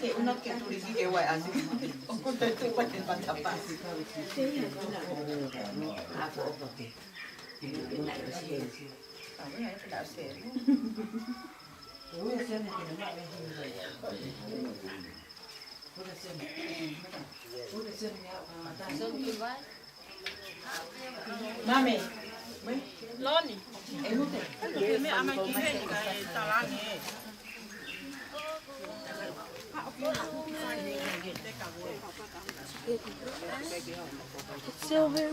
che una che tu dici che vuoi anche ho contato qualche banda passi Mami, Loni. è utile. Me ama kile ka talane. Silver.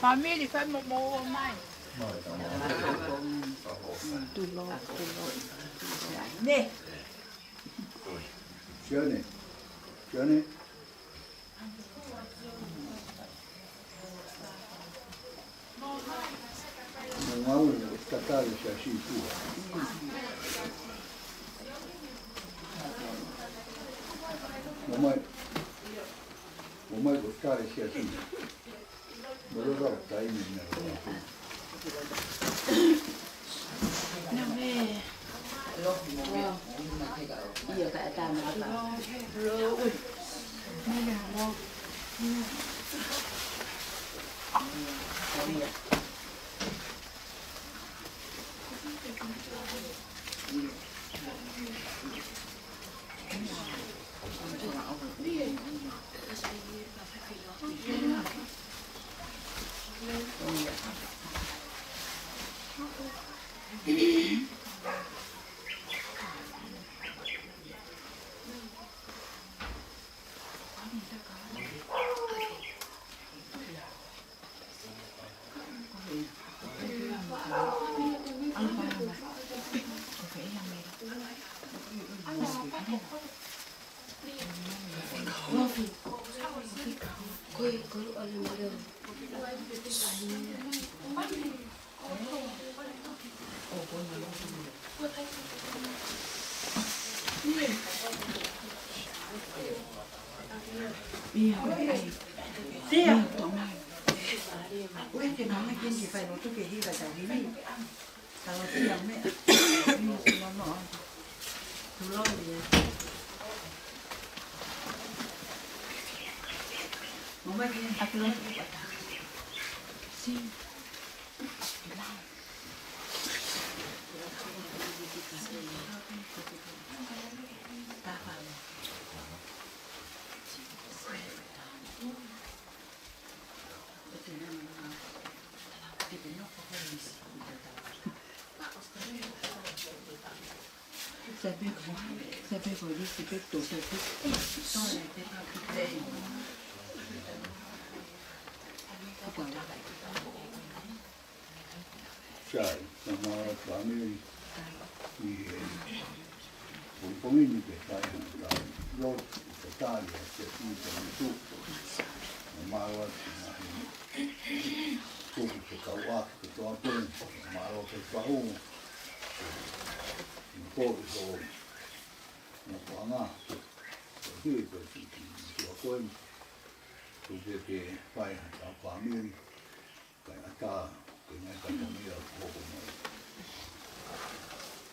Family phải một mô mai. Nè, Johnny, Johnny. Non ho scattare se si tua. Non mai buscare sia sì. Non lo so, dai mi Io che ta ma ta. Tia. Ui, che non è che ci fai non tu che dica da lì. Stavo tia me. No. Tu lo vedi. Mamma che ha più Sì. Sapevo di rispetto, sai, siamo famiglia un pomino che fai io che taglia che tutto ma lo tutto che cavolo che tu appena ma lo che fa un po' non fa nada così così quello che fai la famiglia che acá que no hay comida poco más.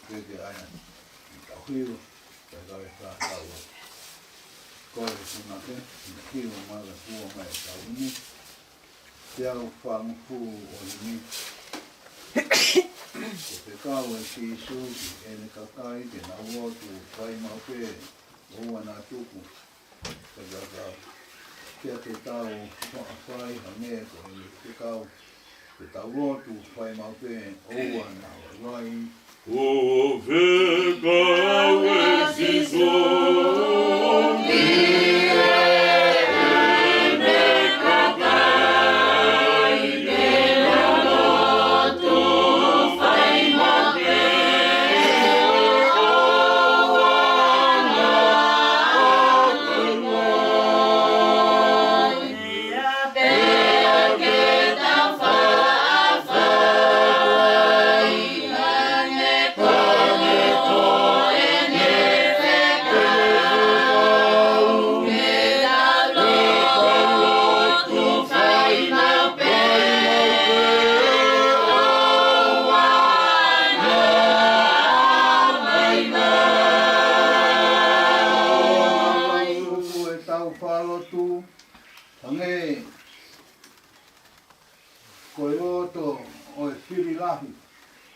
Creo que hay cogido, que acá está agua. Corre con una que, un kilo más de fuego más de cabrón. Se hago fan fu o ni. Porque cago en si su, en el cacay, que na agua tu fai más que, o en la chupu. Que acá, que te cago, fai a mí, que cago. Te tau rotu whai mau pe oa na rai.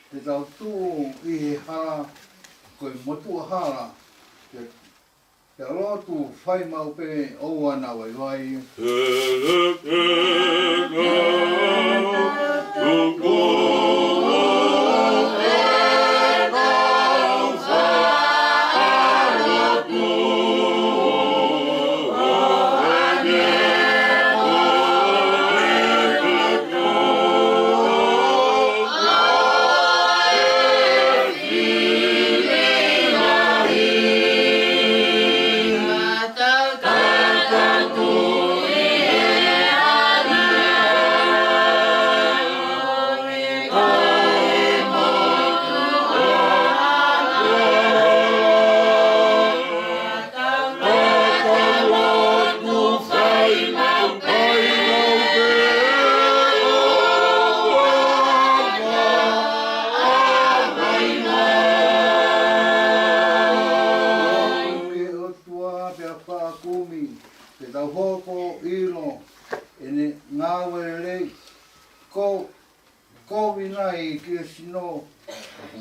Te tau tū I he hara, koe motua hara, te alotu whai mau pe o ana wai wai.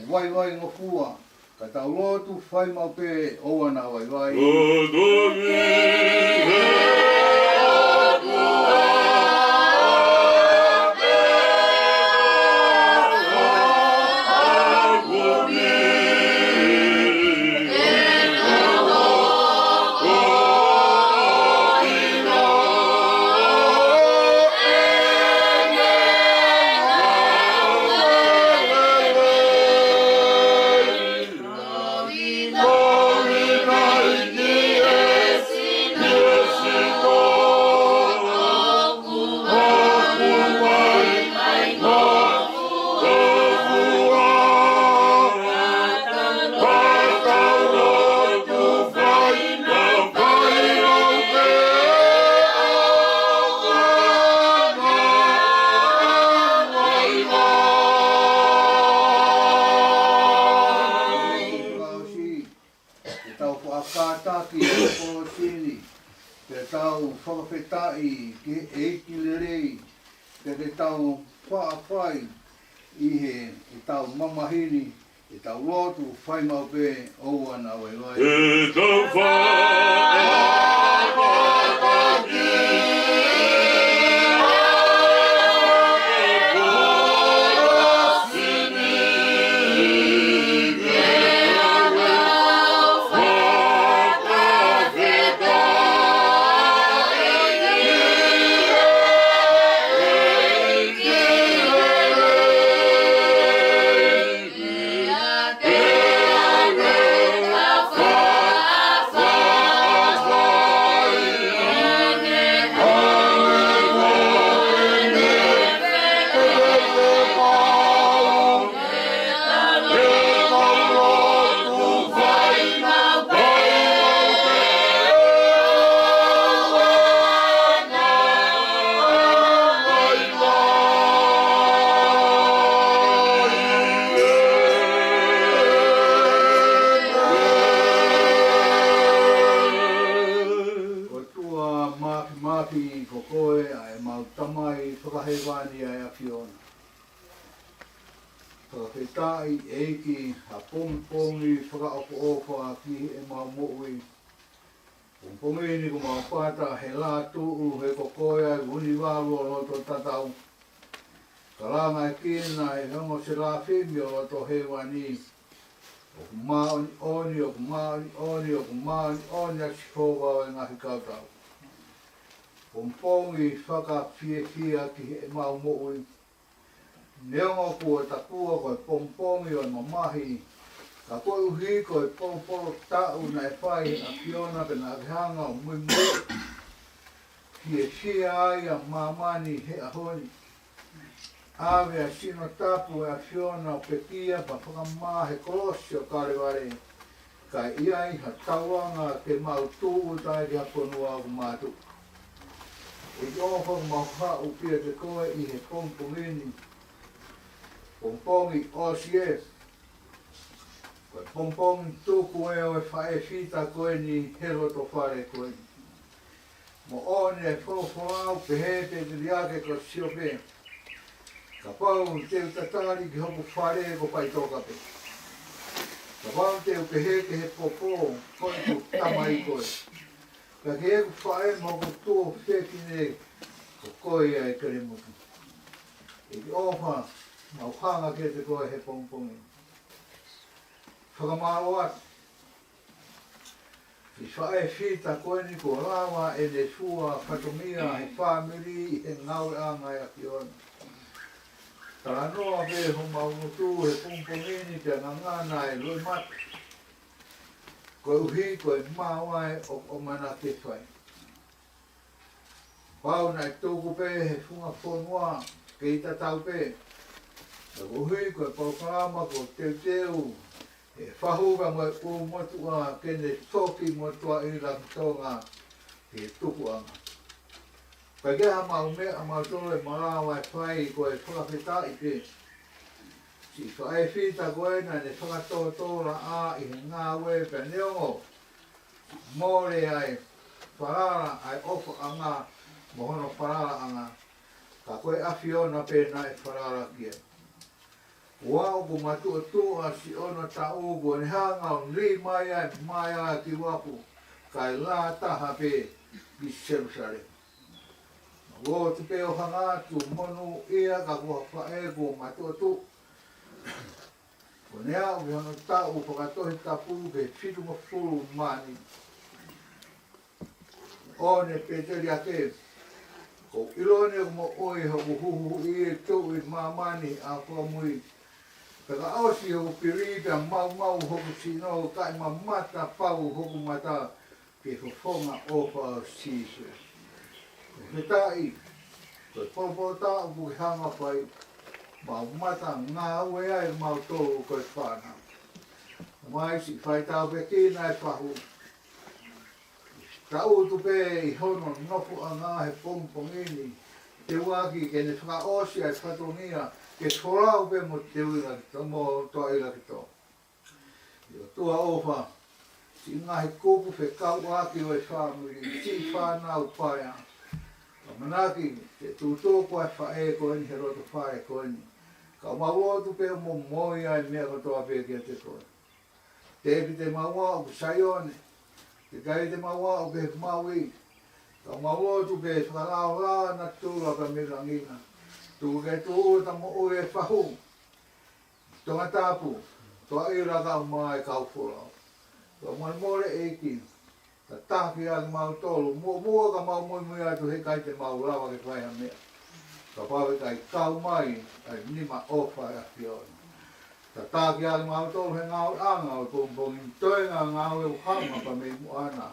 Wai wai ngofua, ka tau lotu whai mau pe o ana wai wai. Whakawhetai ke eiki lerei, te tau whaawhai I he tau mamahiri, tau lotu whai mau pe o ana wai wai. E tau Whakawhetai eiki a pongpongi whakaopo-opa ki e mau mo'ui. Pongpongi ni ko mau whata he la tuu he kokoia I uni walu o loto tatau. Kalanga e kina e hongo se la whimi o loto he wani. O maoni oni o maoni oni o maoni oni a sifoga o ngahi kautau. Pompongi whaka fie ki he mau mo'ui. Neongo kua takua koe pompongi o mamahi. Ka koe uhi koe popolo tau na e whai a kiona ke na hanga o mui mui. Fie ai a mamani he ahoni. Ave a sino tapu e a fiona o pekia pa whakama he kolosio kareware. Ka iai ha tauanga ke mau tuu tai ki haponua o mātu. E oho mauha upia te koe i he pompongini. Pompongi OCS. Koe pompongi tuku e o e whae fita koe ni hero to whare koe. Mo one e whawhawau pe he te riake ko siope. Ka pau te utatari ki hoku whare ko pai toka pe. Ka pau te upehe ke he popo koe ku tamai koe. Ka ke e ku whae mo ku tō whekine ko koe ai kere mutu. E ki oha mau hanga ke te koe he pongpongi. Whakamaro atu. I whae whita koe ni ko rawa e ne fua whatomia he whamiri e ngau anga e a kiona. Tara noa ve ho mau mutu he pongpongini te ngangana e loi matu. Koe uhi koe mawai o mana te whai. Pau nai tōku pe he whunga whonua ke i tatau pe. Koe uhi koe paukarama ko teu. E whahuga mo e u motua kene toki motua i rakitonga ke tuku anga. Koe geha mau mea mau tole marawa e whai koe whakawhita i pe. Si whae whita koe na ne whakatotora a i he ngā we pe neongo. Mōre ai wharara ai ofa anga mohono wharara anga. Ka koe awhiona pe na e wharara kia. Wao ku matua tua si ono tau ku ni hanga o ni mai ai ki wapu kai la taha pe ki Jerusalem. Wo te pe o hanga tu monu ia ka ku whae ku matua tu. Ko nea ku ono tau whakatohi tapu ke fitu mo furu mani. O ne peteri ake. Ko ilone mo oi haku huhu i tu i mamani a kua mui. Peka ausi hoku piripa mau hoku sino kai mamata pau hoku mata ke whawhonga opa o sisu. He tai, koe popo tau ku hanga whai, mau mata ngā ue ai mau tōru koe whāna. Mai si whai tau pe kina e whahu. Tau tu pe i hono nopu a ngā he pompongini, te waki ke ne whakaosi ai whatonia, ke tōrau pe mo te uira ki tō, mo toa ira ki tō. Io tua ofa, si ngahi kōpu whe kau aki o e whāmuri, si whānau whaia. Ka manaki, te tūtō koe whae koe ni, he roto whae koe ni. Ka mauotu pe mo moi ai mea katoa pe kia te koe. Te epi te maua o ku saione, te kai te maua o ke maui. Ka mauotu pe whakarao rā na tūra ka mirangina. Tu ke tu ta mo o e whahu. Tonga tapu, toa i raka mai kau whorao. Toa mai more e ki, ta taki atu mau tolu, mua ka mau mui atu he kai te mau rawa ke whaiha mea. Ka pawe kai kau mai, ai nima ofa e a whiona. Ta taki atu mau tolu he ngau anga o pōmpongi, toenga ngau e uhama pa me muana.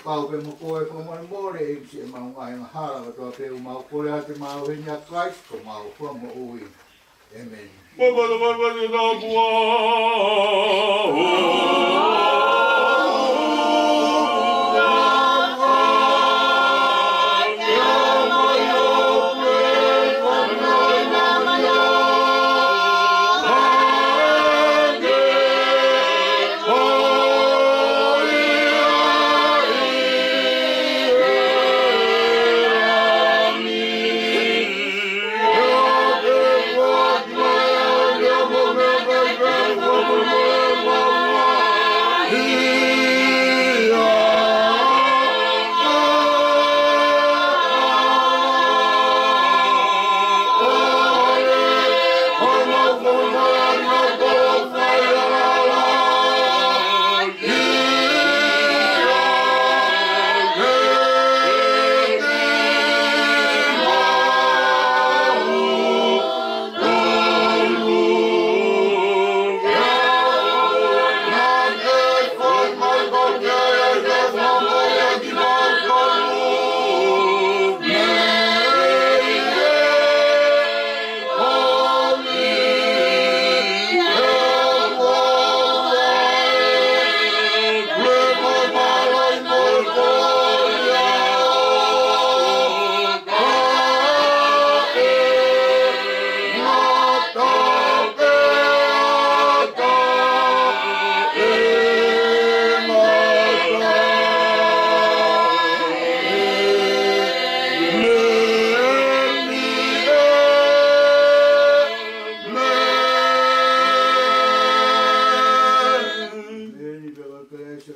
Kau pe mo koe ko mo more e si e mau ngai na hara ko to pe mau kore ate mau he nya Christ ko mau ko mo ui. Amen. Thank you.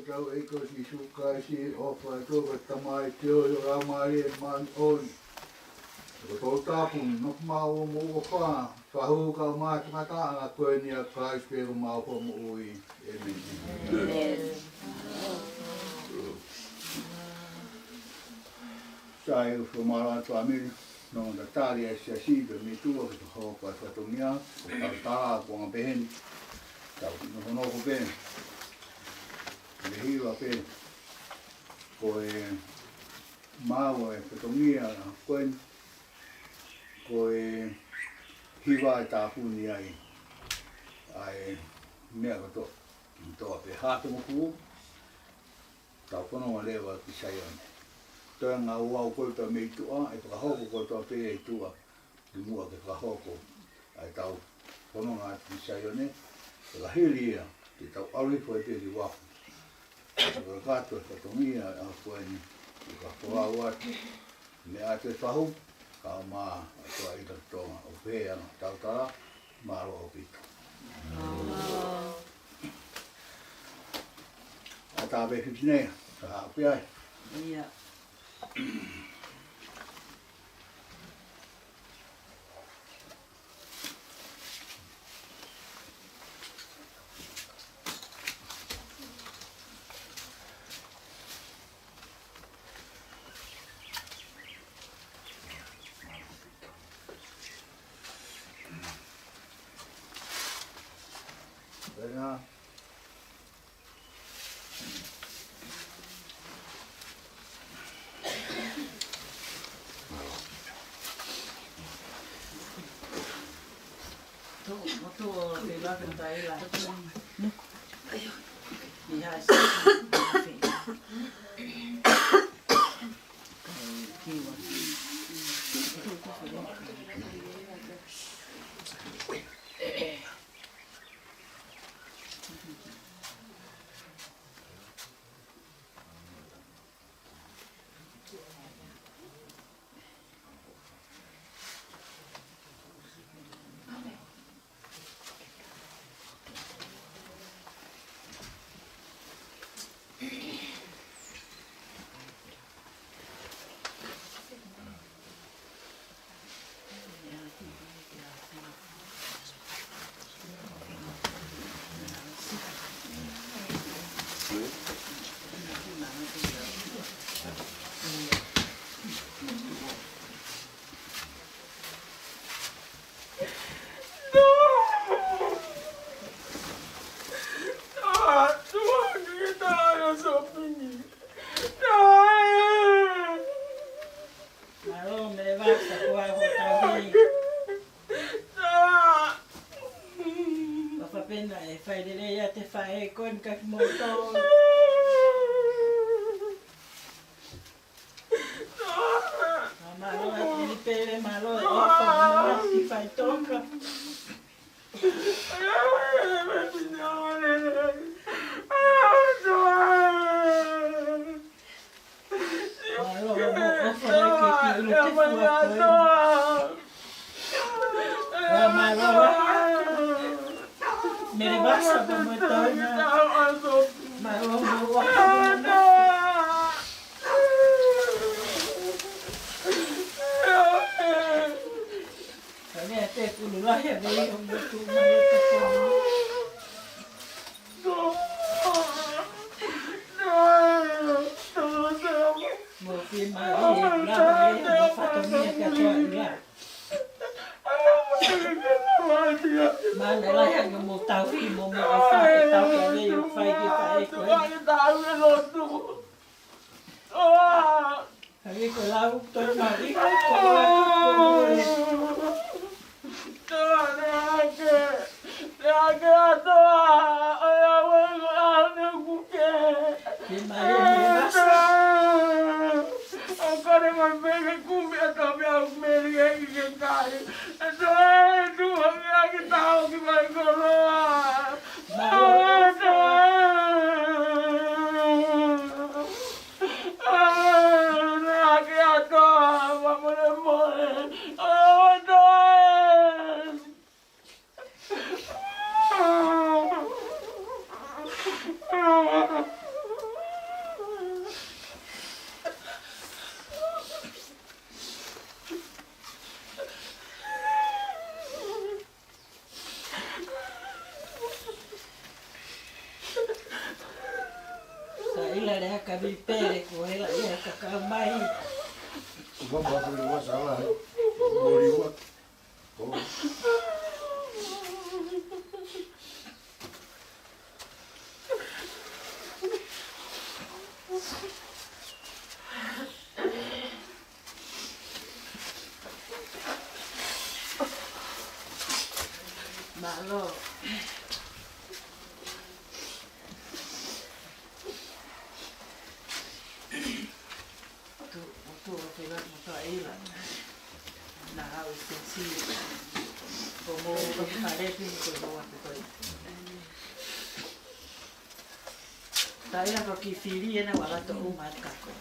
tau eko si sukai si ofa tōka tamai te o ramari e man on. Ko tō tāpun nok mau mo o wha, whahu ka mātangata anga koe ni a Christ pēro mau po mo ui. Amen. Sai o mara tua miri, no na tari e sia sibe mi tua ki to hoa whatongia, o tau ko ngā pehen, tau no hono ko pehen. Me hiwa pehen, ko e mau e whatongia koen, ko e hiwa e tāpuni ai, ai mea kato, toa pe hātu mo kuu, tau kono lewa ki sai ane. Toa ngā uau koe pia me itua, e whakahoko koe toa pe e itua, ki mua ke whakahoko, ai tau kono ngā ki sai ane, whakahiri ia, ki tau arifo e pe ki wafu. Whakakato e whatongia a koe ni, ki whakawau atu, me a te whahu, ka mā a toa ita tonga o pēa no tautara, māro o pito. A tā pe whitinea, ka hāpi ai. Ia. Venga. Motor pe la kanta ila. Ia si. Kiwa. ila le haka mi pere ko hela le haka ka mai. Vamos a poner más abajo. Moriwa. Malo. Tu pela moto ila. Na hau sensi. Como parece que no va a poder. Taira porque fili na wala to umat kako.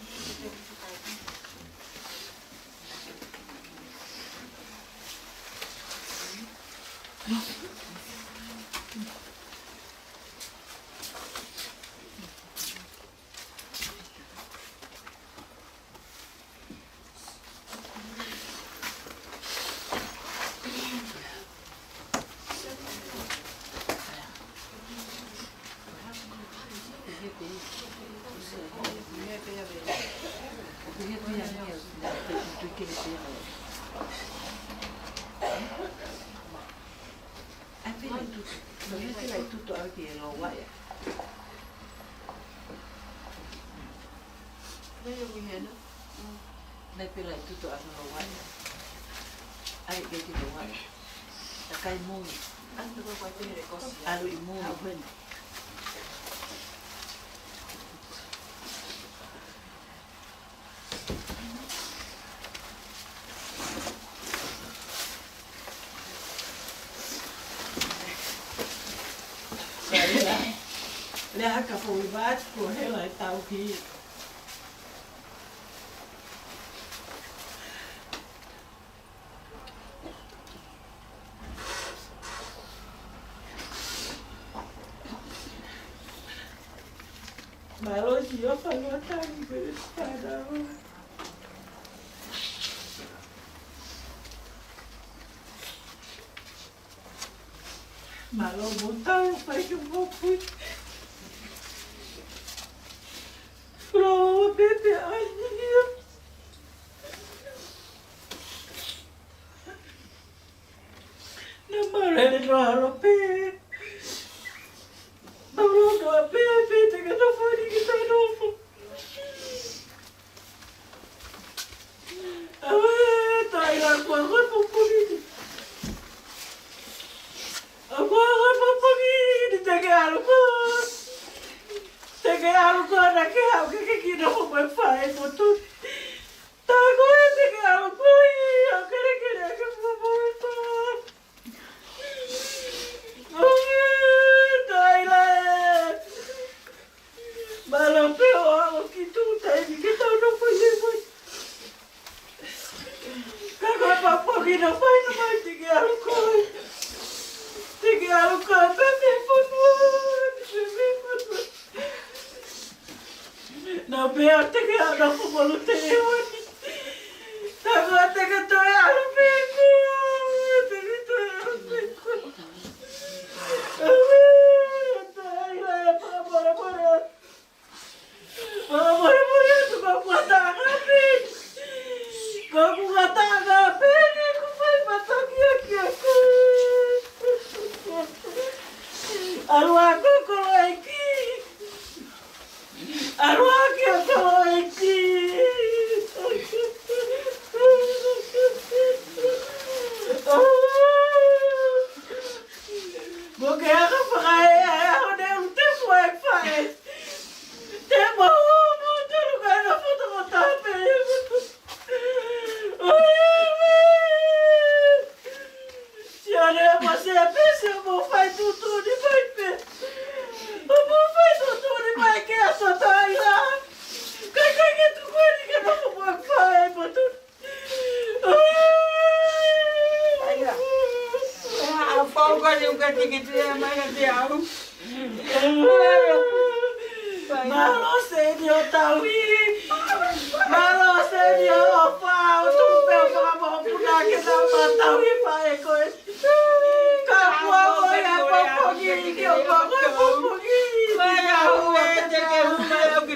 Tutto anche lo guai. Nei pela tutto anche lo guai. Ai che ti lo guai. Da kai mui. Anche con qualche cosa. Allo i mui ben. Le haka fo i bat ko hela e tau ki. Malo si yo falo tani per spada. Malo montao fai che un po' qui. Bravo, Pepe, ai Dio. Non morire raro, Pepe. Non lo so, Pepe, te che non fuori che stai dopo. Dai l'acqua, guarda un pochino. Guarda un pochino, te che algo. Che ancora che chi non può fare tutto da cosa che poi ancora che può fare dai la ma lo però che tu stai che tu non puoi che fa pochino poi non mai ti che ancora per me no veo te que hablo como lo tengo. Te que estoy a lo mismo. Te que estoy a lo mismo. Ay, tu vamos a dar a mí. Vamos a dar a mí. Como vai matar aqui. Alua coco aqui. Arwah que eu tô aqui. Vou ganhar pra onde não tem Wi-Fi. Tem muito lugar na foto botar mesmo. Se olha você pensa, eu vou fazer tudo e vai ver. Eu vou fazer tudo e vai que é só tá lá. Que tu vai que não vou fazer, mas a folga de um gatinho que é mais de algo. Malo serio tawi. Malo serio pau tu pe pa puta que tá tawi pa coisa. Capô vai a pouquinho que eu vou pouquinho. Vai a rua que eu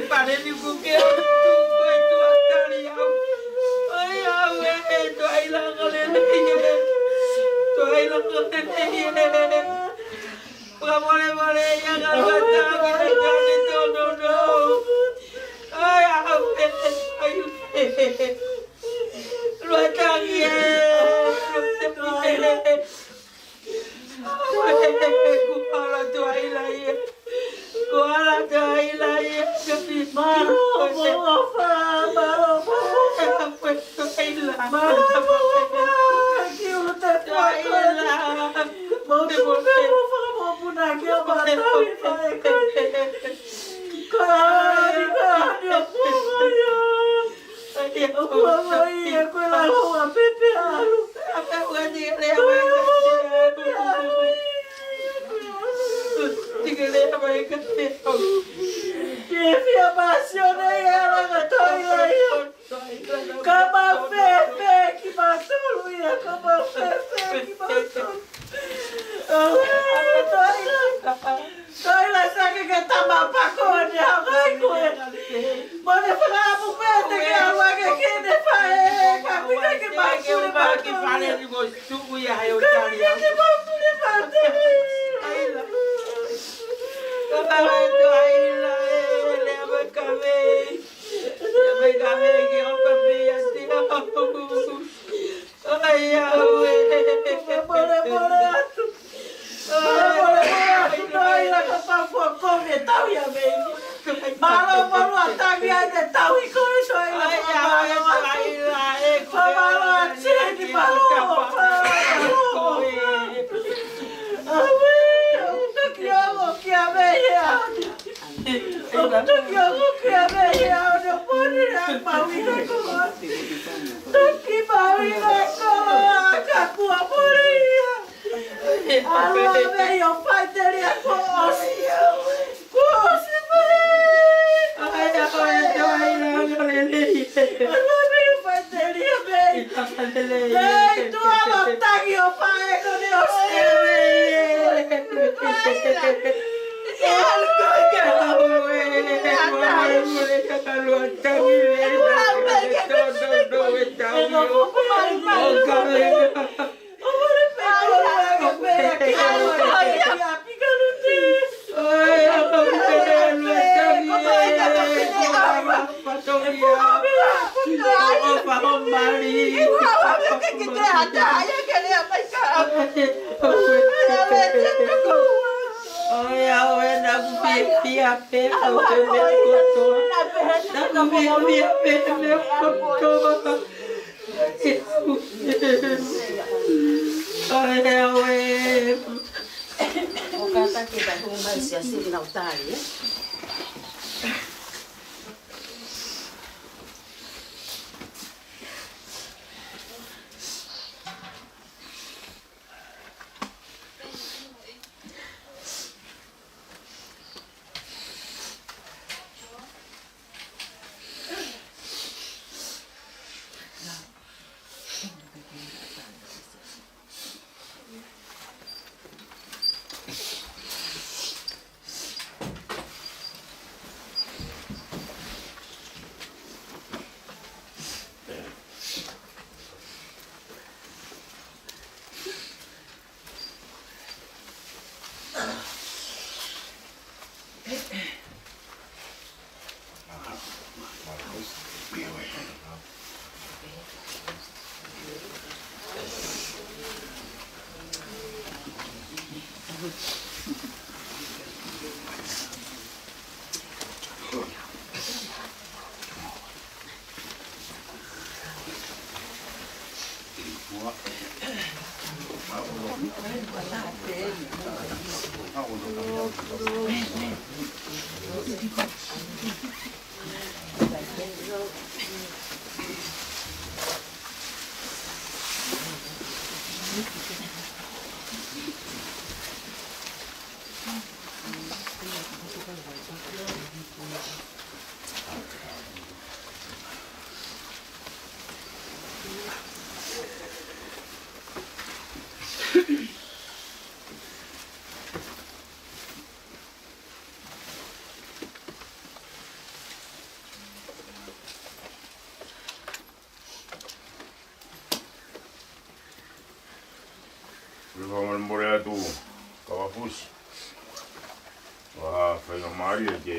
Whainga maari e ke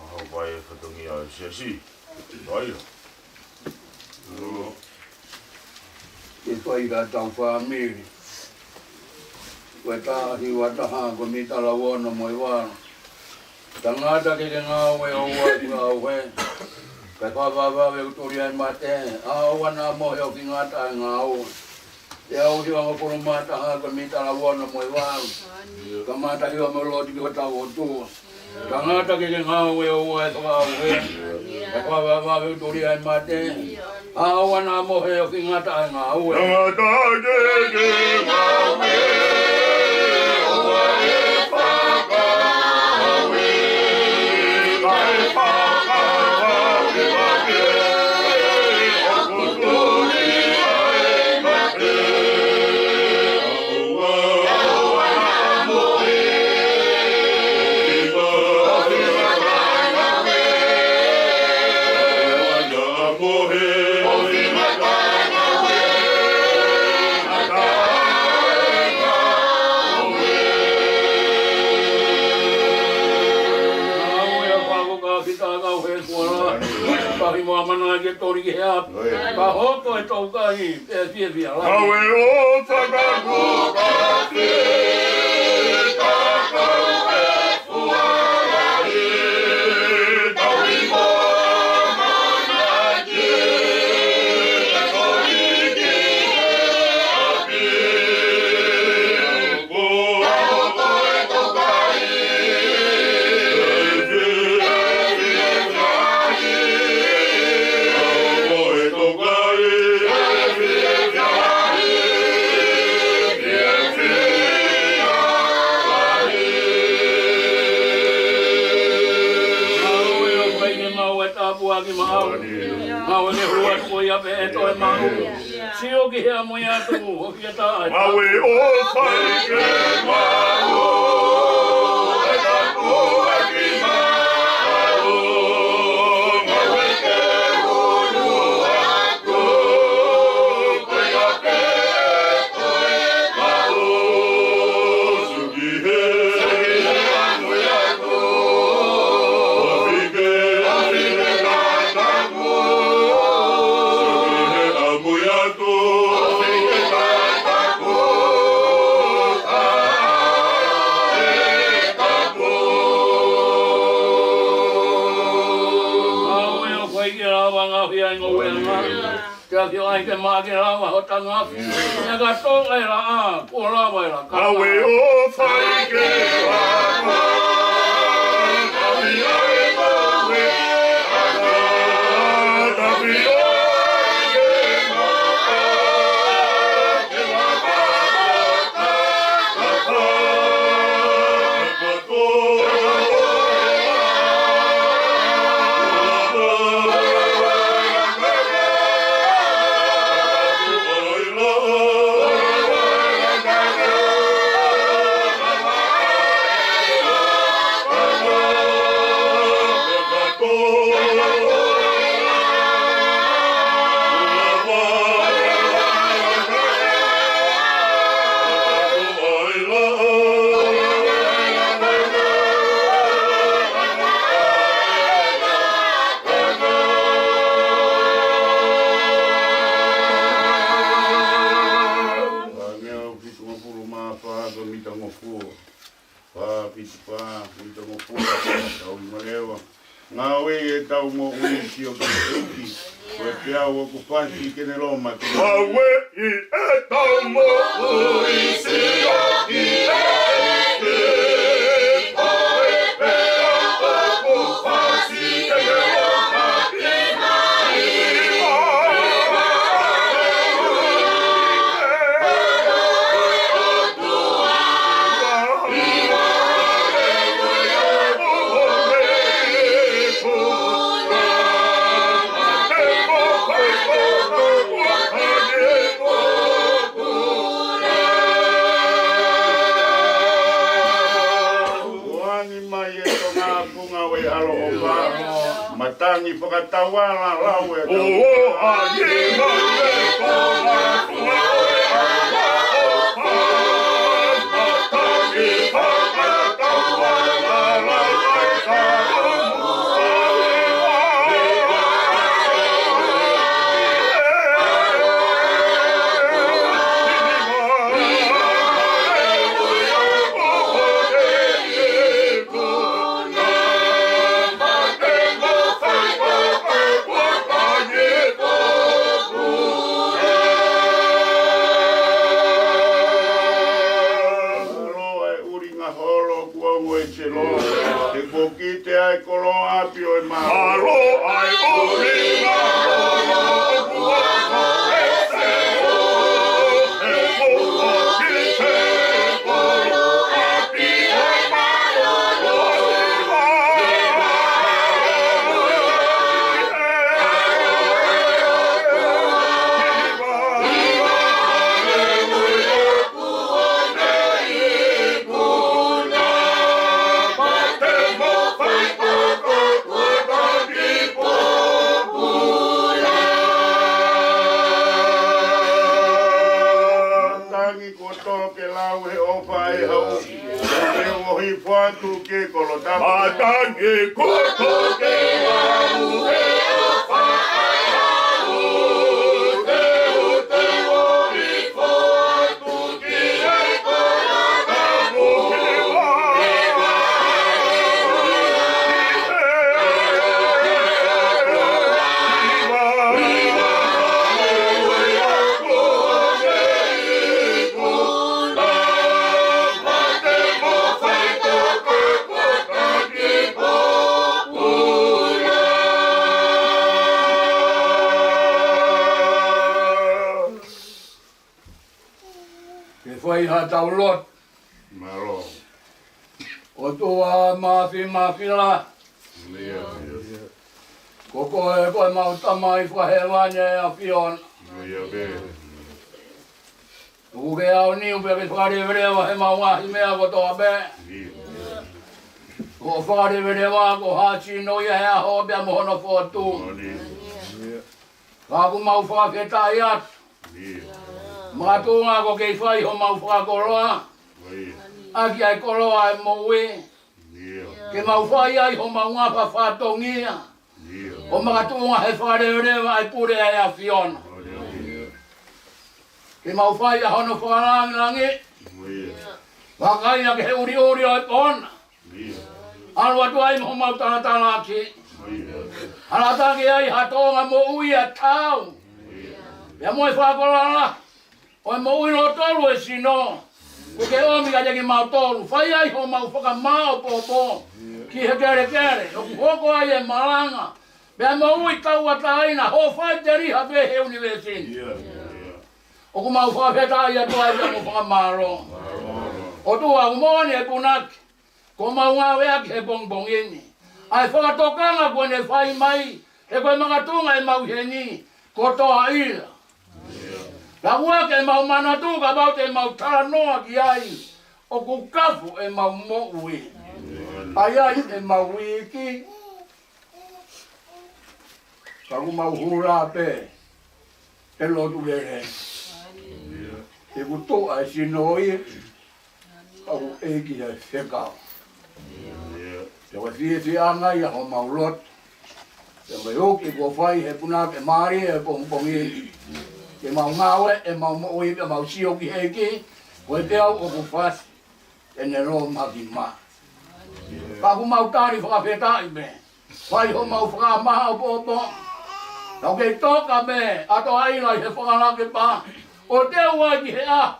ahau pai e whatongi a siasi. Taira. E whai ka tau whamiri. Koe tāhi wataha ko mi tala wona mo i wāna. Tangata ke ngā ue o wai ngā ue. Kai whawawawe utori ai mate. Wana mohe o ki ngā tae ngā ue. Te au hiwa ngā mataha ko mi tala wona mo i wāna. Ka mata hiwa mo loti ki tau o tua. Tangata ke ngā ue o wai ngā ue. Kai whawawawe utori ai mate. Wana mohe o ki ngā tae ngā ue. Tangata ke ngā ue. Mana ke tori ke hea, ka hoko e tau kahi, e fia fia la. Kawe o takaku ka te, kakau e fuarahi, tauri mo mana ke, tori ke api. Hoko e tau kahi, ki mau. Mau ne hua ko ia pe to e mau. Si o ki hea mo ia tu o ki ta. Mau e o pai ke mau. E ta ku e ki mau. Mau e ke hulu aku. Ko ia pe to e mau. Sugi he. Mo ia tu. Kia ki ai ke maa ke rawa ho tanga. Ia ka tō ai ra a, ko rawa ai ra kata. Awe o whai ke rawa. Tawi ai mawe ana. Tawi ai ke maa. Ke waka waka kata. Kato. Tau mo uiki o kuki, koe te au o kupati kene roma. Awe I e tau mo uisi o ki eke, koe pe au o kupati kene roma ki mai. Matangi whakatawala lau e tau. O a ye ma te kona kuawe ala o pa. Matangi whakatawala kolo. Te poki te ai kolo api o e maro. Maro ai o ni maro. Kuako e se o. E koko ki te kolo api o e maro. Matangi koto ke lau e o whae au. Te ute wori ko atu ki ai kora tamu ke wā. Whaiha tau lot. Maro. O tua mafi la. Lia. Koko e koe mautama I whahelane a whion. Lia be. Uke au niu pe whare verewa he mauahi mea ko toa be. Lia. Ko whare verewa ko hachi no ia hea ho bea mohono whotu. Kaku mau whawhetai atu. Lia. Matunga ko kei whai ho mau whakoroa. Aki ai koroa e moe. Ke mau whai ai ho mau ngapa whatongia. O makatunga he wharerewa ai pure ai a whiona. Ke mau whai a hono wharangi. Wakaina ke he uri ai pona. Anu atu ai ho mau tana ki. Halataki ai hatonga mo ui a tau. Pea moe whakorana. O mo ino tolu e sino. Ko ke omi ka teki mau tolu. Whai ai ho mau whaka mao popo. Ki he kere. O ku hoko ai e malanga. Pea mo ui tau ataina. Ho whai te riha pe he universin. O ku mau whawhetai atua ia mo whaka maro. O tua umoni e punaki. Ko mau ngā wea ki he bongbong ini. Ai whakatokanga koe ne whai mai. He koe makatunga e mau heni. Ko toa ila. La ua ke mau manatu ka bau te mau taranoa ki ai. O ku kafu e mau mo'ui. Ai ai e mau wiki. Ka ku mau hura pe. E lotu vere. E ku toa e sinoi. Ka ku eiki e whekau. Te wa fie anga ia ho mau lot. Te mai hoki ko whai he puna ke maari e pongpongi. Ke mau ngawe e mau mo'ui pe mau sio ki heiki. Koe te au o ku whasi. E ne ro maki ma. Ka ku mau tari whakawhetai me. Whai ho mau whakamaha o popo. Tau kei toka me. Ato aina i he whakanake pa. O te ua ki he a.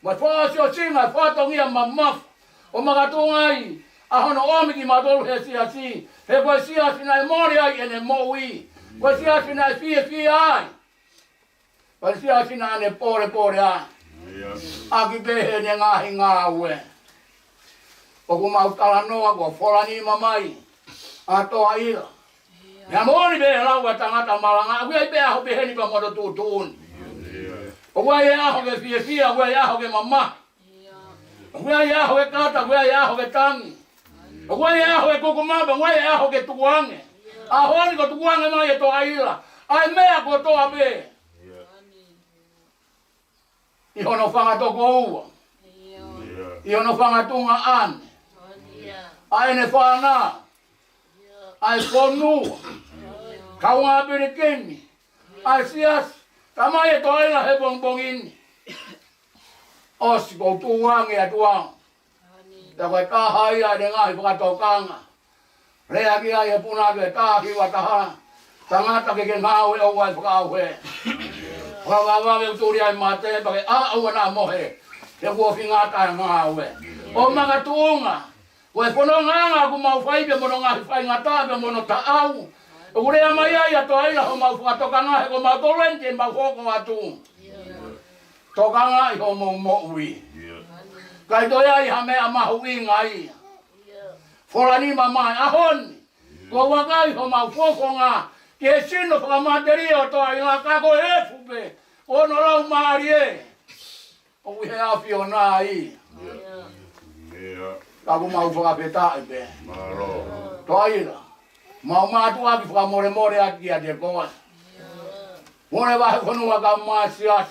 Mai whaasio singa whatongia mamafu. O makatungai. A hono omi ki matolu he siasi. He koe siasi nai mori ai e ne mo'ui. Koe siasi nai fie ai. Koe siasi nai ne pore ai. Aki pehe ne ngahi ngāue. O ku mau talanoa kua wholani mamai. A toa ila. Mea mori pehe lau e tangata malanga. Aku ei pehe aho pehe ni pa moto tūtūni. O kua ei aho ke fie, kua ei aho ke mama. O kua ei aho ke kata, kua ei aho ke tangi. O kua ei aho ke kukumaba, kua ei aho ke tukuange. Aho ni ko tukuange mai e toa ila. Ai mea ko toa pe. I hono whangatoko ua. I hono whangatunga ane. Ai ne whana. Ai whanua. Kaunga pirikini. Ai siasi. Tamai e toa ila he bongbongini. Osi ko tuange a tuang. Te koe tahai ai de ngahi whakatokanga. Rea ki ai e punake tahi wa taha. Tangata ke ngāwe o wai whakauhe. Whawawawe uturi ai mate pake a aua nā mohe. Te kua whingata e ngāwe. O makatunga. Koe pono nganga ku mau fai pe mono ngahi fai ngata pe mono ta au. Ure mai ai to ai la ho mau toka nga ko mau torrente mau foko atu. Toka nga i ho mo ui. Kai to ai ha me ama hui ngai. Forani mama ahon. Ko wa ngai ho mau foko nga. Ke sino fa materio to ai la ka ko e fupe. Ono la marie. O we have you nai. Aku mau faka peta ibe. Maro. Toira. Mau matu abi faka more aki ade ko. More ba kono wa ka masias.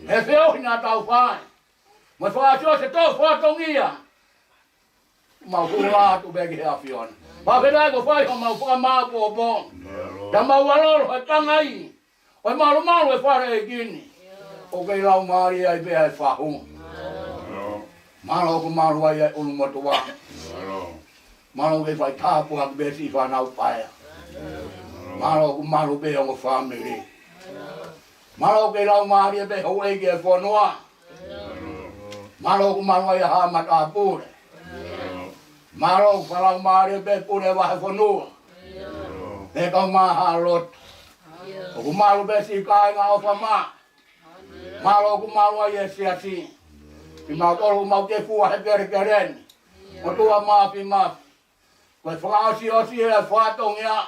E feo ina tau fai. Mas faka cho se to foto ngia. Mau kula tu begi afion. Ba peta ko fai ko mau faka ma po bo. Da mau walor ho tangai. O malu e fare gini. O ke lau mari ai be ai fa hu. Malo ko malu ai ulu motua. Malo ke fai tapu ak be si fa na upaya. Malo ko malu be o family. Malo ke lau mari be ho e ke fo noa. Malo ko malu ai ha mat apure. Malo ko lau mari be pure wa fo noa. E ka ma ha lot. Ko malu be si kai nga o fa ma. Malo ko malu ai si asi. Pi mau tolu mau te fua he keren. O tua ma pi ma. Ko fa si o si e fa tong ya.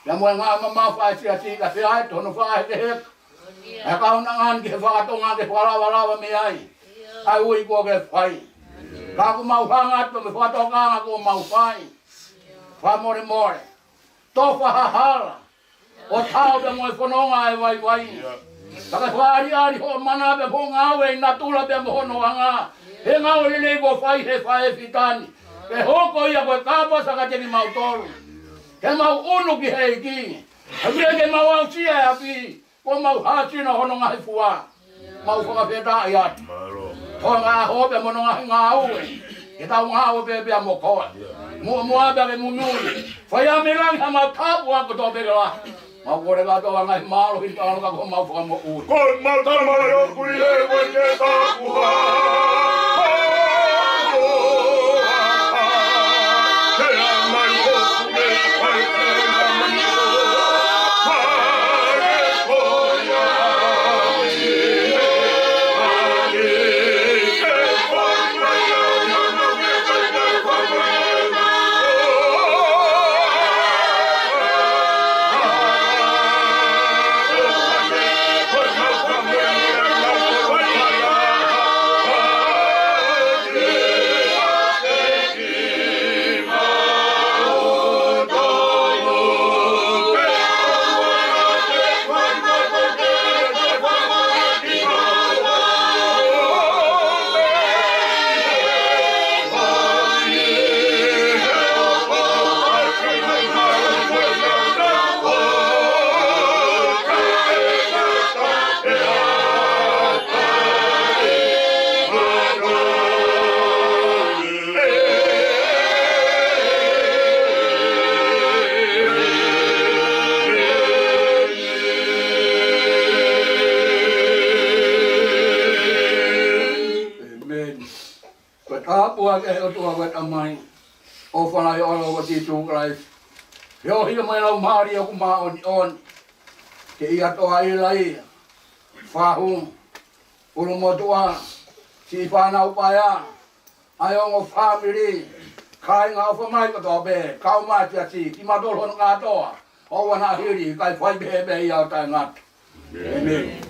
Ya mo nga ma fa si asi ka se ai to no fa he he. E ka una ngan ke fa tong nga ke fa la me ai. Ai ui ko ke fai. Ka ko mau fa nga to me fa to nga ko mau fai. Fa more. To fa hala. O tau be mo fo no nga ai vai. Taka whari ho mana be ho ngawe na tula be mo no anga. He ngawe le go fai he fitani. Ke hoko ia ko kapa saka te ni mau tolu. Ke mau unu ki he ki. Abia ke mau au sia api. Ko mau hati no hono ngai fua. Mau fo peta ia. Ho nga ho be mo no ngau. Ke tau ngau be mo ko. Mo abe mo nui. Fai amelang ha mau tapu ko to be la. Mau kore ka to ngai malo hin tano ka ko mau fo mo u. Ko mau tan mo yo kui e ko ke ta ku ha. Apua ke o tua wet amai. O whanai olo wa titu krai. Heo hia mai lau maari o kuma on. Ke ia toa i lai. Whahu. Uru motua. Si whanau paya. Ai ongo family. Kai ngā whamai kato be. Kau mati ati. Ki matol hono ngā toa. O wana hiri. Kai whai be iau tai ngat. Amen.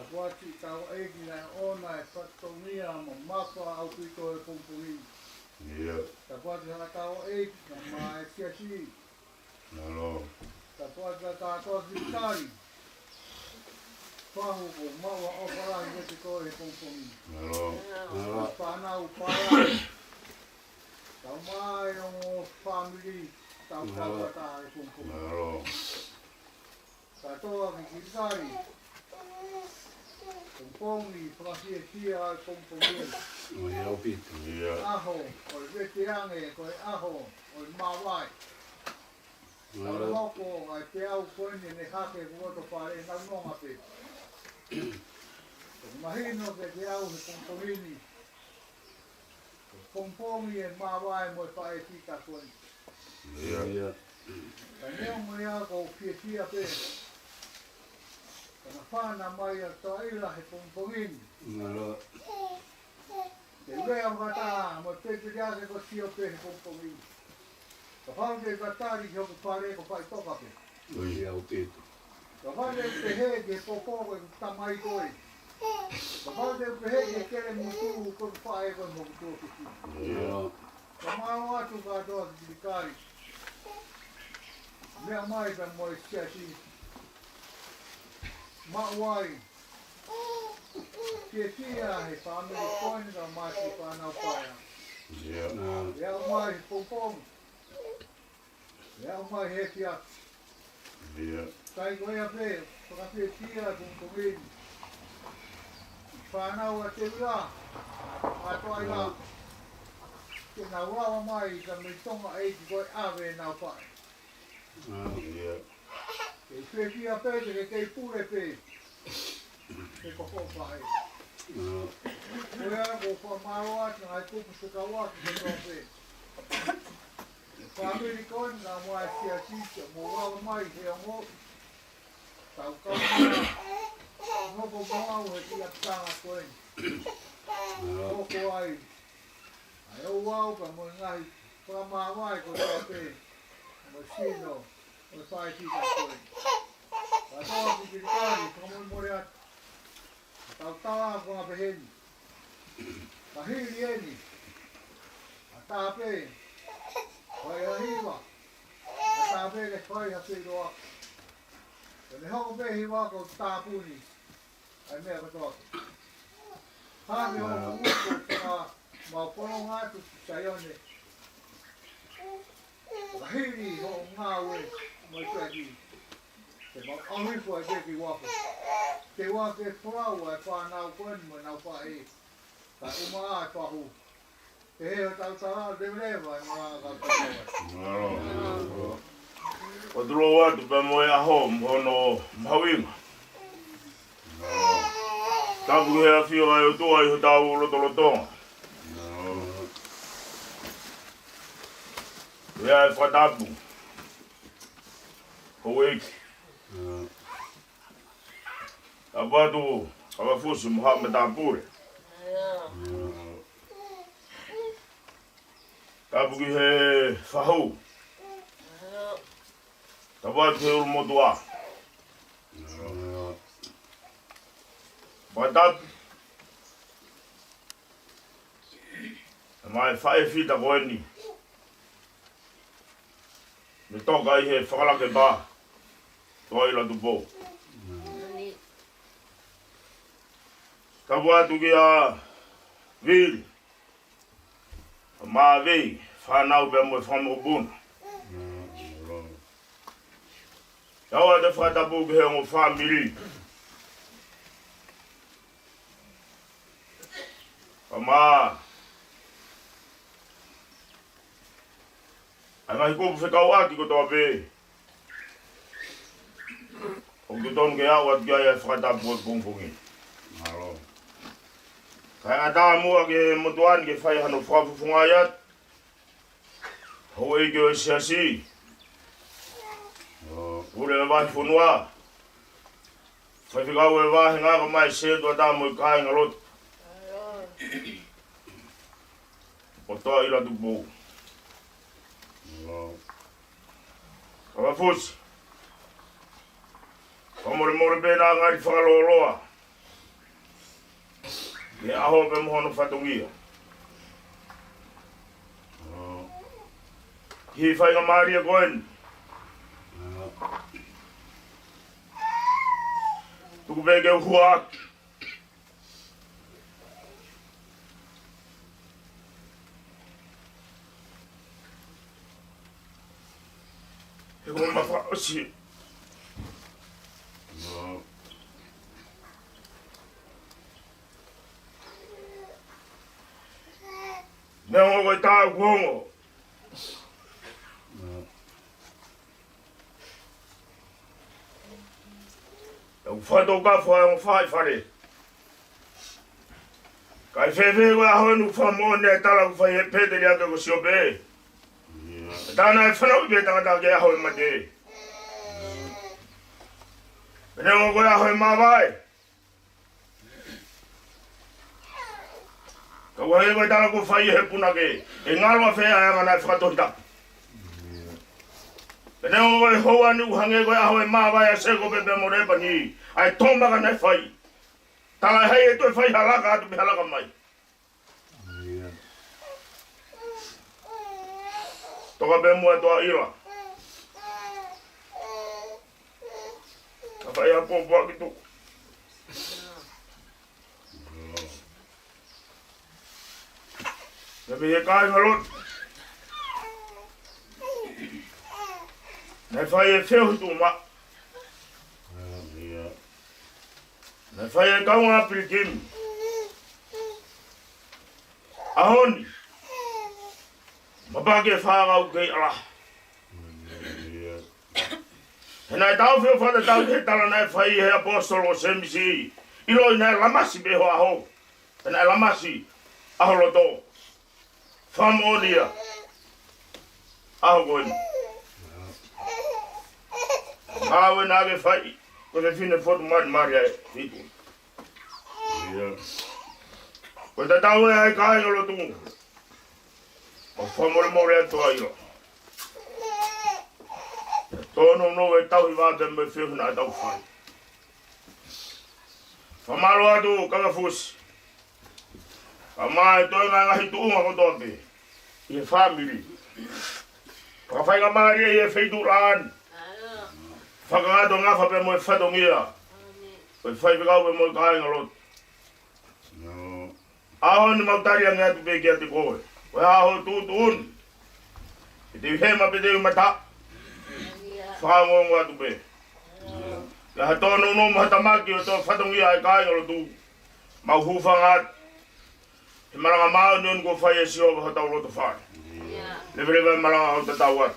Wati tau egi na ona e whatongia mo mapa au pito e kumpuni. Ta wati hana tau egi na ma e siasi. Ta wati na tātua zitari. Whahu ko maua o wharai me te koe e kumpuni. Whanau wharai. Tau mai o family. Tau whakata e kumpuni. Ta toa ki kitari. Kumpongi, whakahia kumpongi. Aho, oi veterange, koi aho, oi mawai. Aloko ai te au koini ne hake kuoto pare nau nonga pe. Mahino ke te au he pongpongini. Pongpongi e mawai mo pae tika koini. Ka neo mo ia ko pia pe. Kana whana mai a taila he pongpongini. Te lea wata mo te te ake ko tio pe he pongpongini. Ka whange katari ki hoku pare ko pai toka pe. Ka whange te he ke popoko e tamai koi. Ka whange te he ke kere mutu ko whae ko mo kutu ki. Ka mao atu ka toa ki dikari. Mea mai ka mo e sia si. Mauai. Ke tia he whamiri koini ka mati whanau paia. Ea mai he popongi. Ea mai he kia. Kai koe a pe, whakapia tia pongpongini. Whanau a te ura. A toa ila. Ke nga wawa mai ka me tonga eiti koe awe nau pai. Ke whewhia pe te ke kei pure pe. Ke koko pai. Koe a ko whamaro ati ngai kupu se ka waki ke toa pe. Whamiri koe nga mua tia tika mo wawa mai he ongo. Tau kaunga. Hoko mau he tia tanga koe. Hoko ai. Ai o wau ka mo ngai whamawai ko toa pe. Mo sino. Mo whai tika koe. Ka toa ki kirikari, ka mo mori ati. Tau tawa ko nga peheni. Ka hiri eni. A tāpe. Wai a hiwa. A tāpe ke whai ha whiroa. Ka ne hoko pe hiwa ko tāpuni. Ai mea katoa. Hāme hoko uko ka mau pono ngātu saione. Ka hiri ho ngā ue. Mai tuaki. Te mau ahui ko ai peki wako. Te wake whorau ai whanau koen mo nau whae. Ka uma a whahu. Te heo tau tara de lewa ai mga katoa. O turo watu pe moe aho mhono mhawinga. Tapu hea whio ai o tua i ho tau rotolotonga. Hea e whatapu. Ho eki. Abatu abafusi Muhammad Apure. Tapu ki he whahu. Tabatu he urumotua. Batatu. Mai whae whita koeni. Me toka i he whakalake ba. Toi la tupo. Tapu atu ki a vili. Maa vei. Whanau pe mo whamokupuna. Taua te whatapu ki he ngo whamiri. Maa. Ai ngai kupu whekau aki ko toa pe. O ki tonu ke au atu ki ai whatapu ko pongpongi. Kai ngā tā mua ke motuani ke whai hano whakapufunga iat. Ho e ki o siasi. Ure e wahi whunua. Whai whikau e wahi ngā ka mai setua tā mo i kai ngā roto. O toa ila tupu. Ka wafusi. Ka more pēnā ngāri whakaloloa. Me aho pe mohono whatongia. Ki whai ngā maria koen. Tuku peke uhuak. He ko mawha osi. Me hongo koe tāu kuhongo. Whātau ka whae whai whare. Kai whewhe koe ahoe nu whamone e tala ku whai he pēteri ake ko siope. Tāna e whanau i tangata ke ahoe mate. Pene o koe ahoe mawai. Ka wahe koe tala ku whai he puna ke. E ngalwa whea e anga nai whakatohita. Pene o koe hoa ni uhange koe ahoe mawai a seko pepe mo repa ni. Ai tombaka nai whai. Tala hei e toi whai halaka atu me halaka mai. Toka pe mua toa ira. Ka whai a pōpua ki tuku. Nepi he kai ngalot. Nei whai e whehu tu ma. Nei whai e kaunga pirikimi. Ahoni. Mapake whākau kei ala. He nai tau whio whata tau ke tala nai whai he apostolo semisi. Ilo i nai lamasi beho aho. He nai lamasi aholoto. Whamonia. Aho koe. Awe nage whai. Ko te whine whotu mari ai hitu. Ko te tau e ai kai ngolo tungu. O whamore more atua iro. Tono no e tau i wāte me whihuna e tau whai. Whamaro atu kanga fusi. Ka mai toi mai ngahi tuunga ko tope. I e family. Ka whainga maari e e wheitu raan. Whakangāto ngawha pe mo e whatongia. Ko e whaipikau pe mo e kāinga lot. Aho ni mautari a ngā tupe ki a te koe. Koe aho tūtūn. E te hema pe te umata. Whakangongo a tupe. Ka ha tōno no mahatamaki o tō whatongia e kāinga lotu. Mau hūwhangat. He maranga māo nion ko whai e sio ka hatau loto whai. Lewe maranga hau tatau at.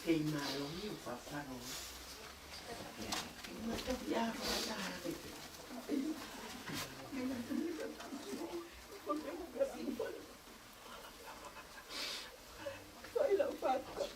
kei malo ni paparo. Mata ya mata ni. Sai la fatka.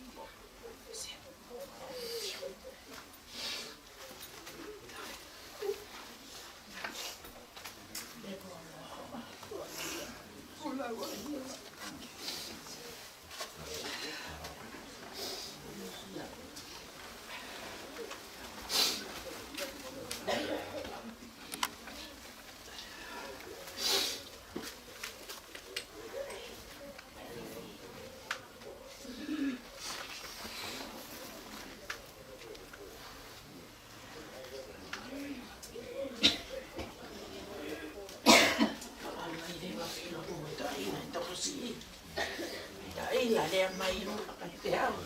La le mai no pa te ao.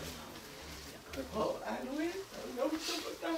Oh, alwe, no so pa ta.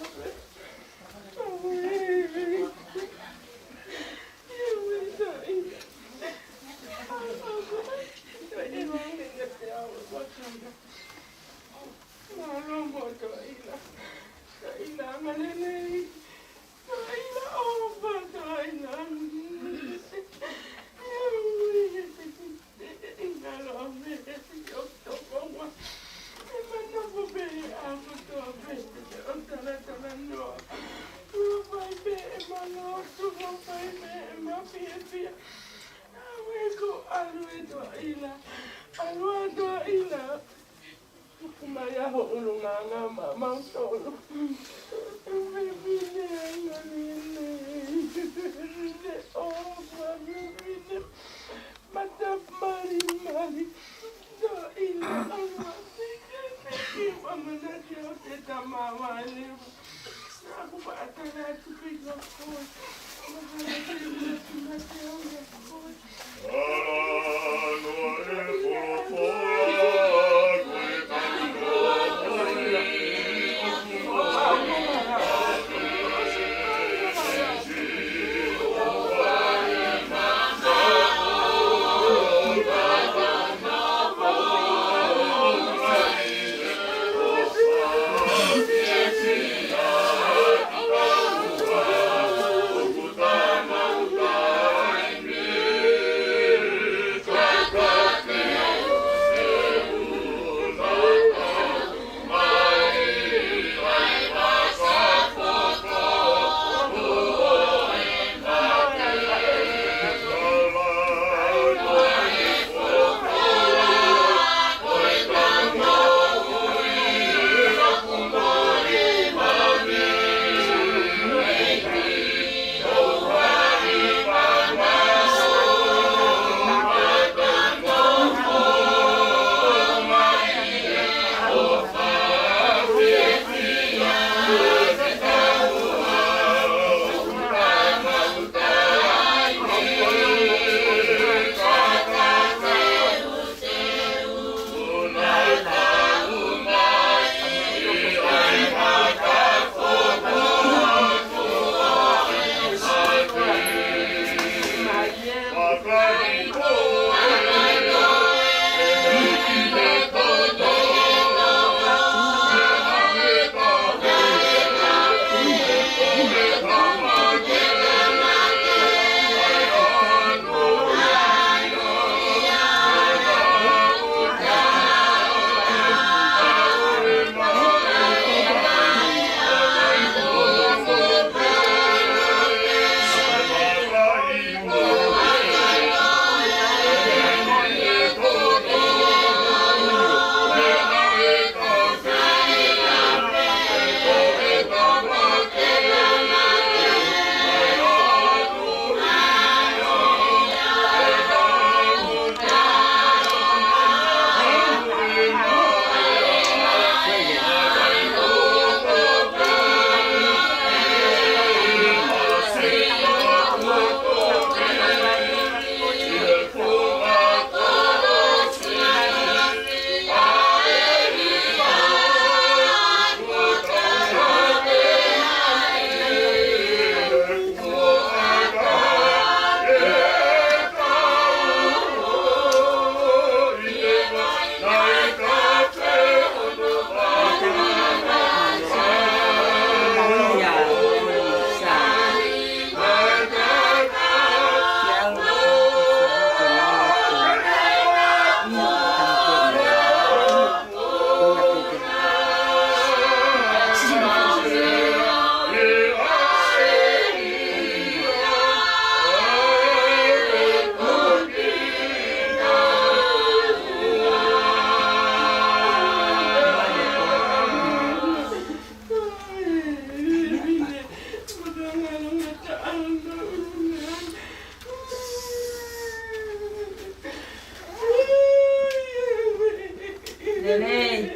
Lele,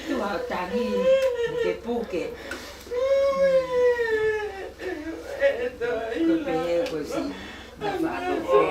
tu hau tangi, ke puke. Ko pehe ko si, na whālo.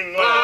Inga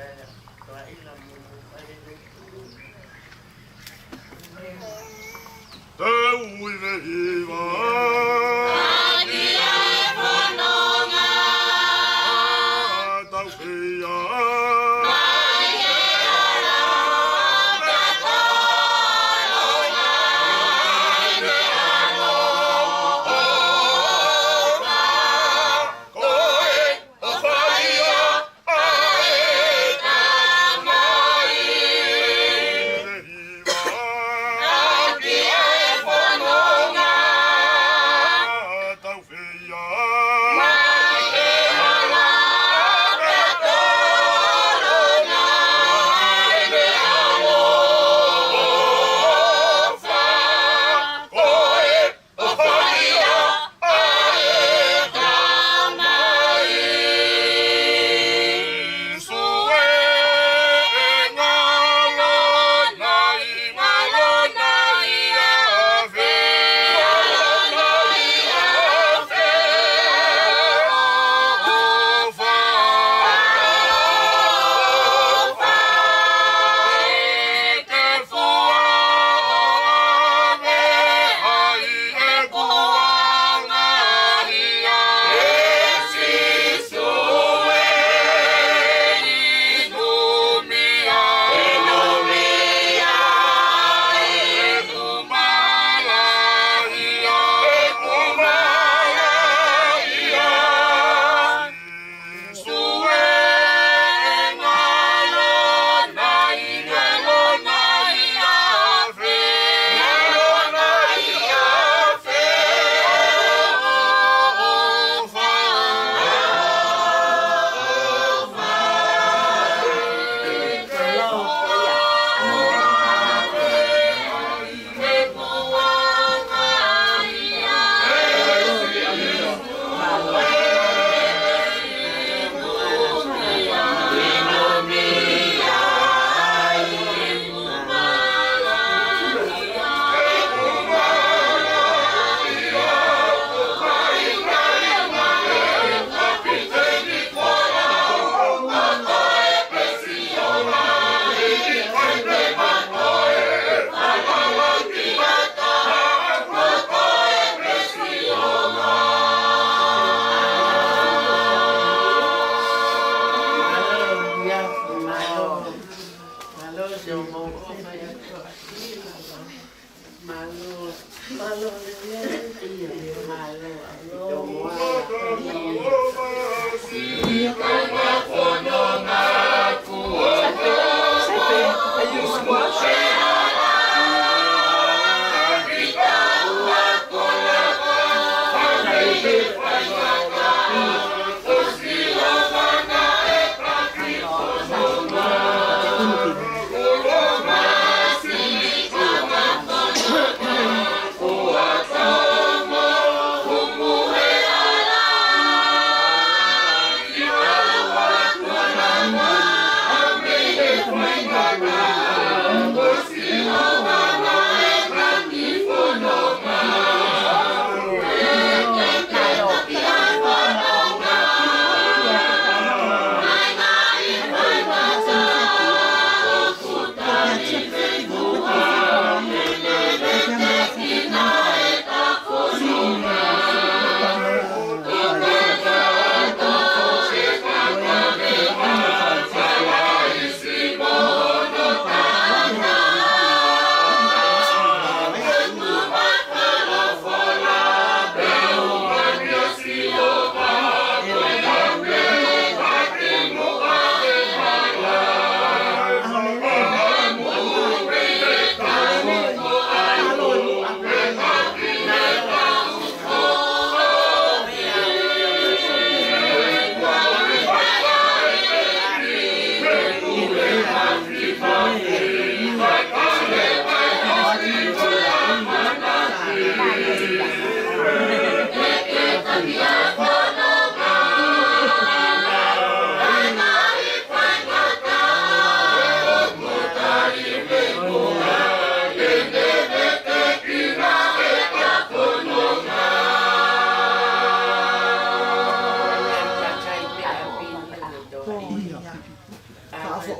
Hallelujah. Yeah.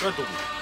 Waduh.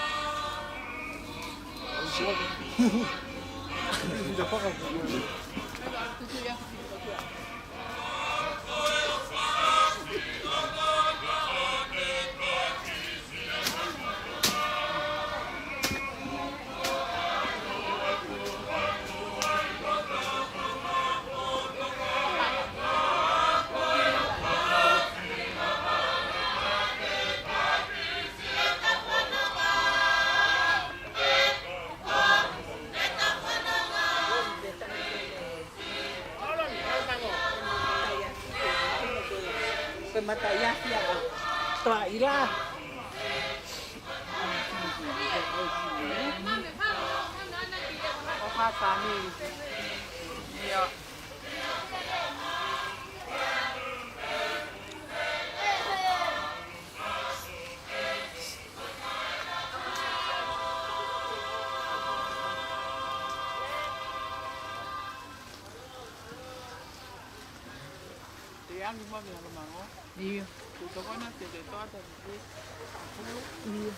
Mataya siya. Taila. Oha kami. Ya. Yang lima yang mango. Iya. Itu kan nanti itu ada di. Iya.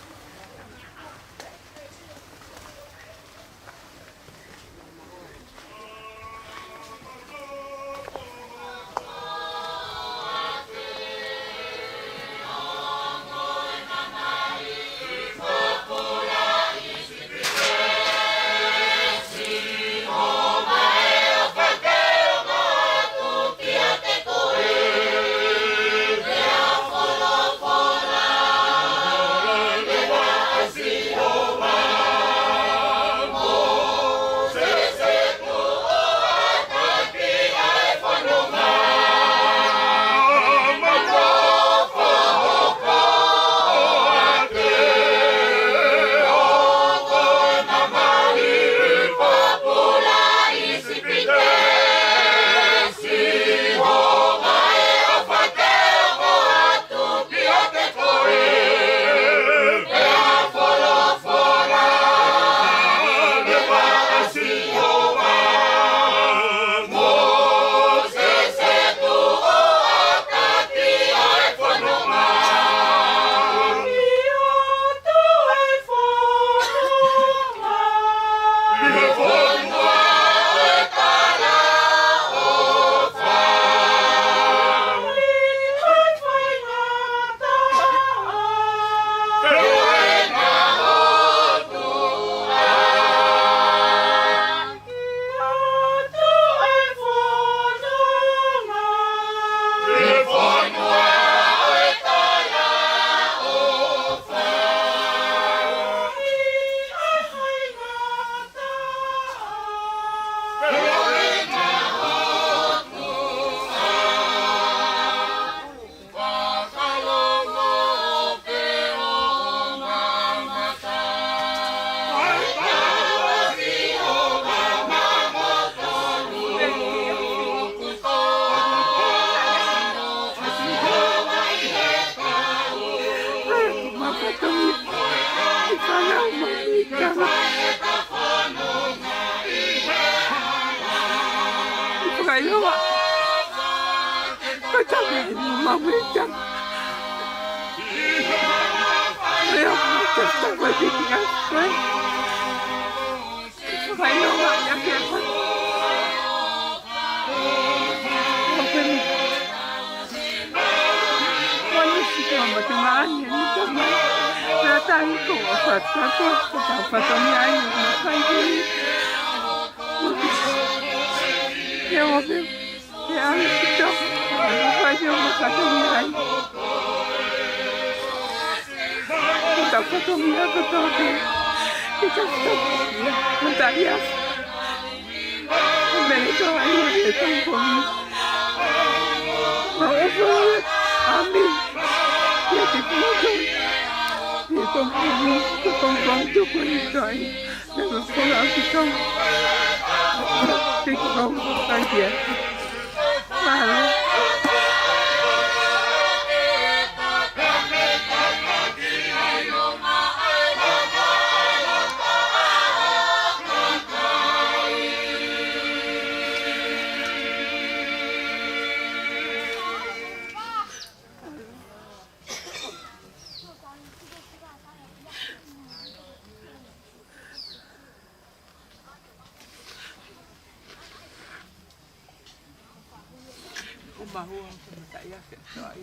mahua sa ia ke tai.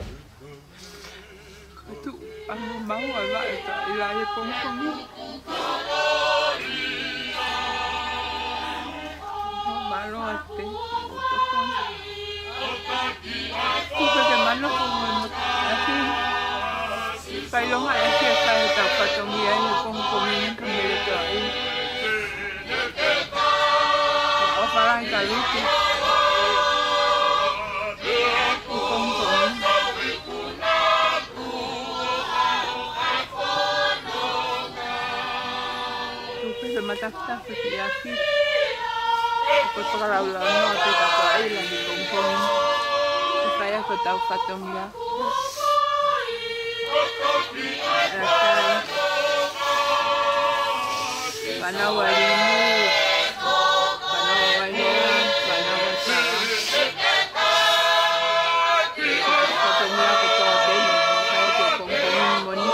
Tu amo mahua la eta ila e pongpongi. Malo ate. Tu ke malo como así. Pai lo ha e ke sai ta patongi ai pongpongi kamere tai. O farai ka luti. Matasta seperti así, pues para hablar no te tapo ahí la mi compón, saya que tahu fatum ya, mana walimu, mana fatum ya kita ada ni, saya ke compón moni.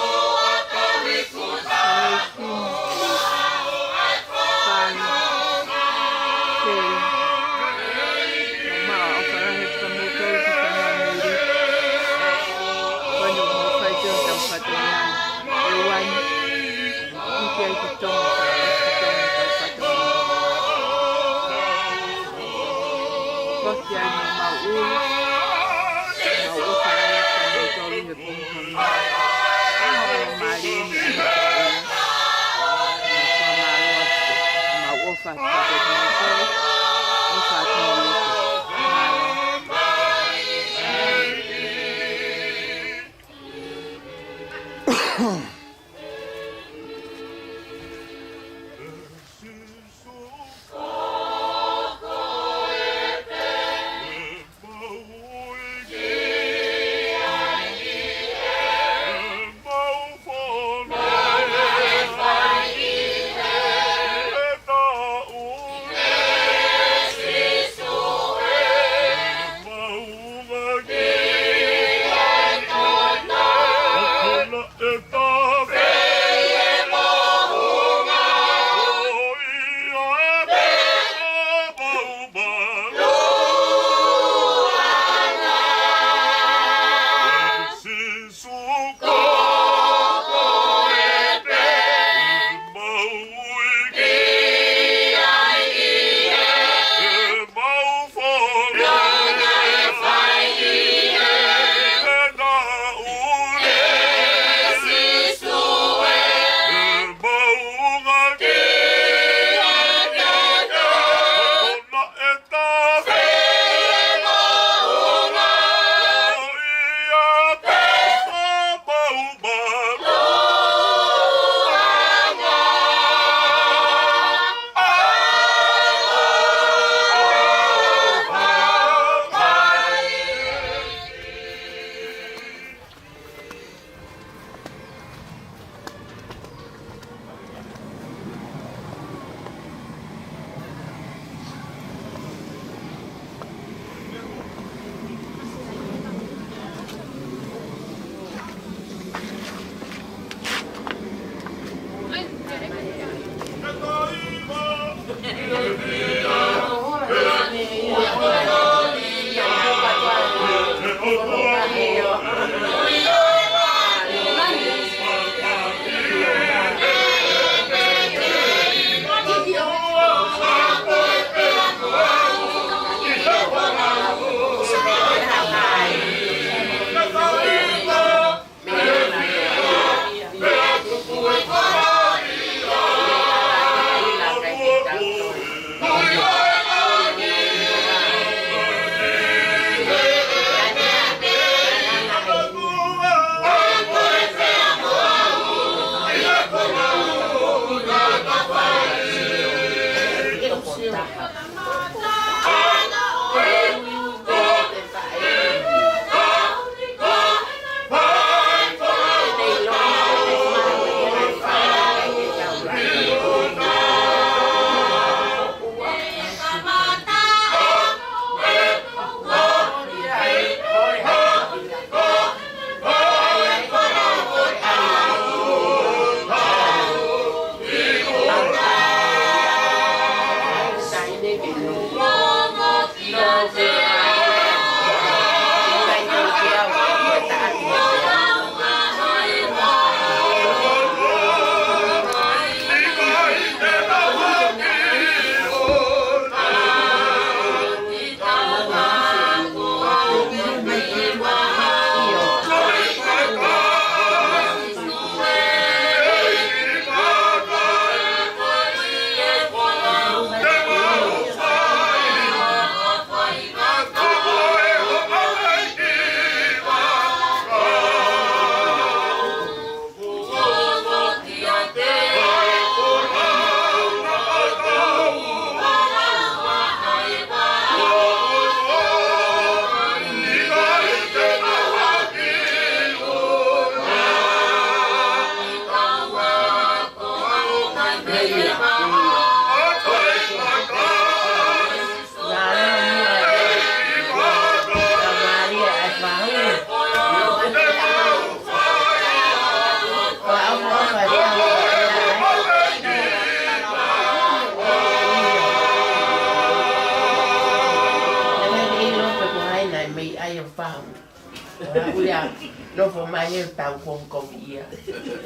ia no fo mai e tau kong ia.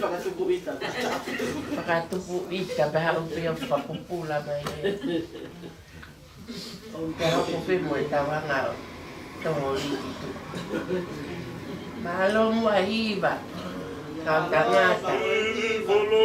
Pakatupu ita. Pakatupu ita pa o pe o papupula mai. Pero ko pe mo tawanga to itu. Malo mo ahiba. Kagangata. No,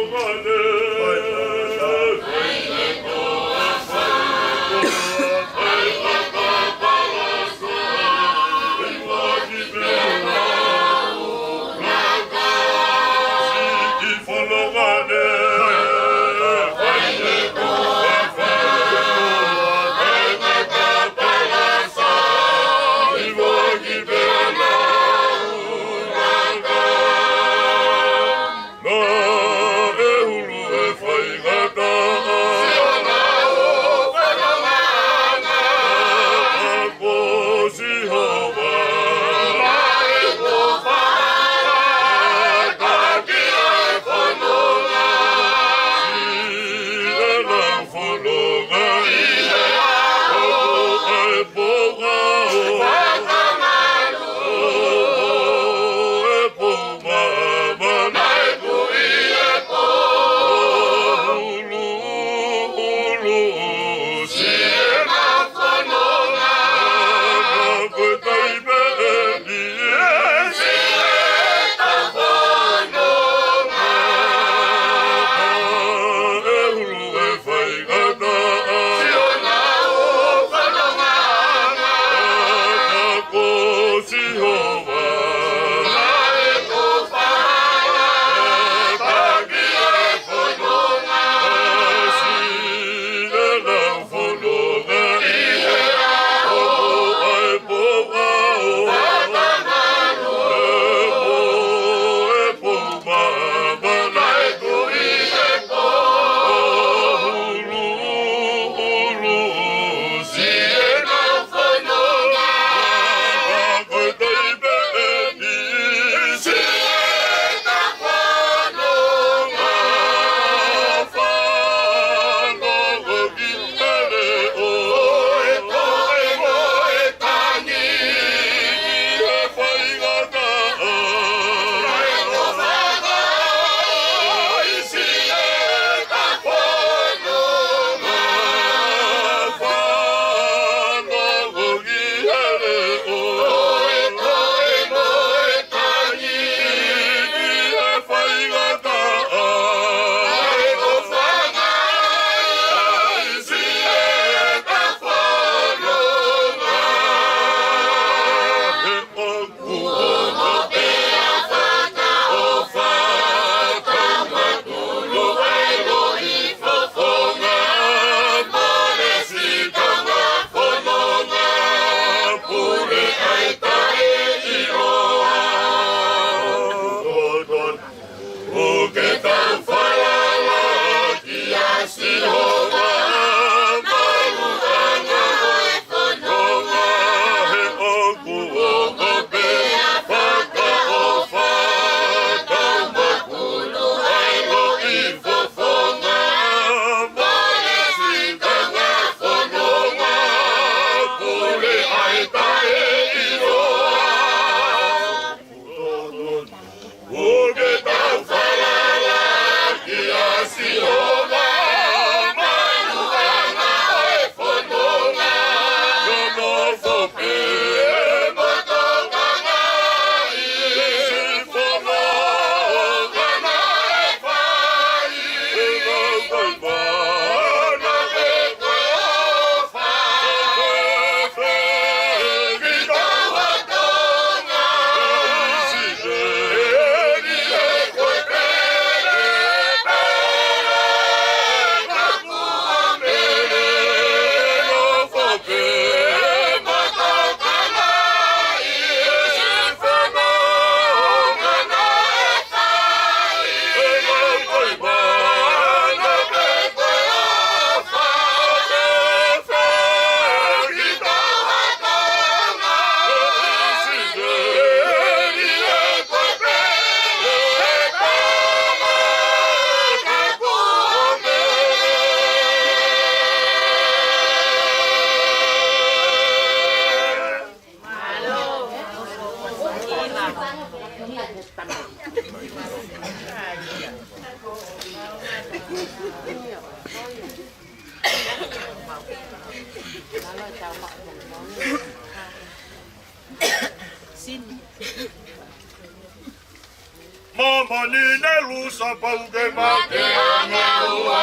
Nelusa pauke mate anaua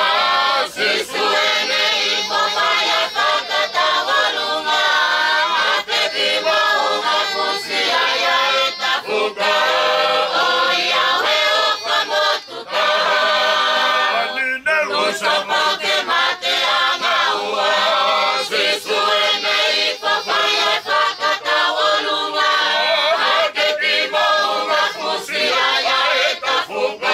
Sisuene ipopaya pakatawalunga Apetiwa unga kusia ya itafuka Oyawe ukamotuka Nelusa pauke mate anaua Sisuene ipopaya pakatawalunga Apetiwa unga kusia ya itafuka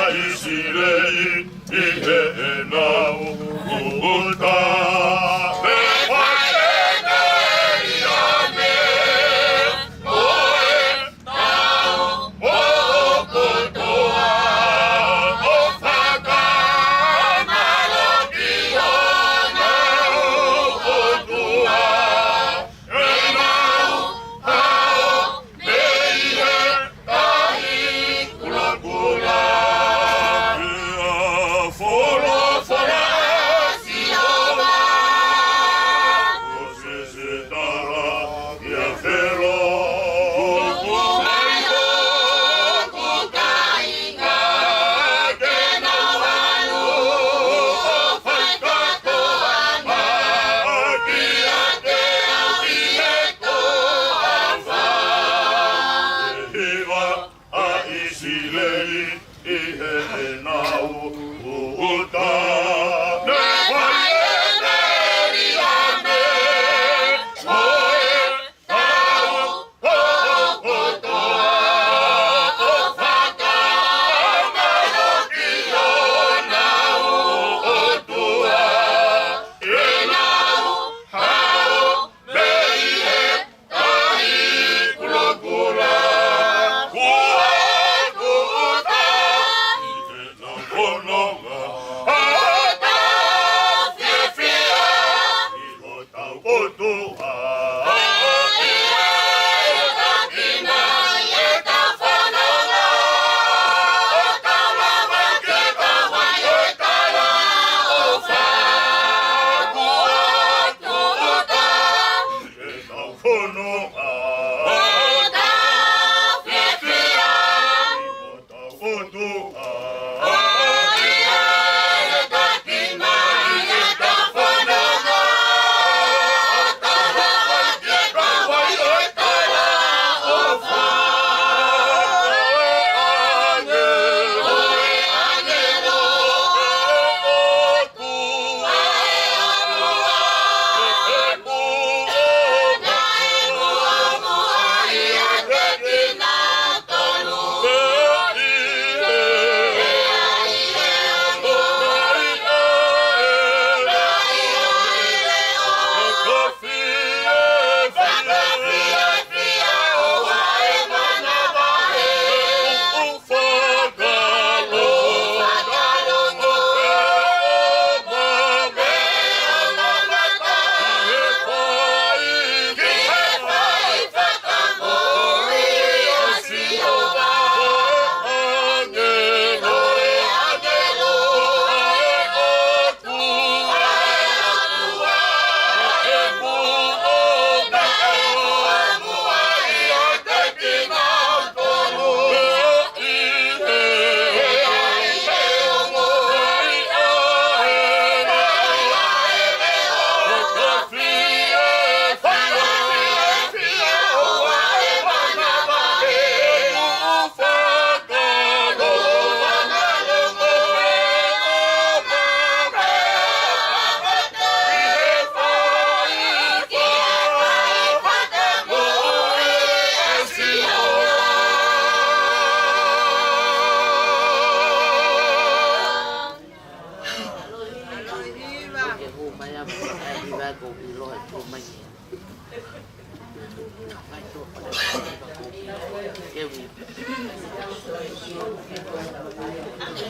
Aisirei, ihe na uta.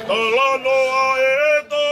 Talano aeto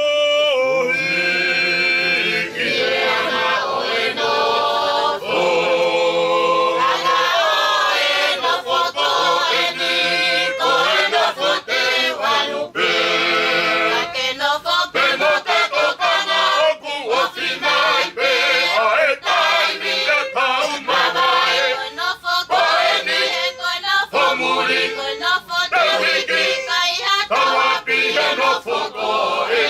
Kawapi no foto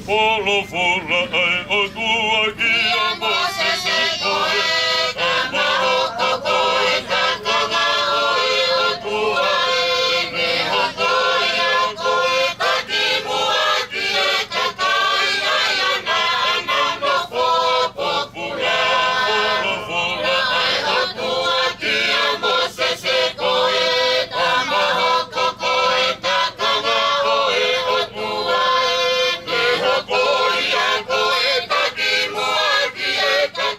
Polo fora ai o tua kia mo se se koe Kama hoko koe kakama oi o tua Me hoko i o koe taki mua ki e kakai Ai ana ana no popo pula Polo fora ai o tua kia mo se se koe Kama hoko koe kakama oi o tua Koia koe taki mua ki e kakai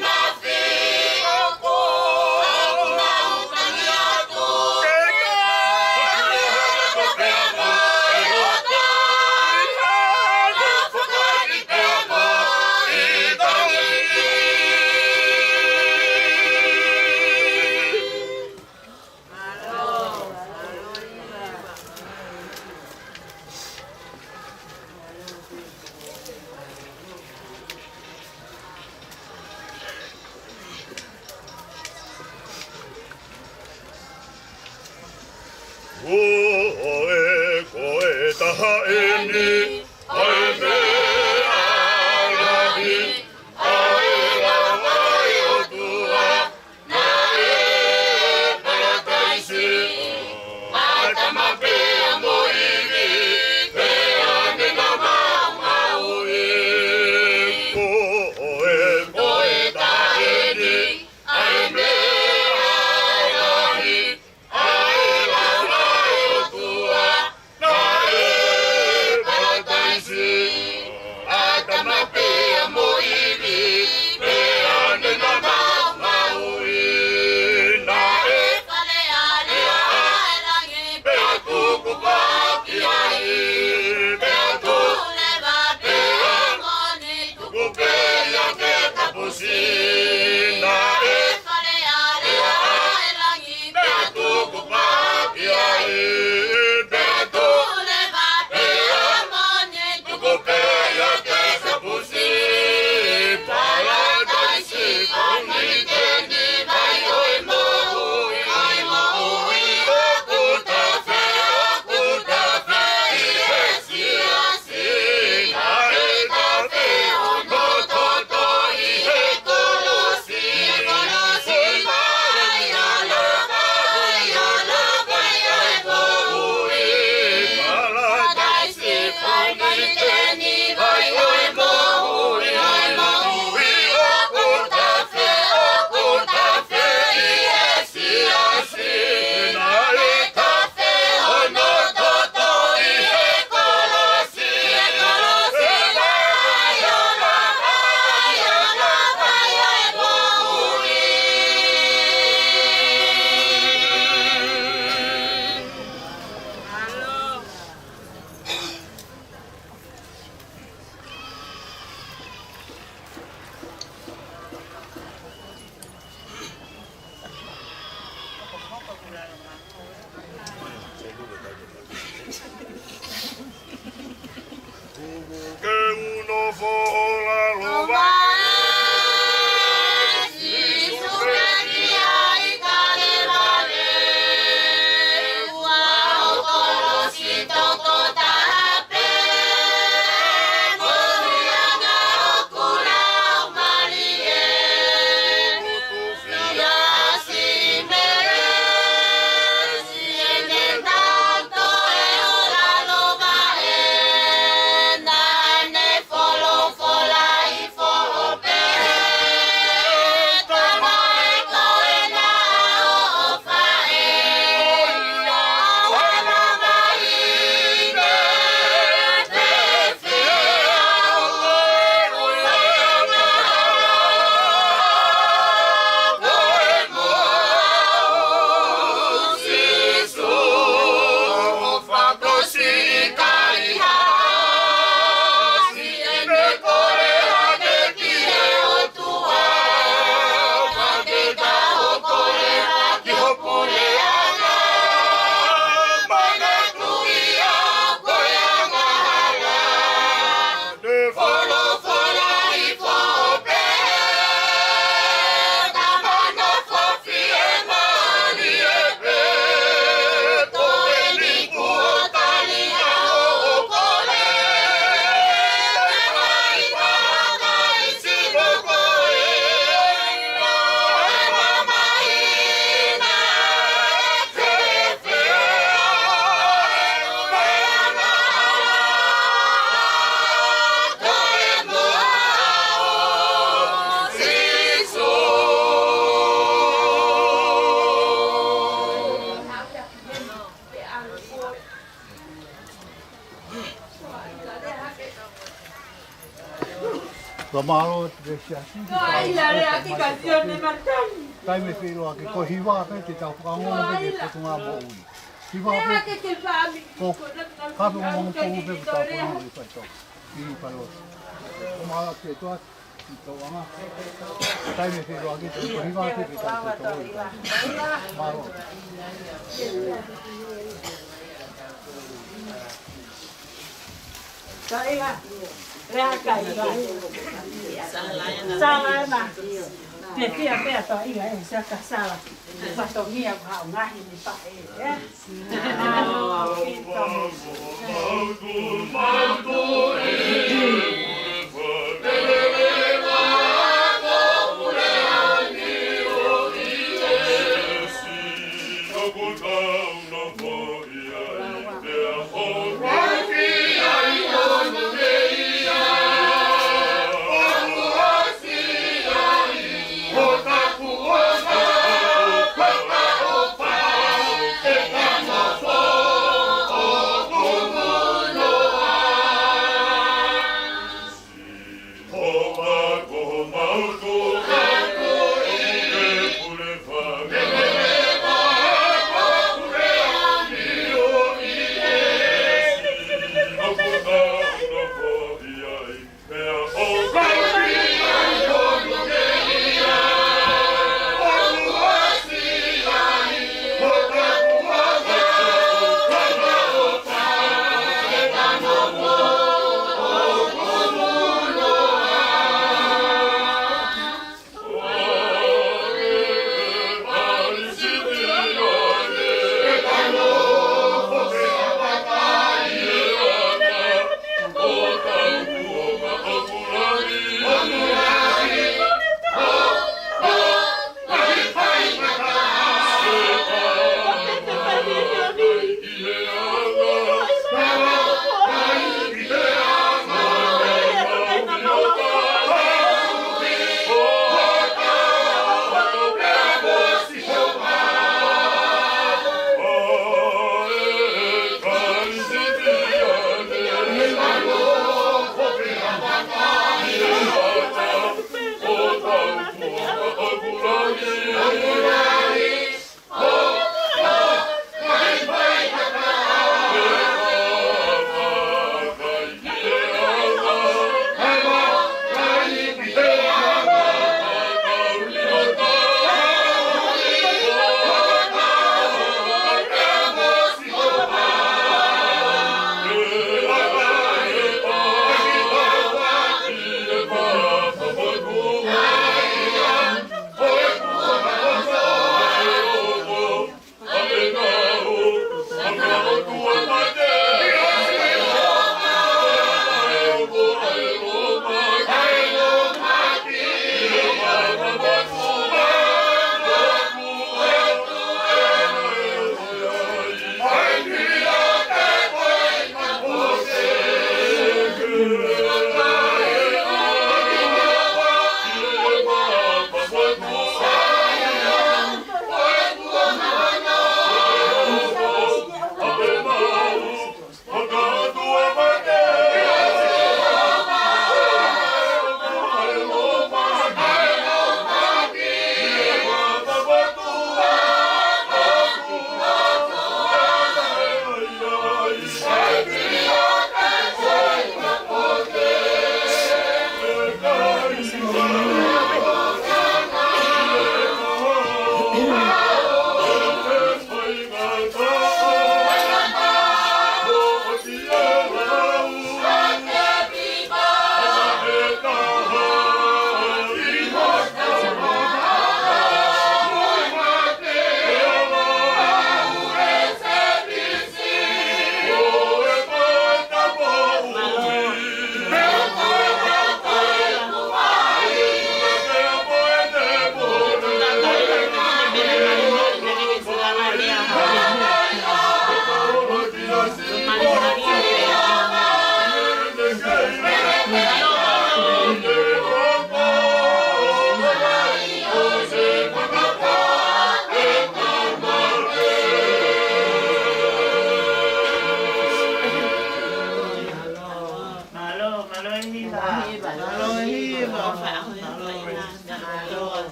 Mafia! Kamaro te siasi. Ai la re aki canzone martani. Tai me whiro ake ko hiwa pe te tau whakangono pe te tunga mo ui. Hiwa Re pe aki te fami. ko kapu mo ko pe te tau whakangono i whaito. I paro. Kumara te toa i tau anga. Tai me whiro ake te ko hiwa pe te tau whakangono. Maro. Kai la. Re kai la. Sala na. Te kia pe to i ga e sa ka sala. Fa to mia ka nga hi ni pa e.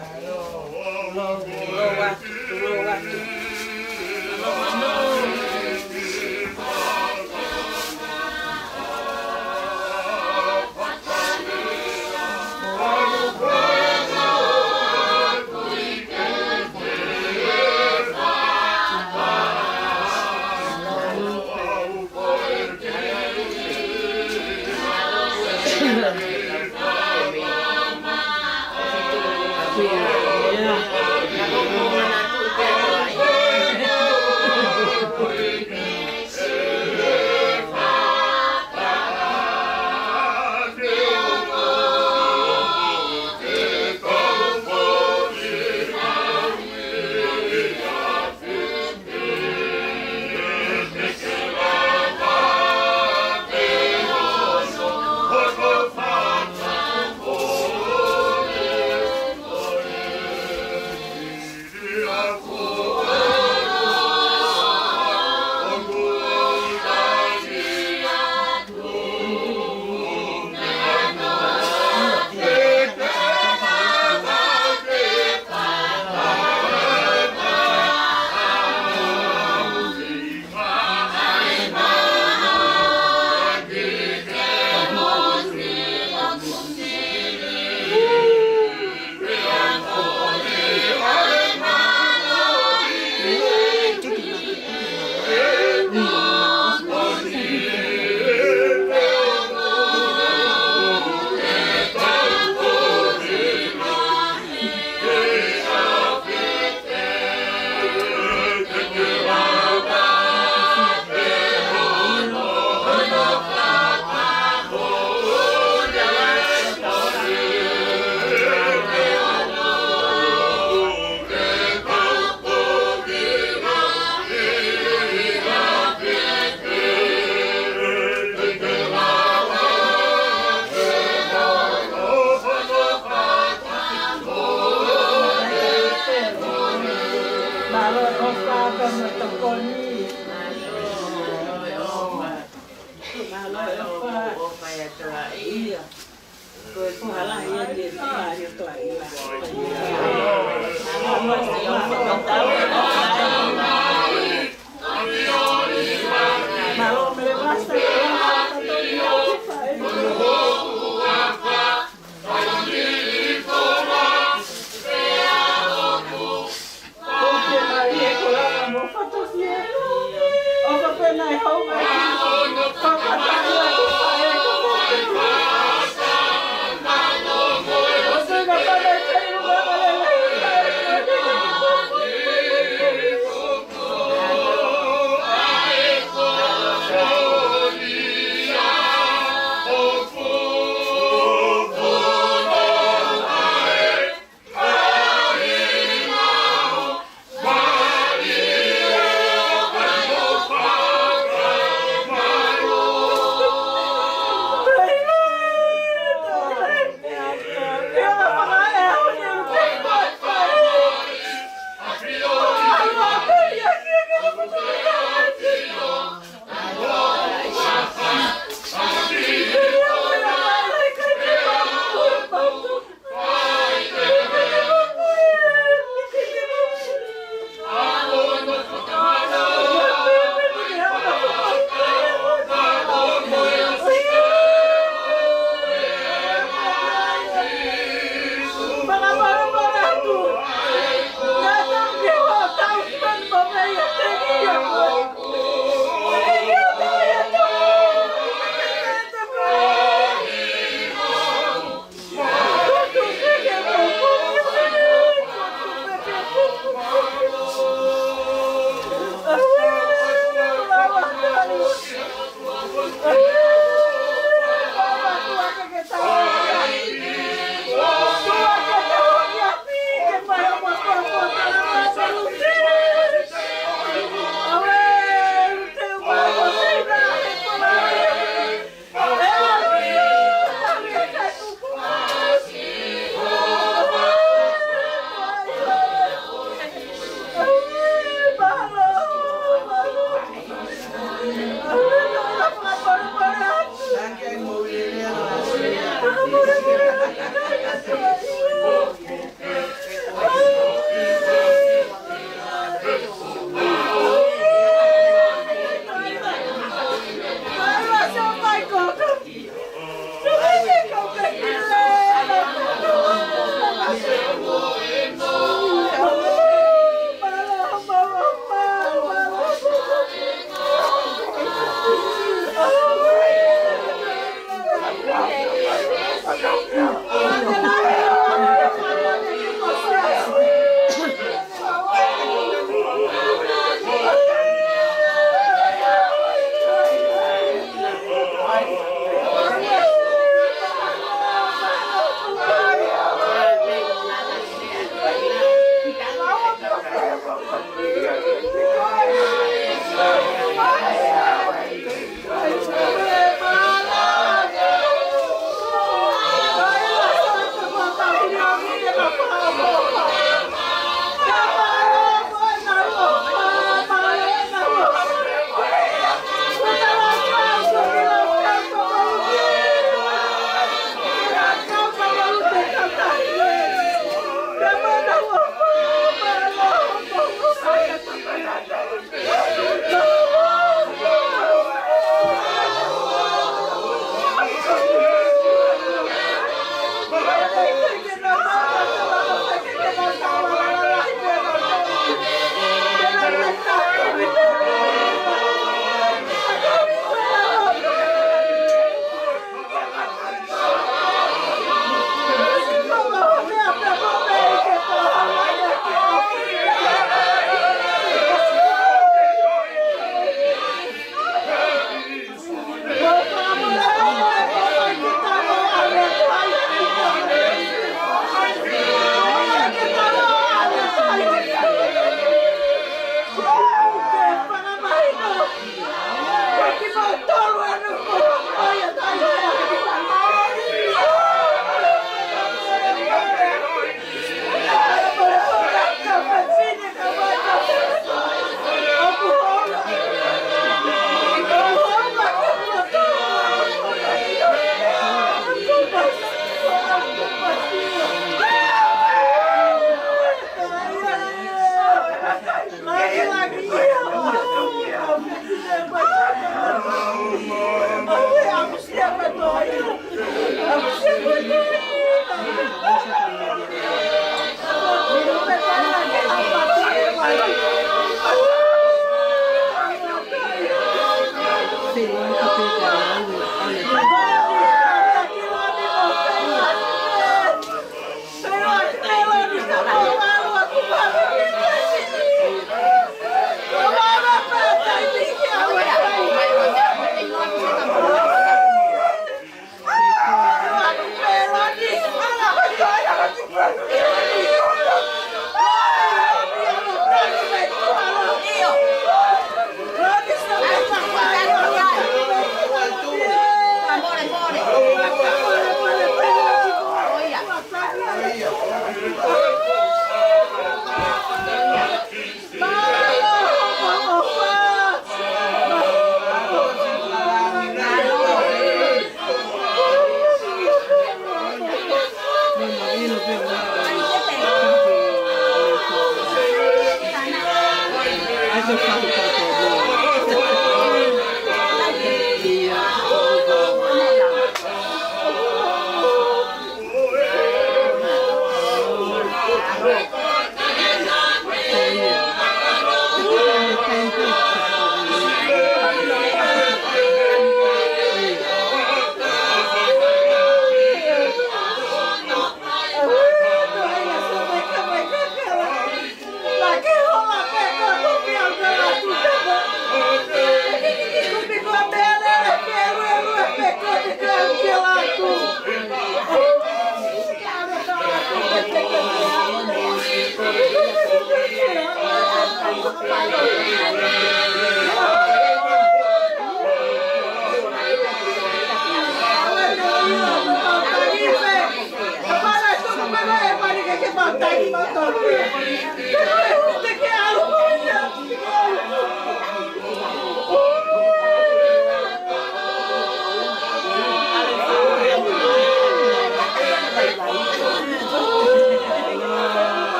Você Oh,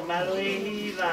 Malu ihiva.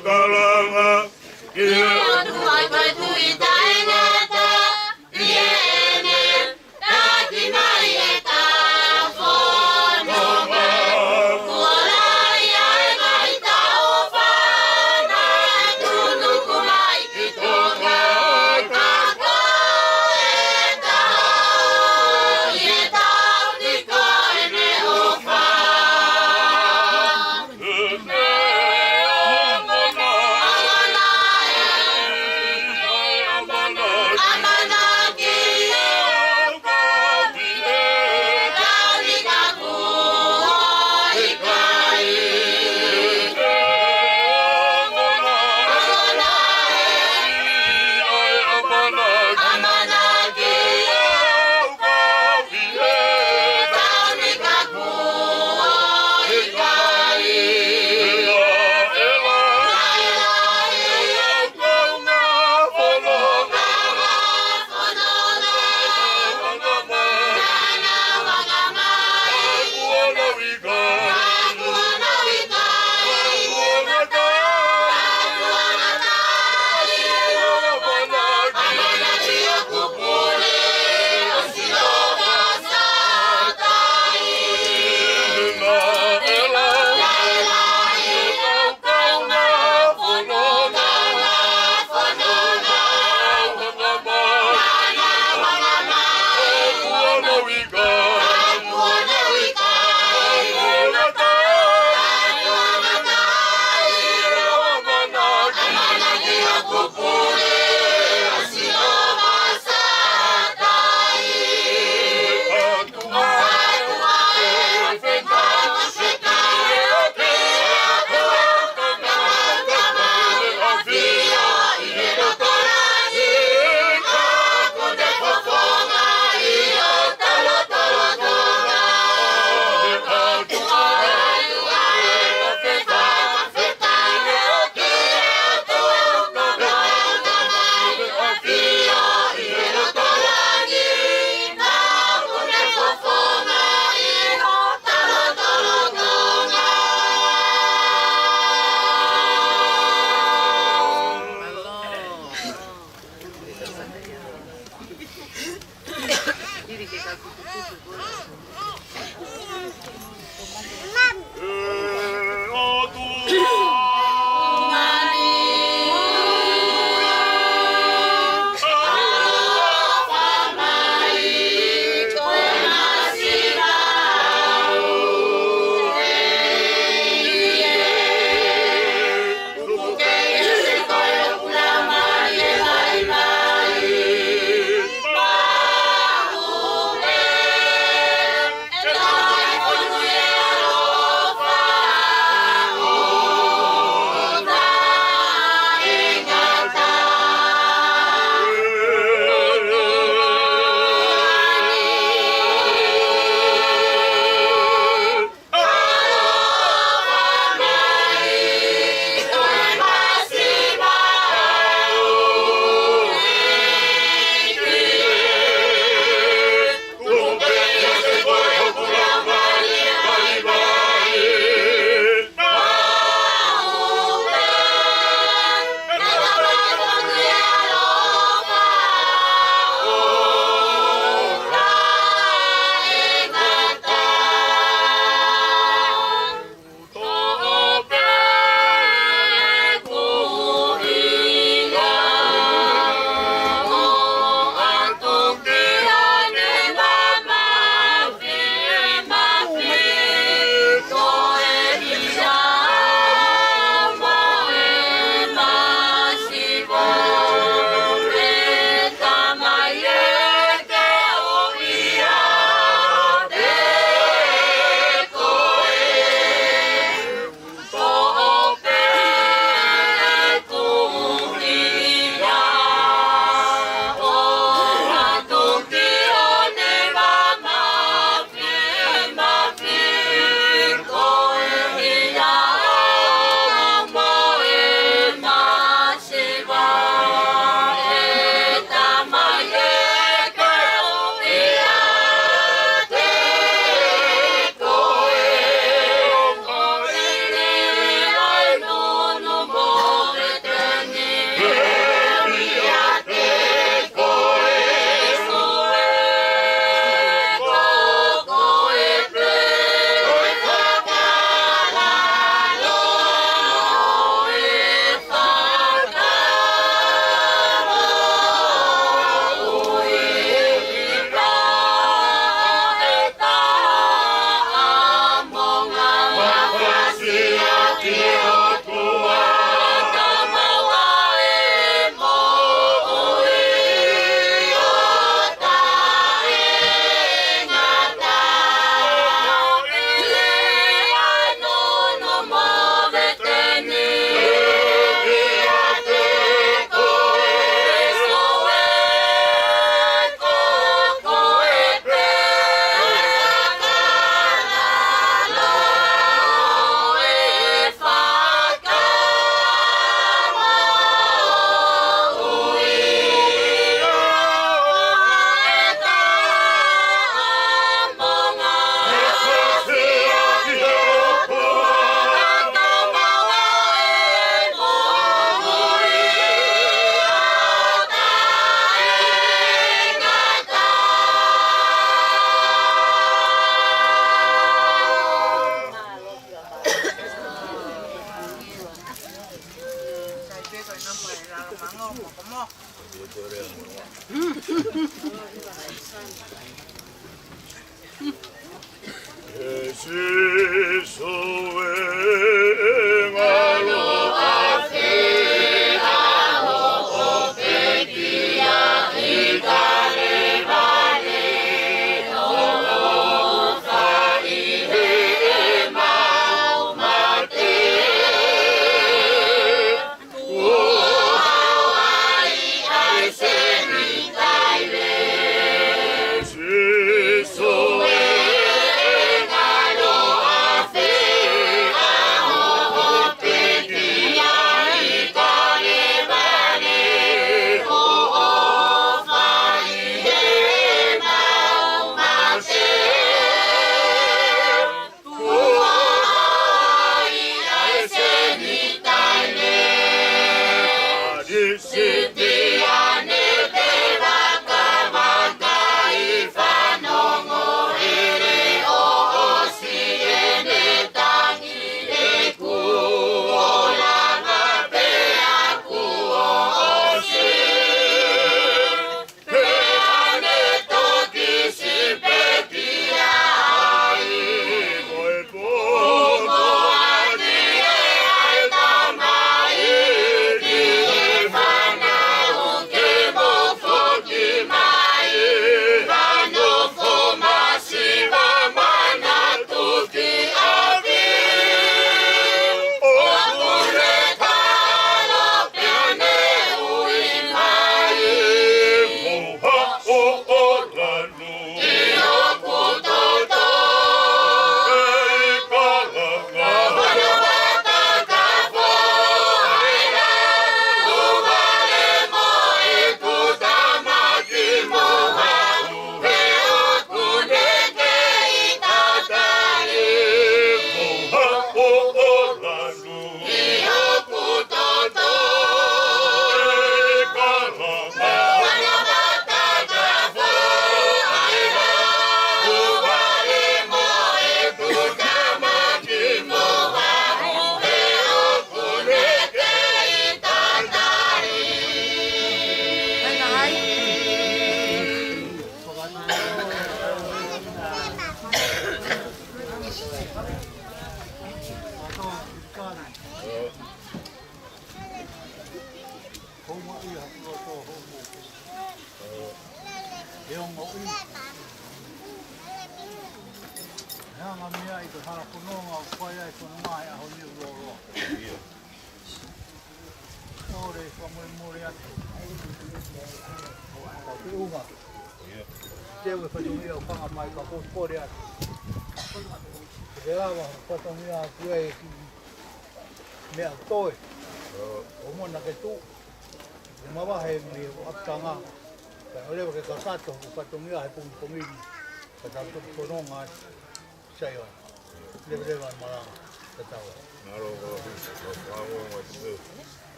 kalanga. Ia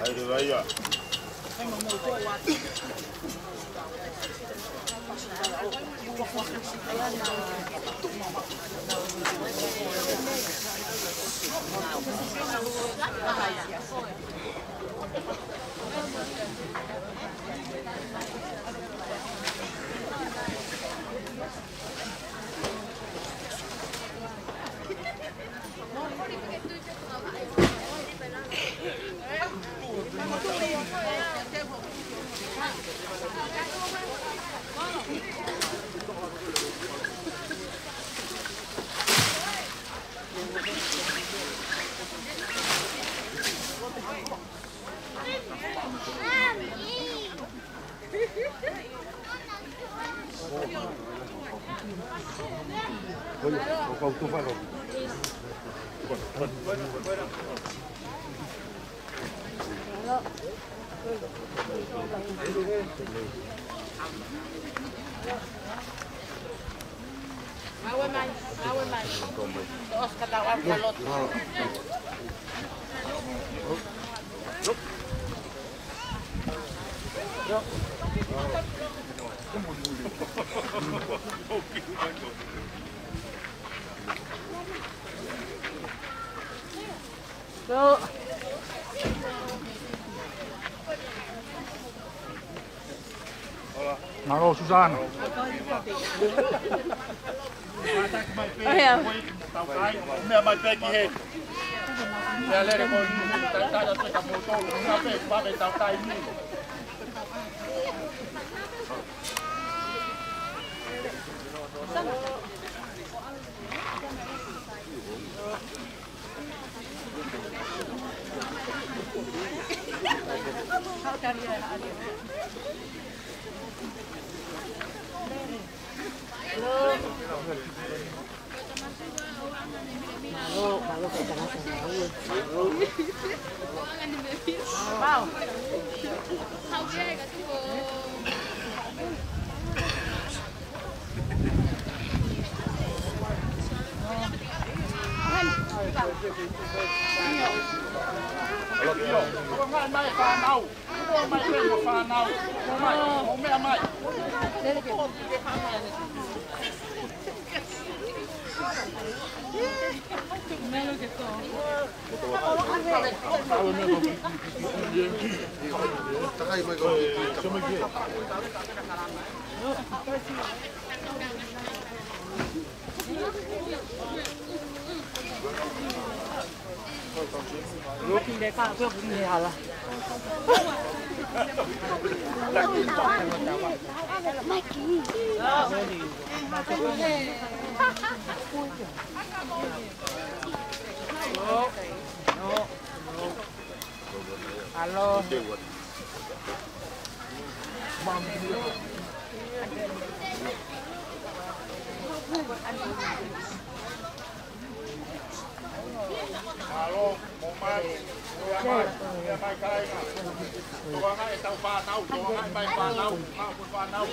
Hari Raya. Naro Susana. Mea mai peki hei. Mea lere koi taida teka muu toulu. Mea peki vave tau tai niin. Alo. Alo, một mai, mai cái tôi ngay tàu pha nâu, tôi ngay bay pha nâu, pha nâu.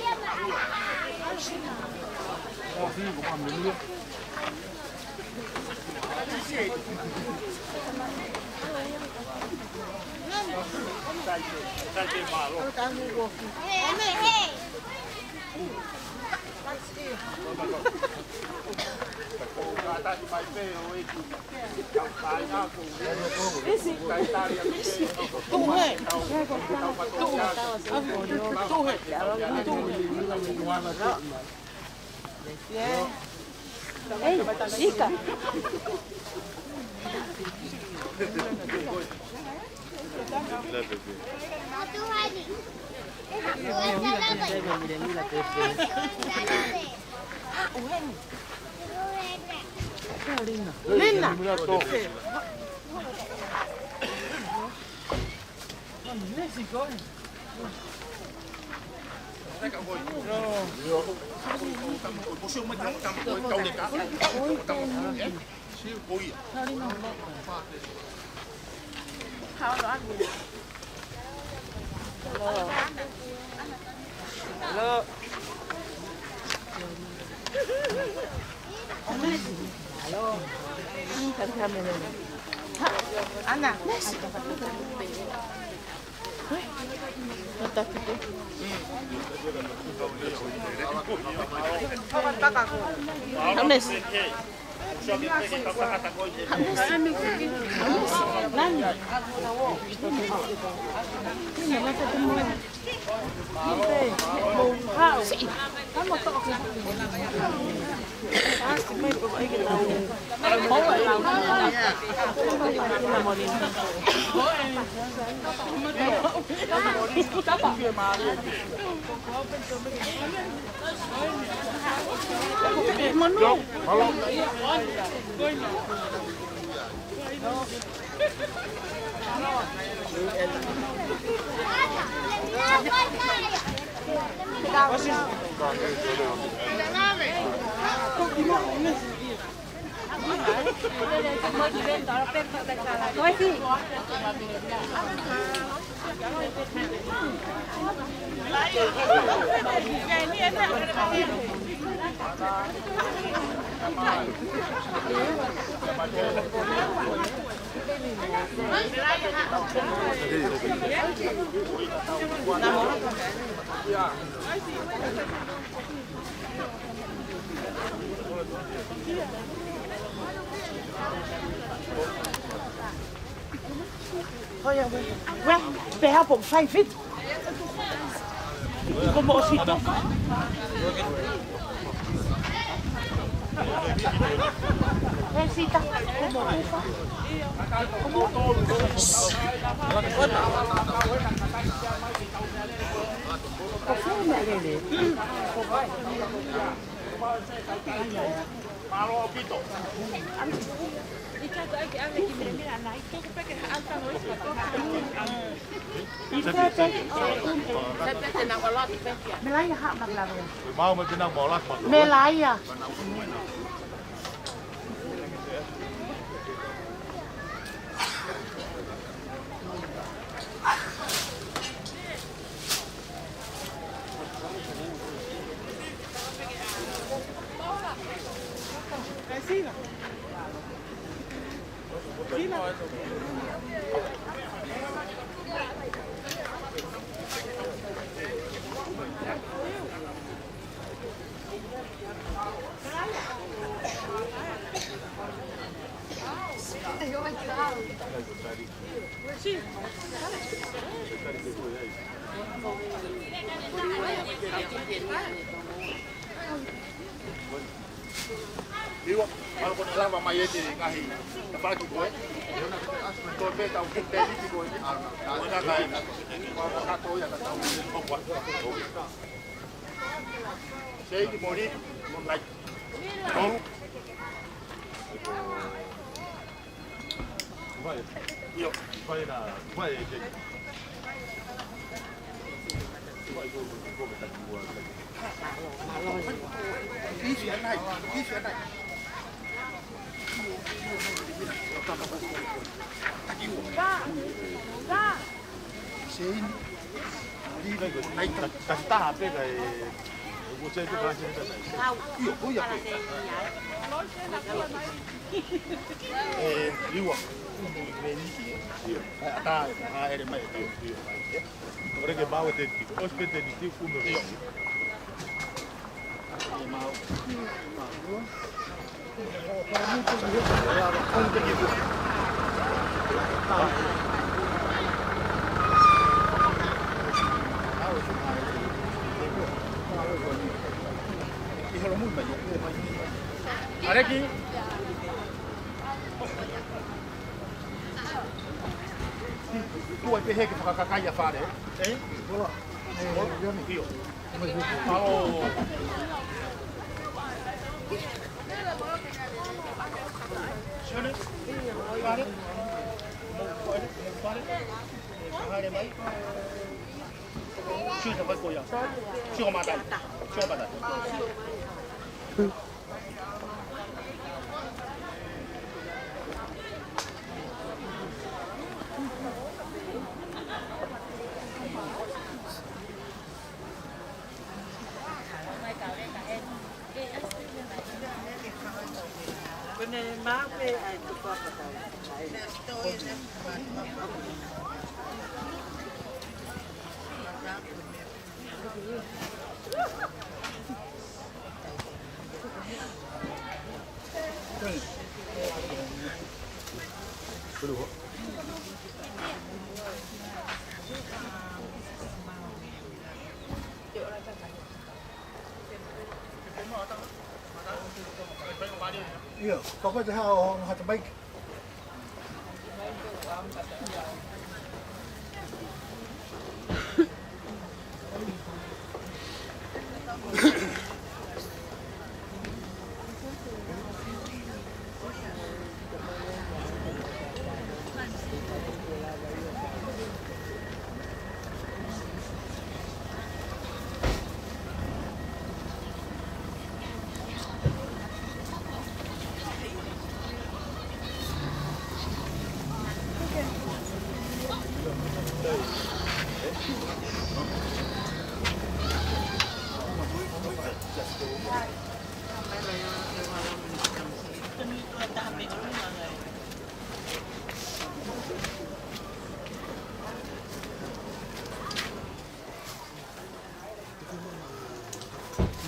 Ica. Linda. Hello. Hello. Anna. Hannes. Thôi à, quét, bé bụng say phít. Có bộ xịt không? Em xịt ta, có bộ xịt không? Có phê mẹ này đi. Malo Pito. Melaya hak nak lalu. Mau magandang bola. Melaya. Iwa, kalau kau nak lama mai ete ngahi, dapat tu boy. Kau beta untuk tadi tu boy. Kau nak kai, kau nak tahu ya tak tahu. Kau buat. Saya di body, like. Kau. Yo, vai na, vai. Kỹ chuyện này. Xin đi về cái này tất cả cái我这就发现这来，有呀。你我没理解，他还得买的，我这个包的，我这个的你付没有？Ada lagi? Tu ai pehe ke whakakakaya whare, eh? Ola. Iyo. Ao. Shone? Whare? Whare mai? Shio ta vai koya. Shio matai. Shio matai. Iya, kau kata orang hati baik.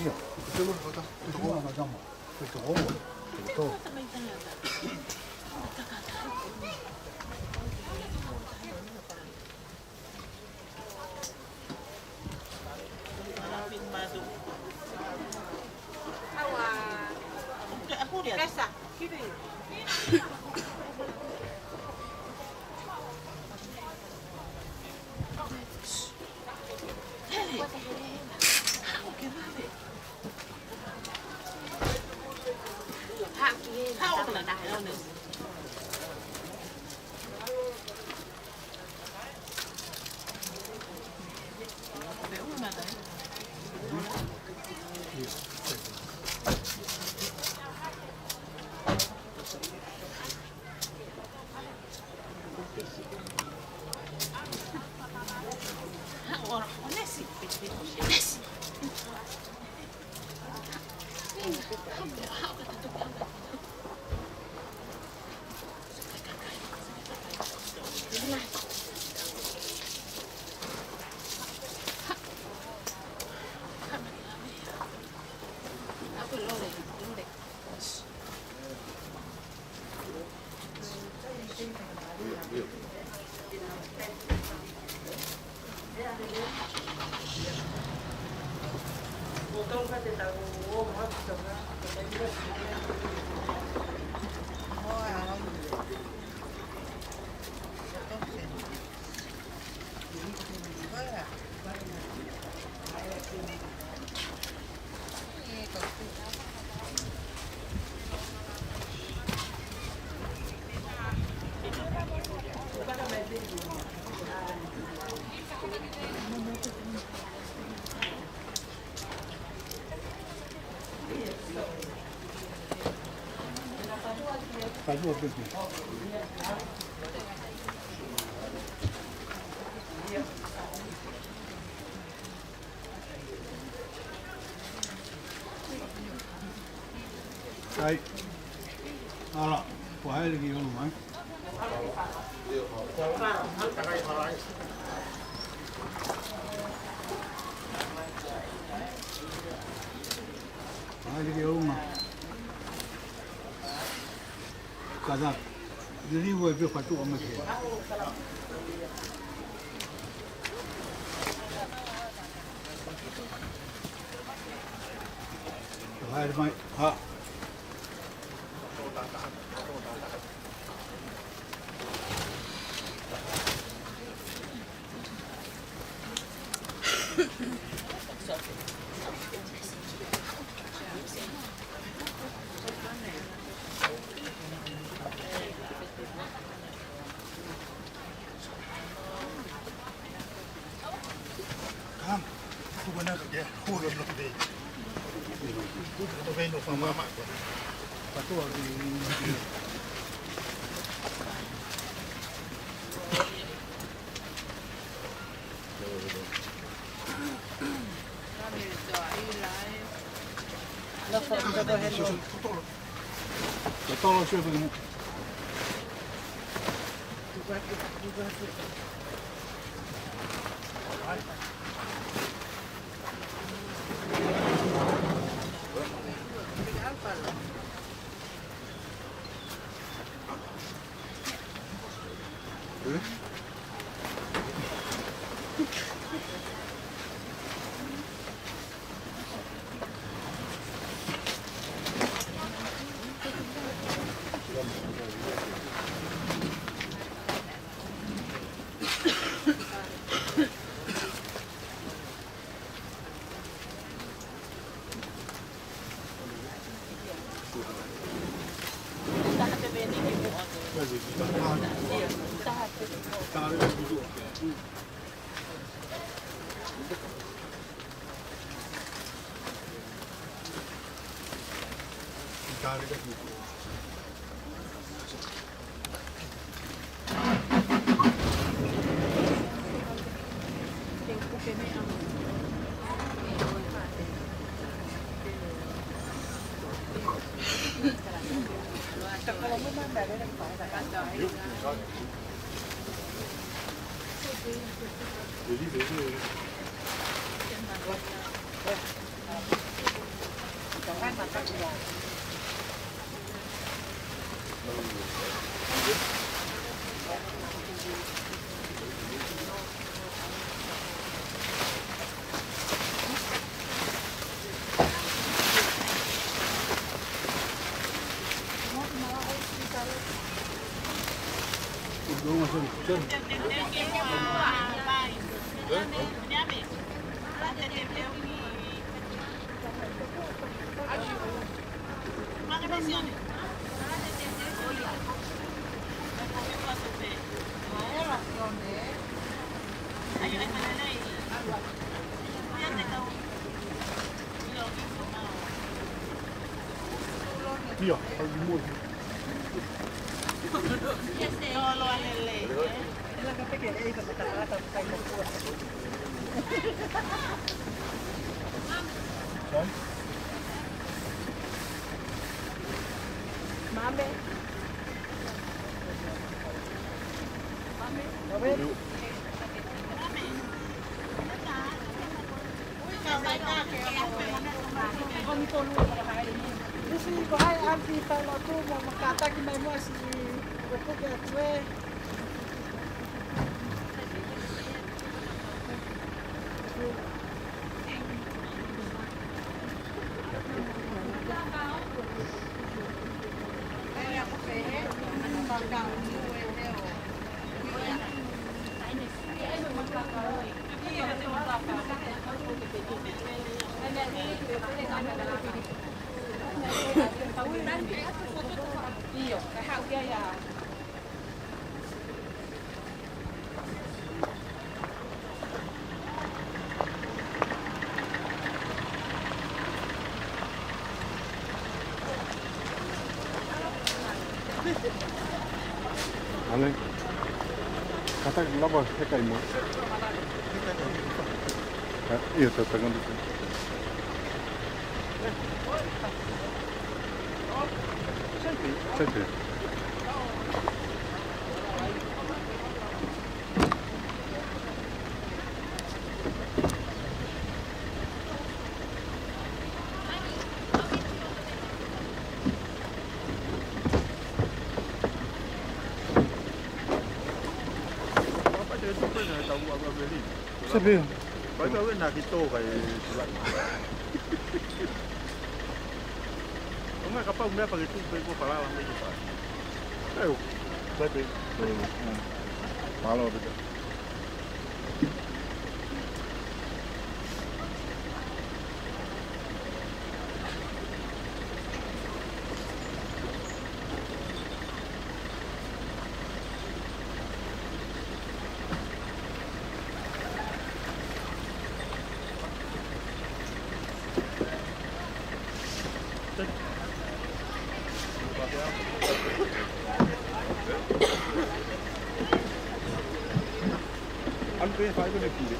Iya, itu loh kata. Itu orang agama. Itu orang. Itu. Aku dia. Kesa. Gitu. はい。あら、おはようございます。Hai di rumah. Kadang jadi gue tu patut amat dia. Hai mai, ha. Tolong siapa ni? Iya, kalau dimulai. Solo a lei. Mame. Isi ko ay anti talo tu mo makata kinay mo si ko kaya twe. Ale kata laba hekai mo. Iya tetangan itu. Sente. Sabi yun. Baik kau nak kita kayak surat. Enggak kapal udah pakai itu bego pala lang bego pa. Ayo. Sabi. Malo betul. Ano kaya tayo nagpili?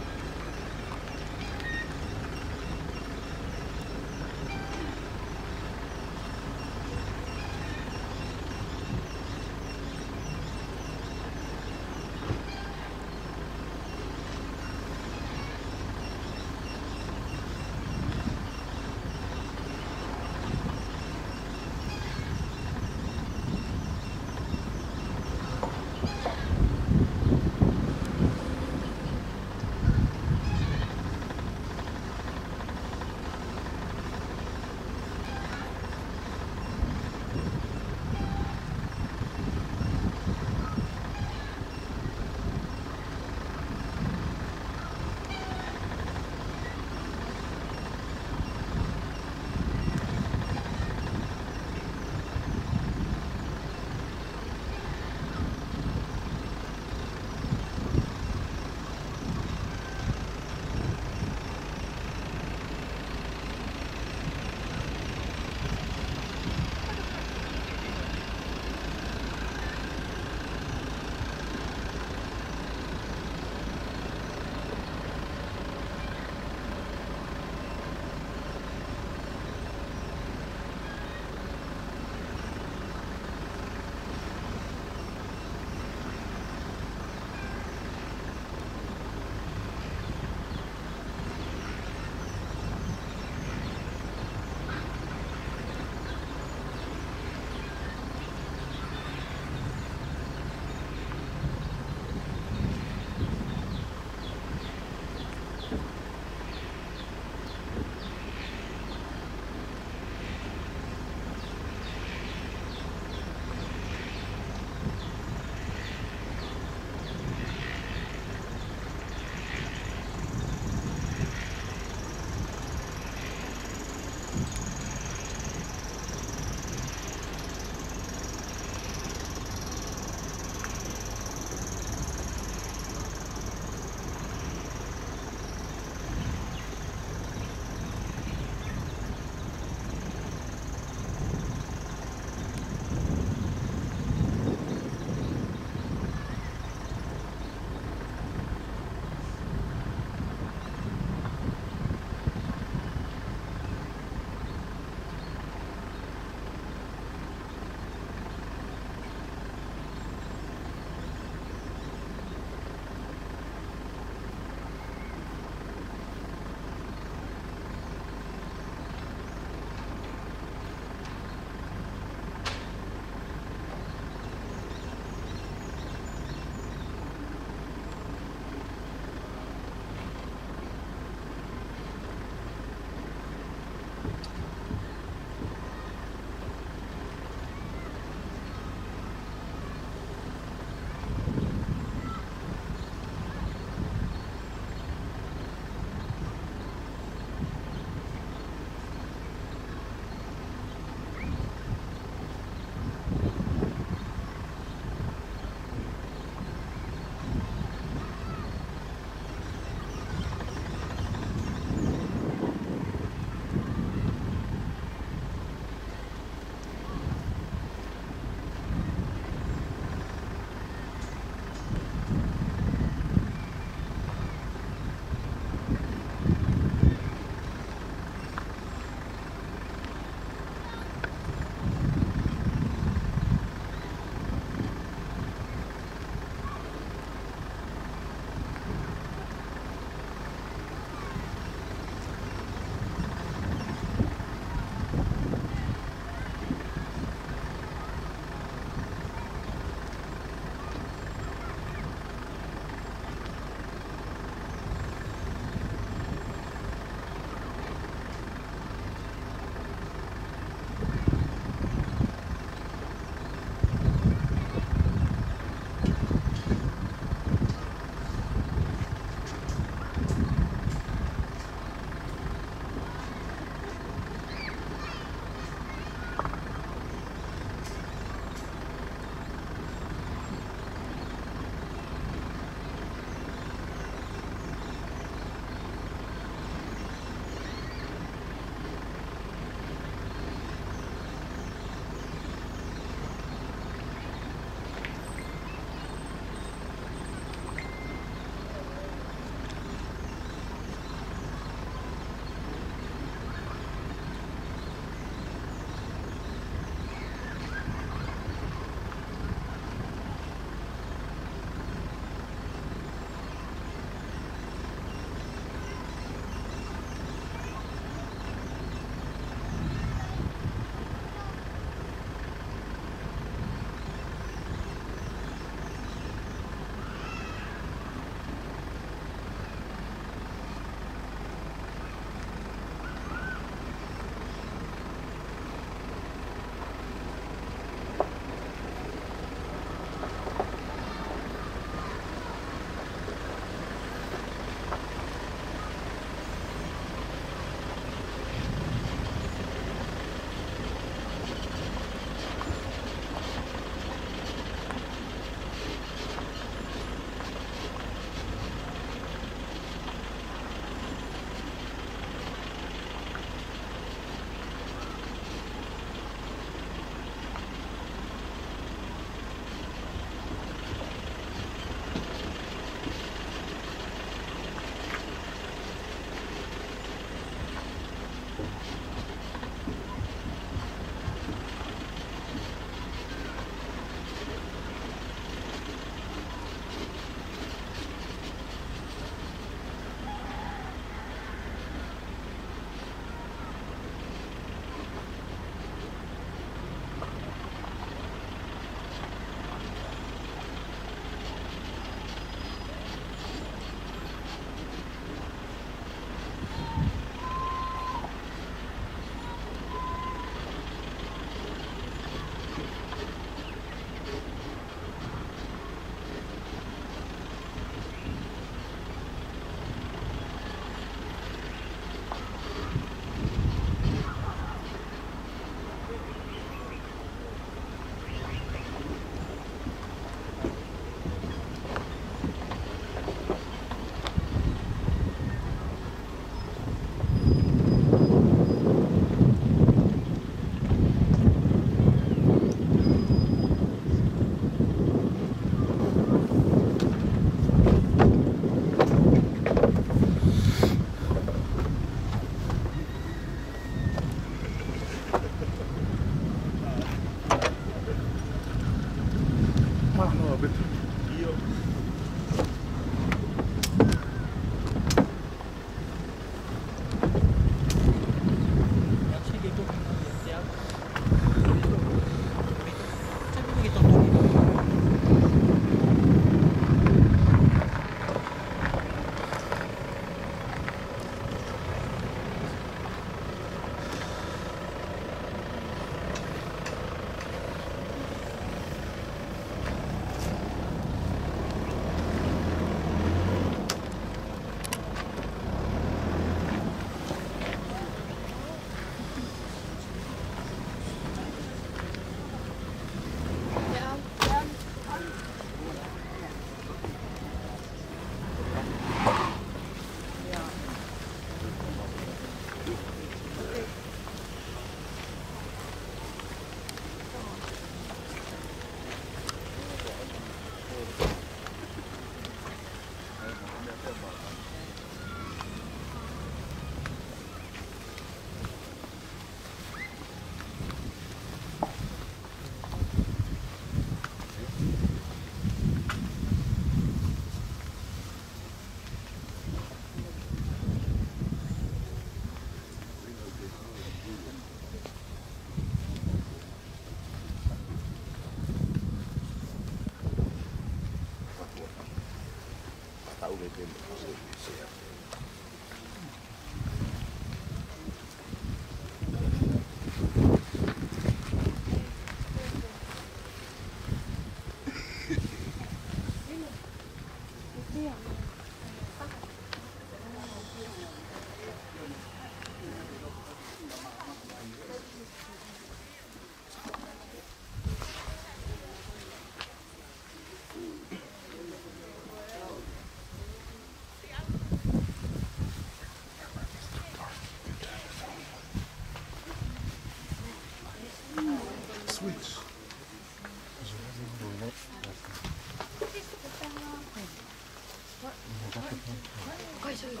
These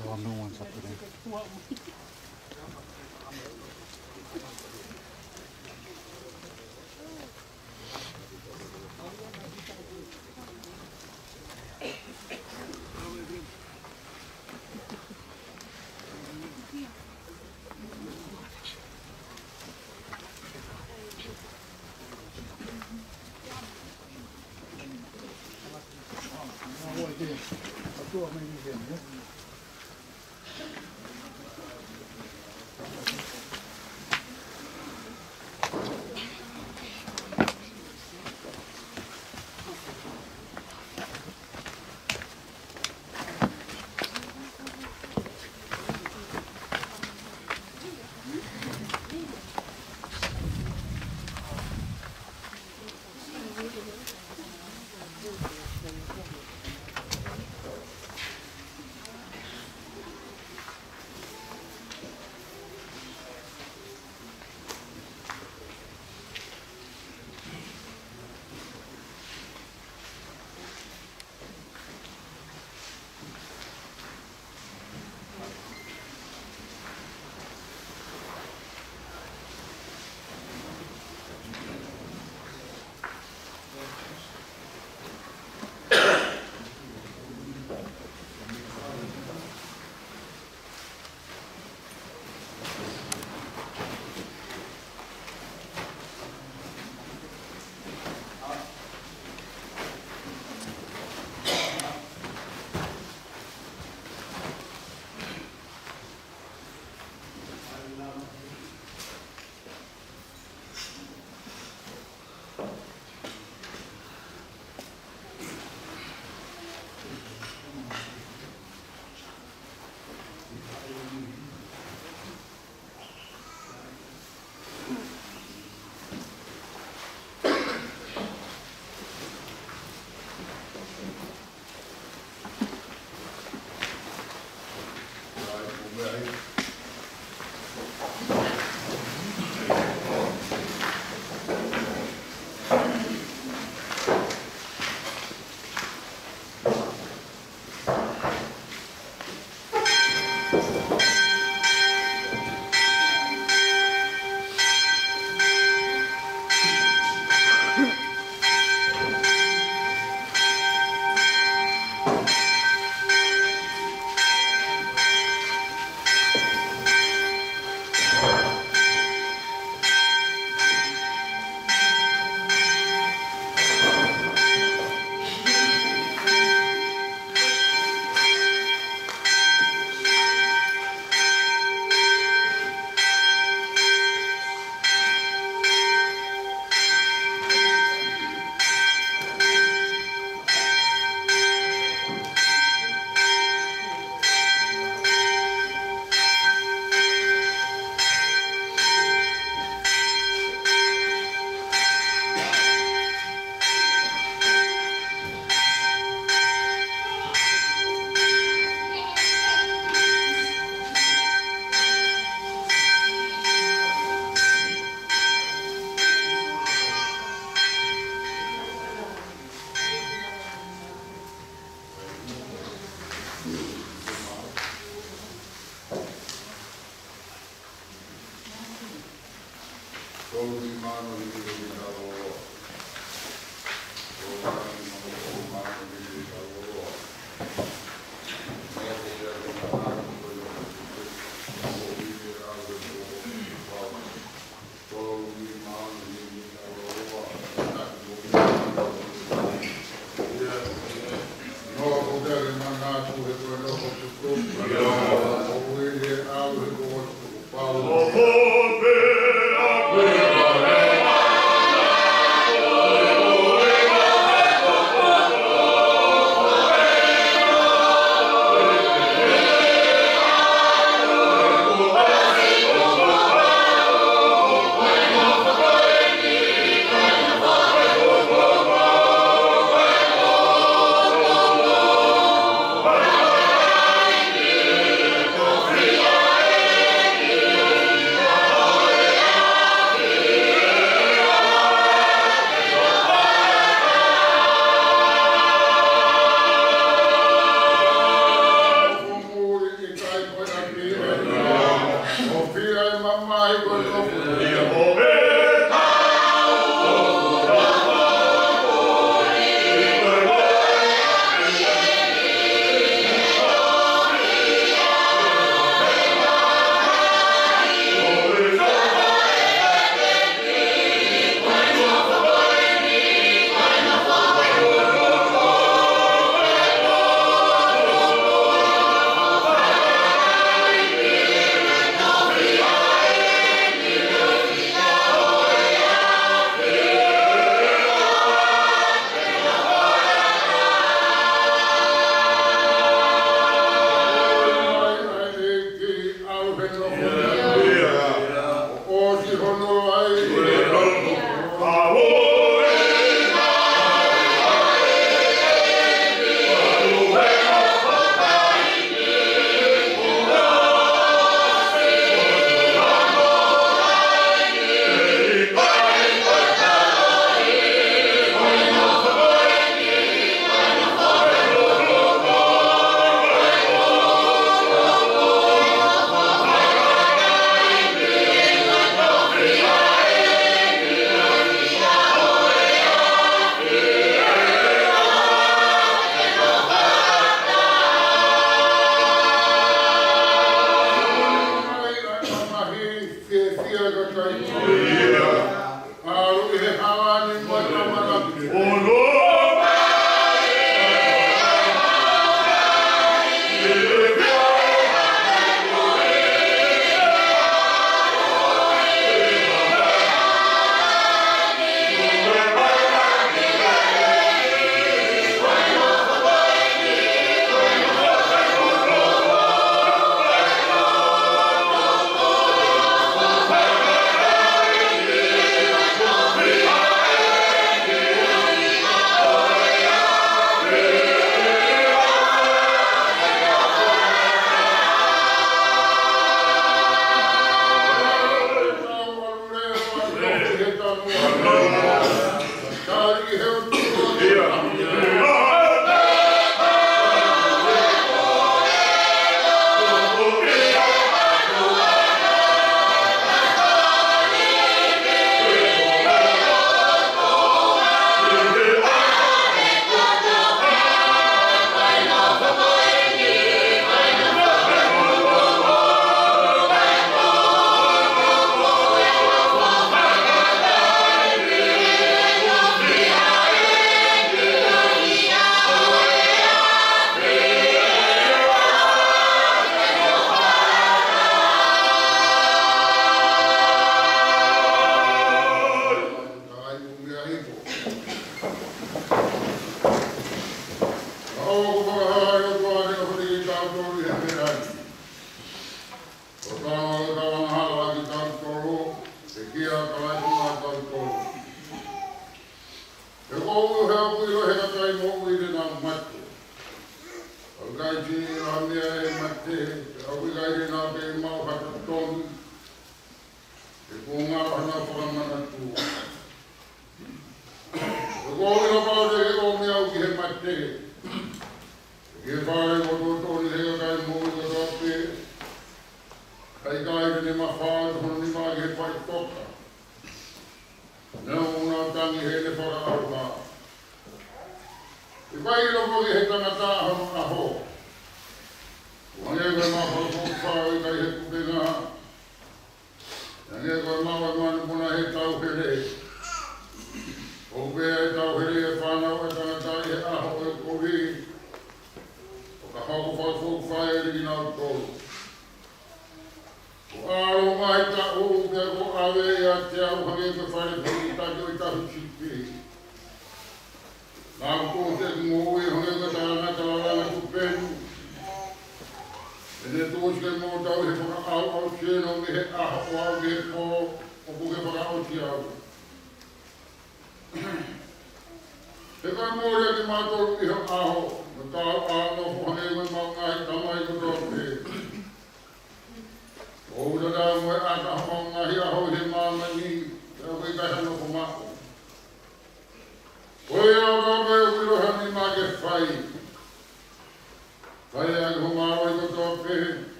are all new ones up there. Oh,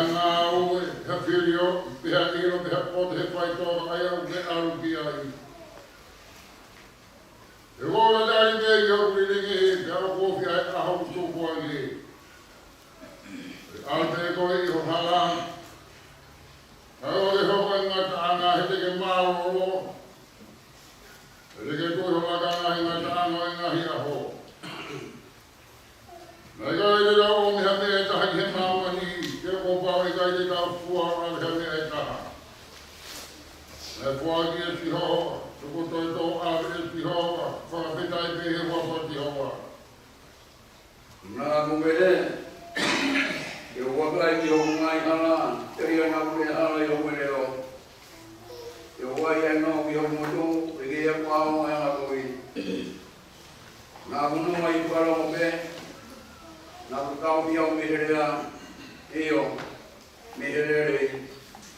Hanga whirio, pia iro, pia pote he pai tōra ai au ke aru ki ai. E gōna dai me i au ringi e te ara kōwhi ai ahau tōku ai e. Al te koe i ho halang. Ai o le hoka ngata anga he te ke maroro. E te ke koe ho laka ngahi ngata anga e ngahi aho. Nai kai te rau o miha me e taha i he maumani, ke o pao i kai te tau fua o le me e taha. Nai fua ki e si hoa, tuku toi tō awe e si hoa, whakapitai pe he wapa ti hoa. Nā mumere, e o wakai ki o ngai hana, te ria ngā kune hana i o mene o. E o wai e ngā ki o motu, e ke e pāo e ngā koe. Nā kunu mai i whara o pe, nā kutau ki au meherea, e o, meherere,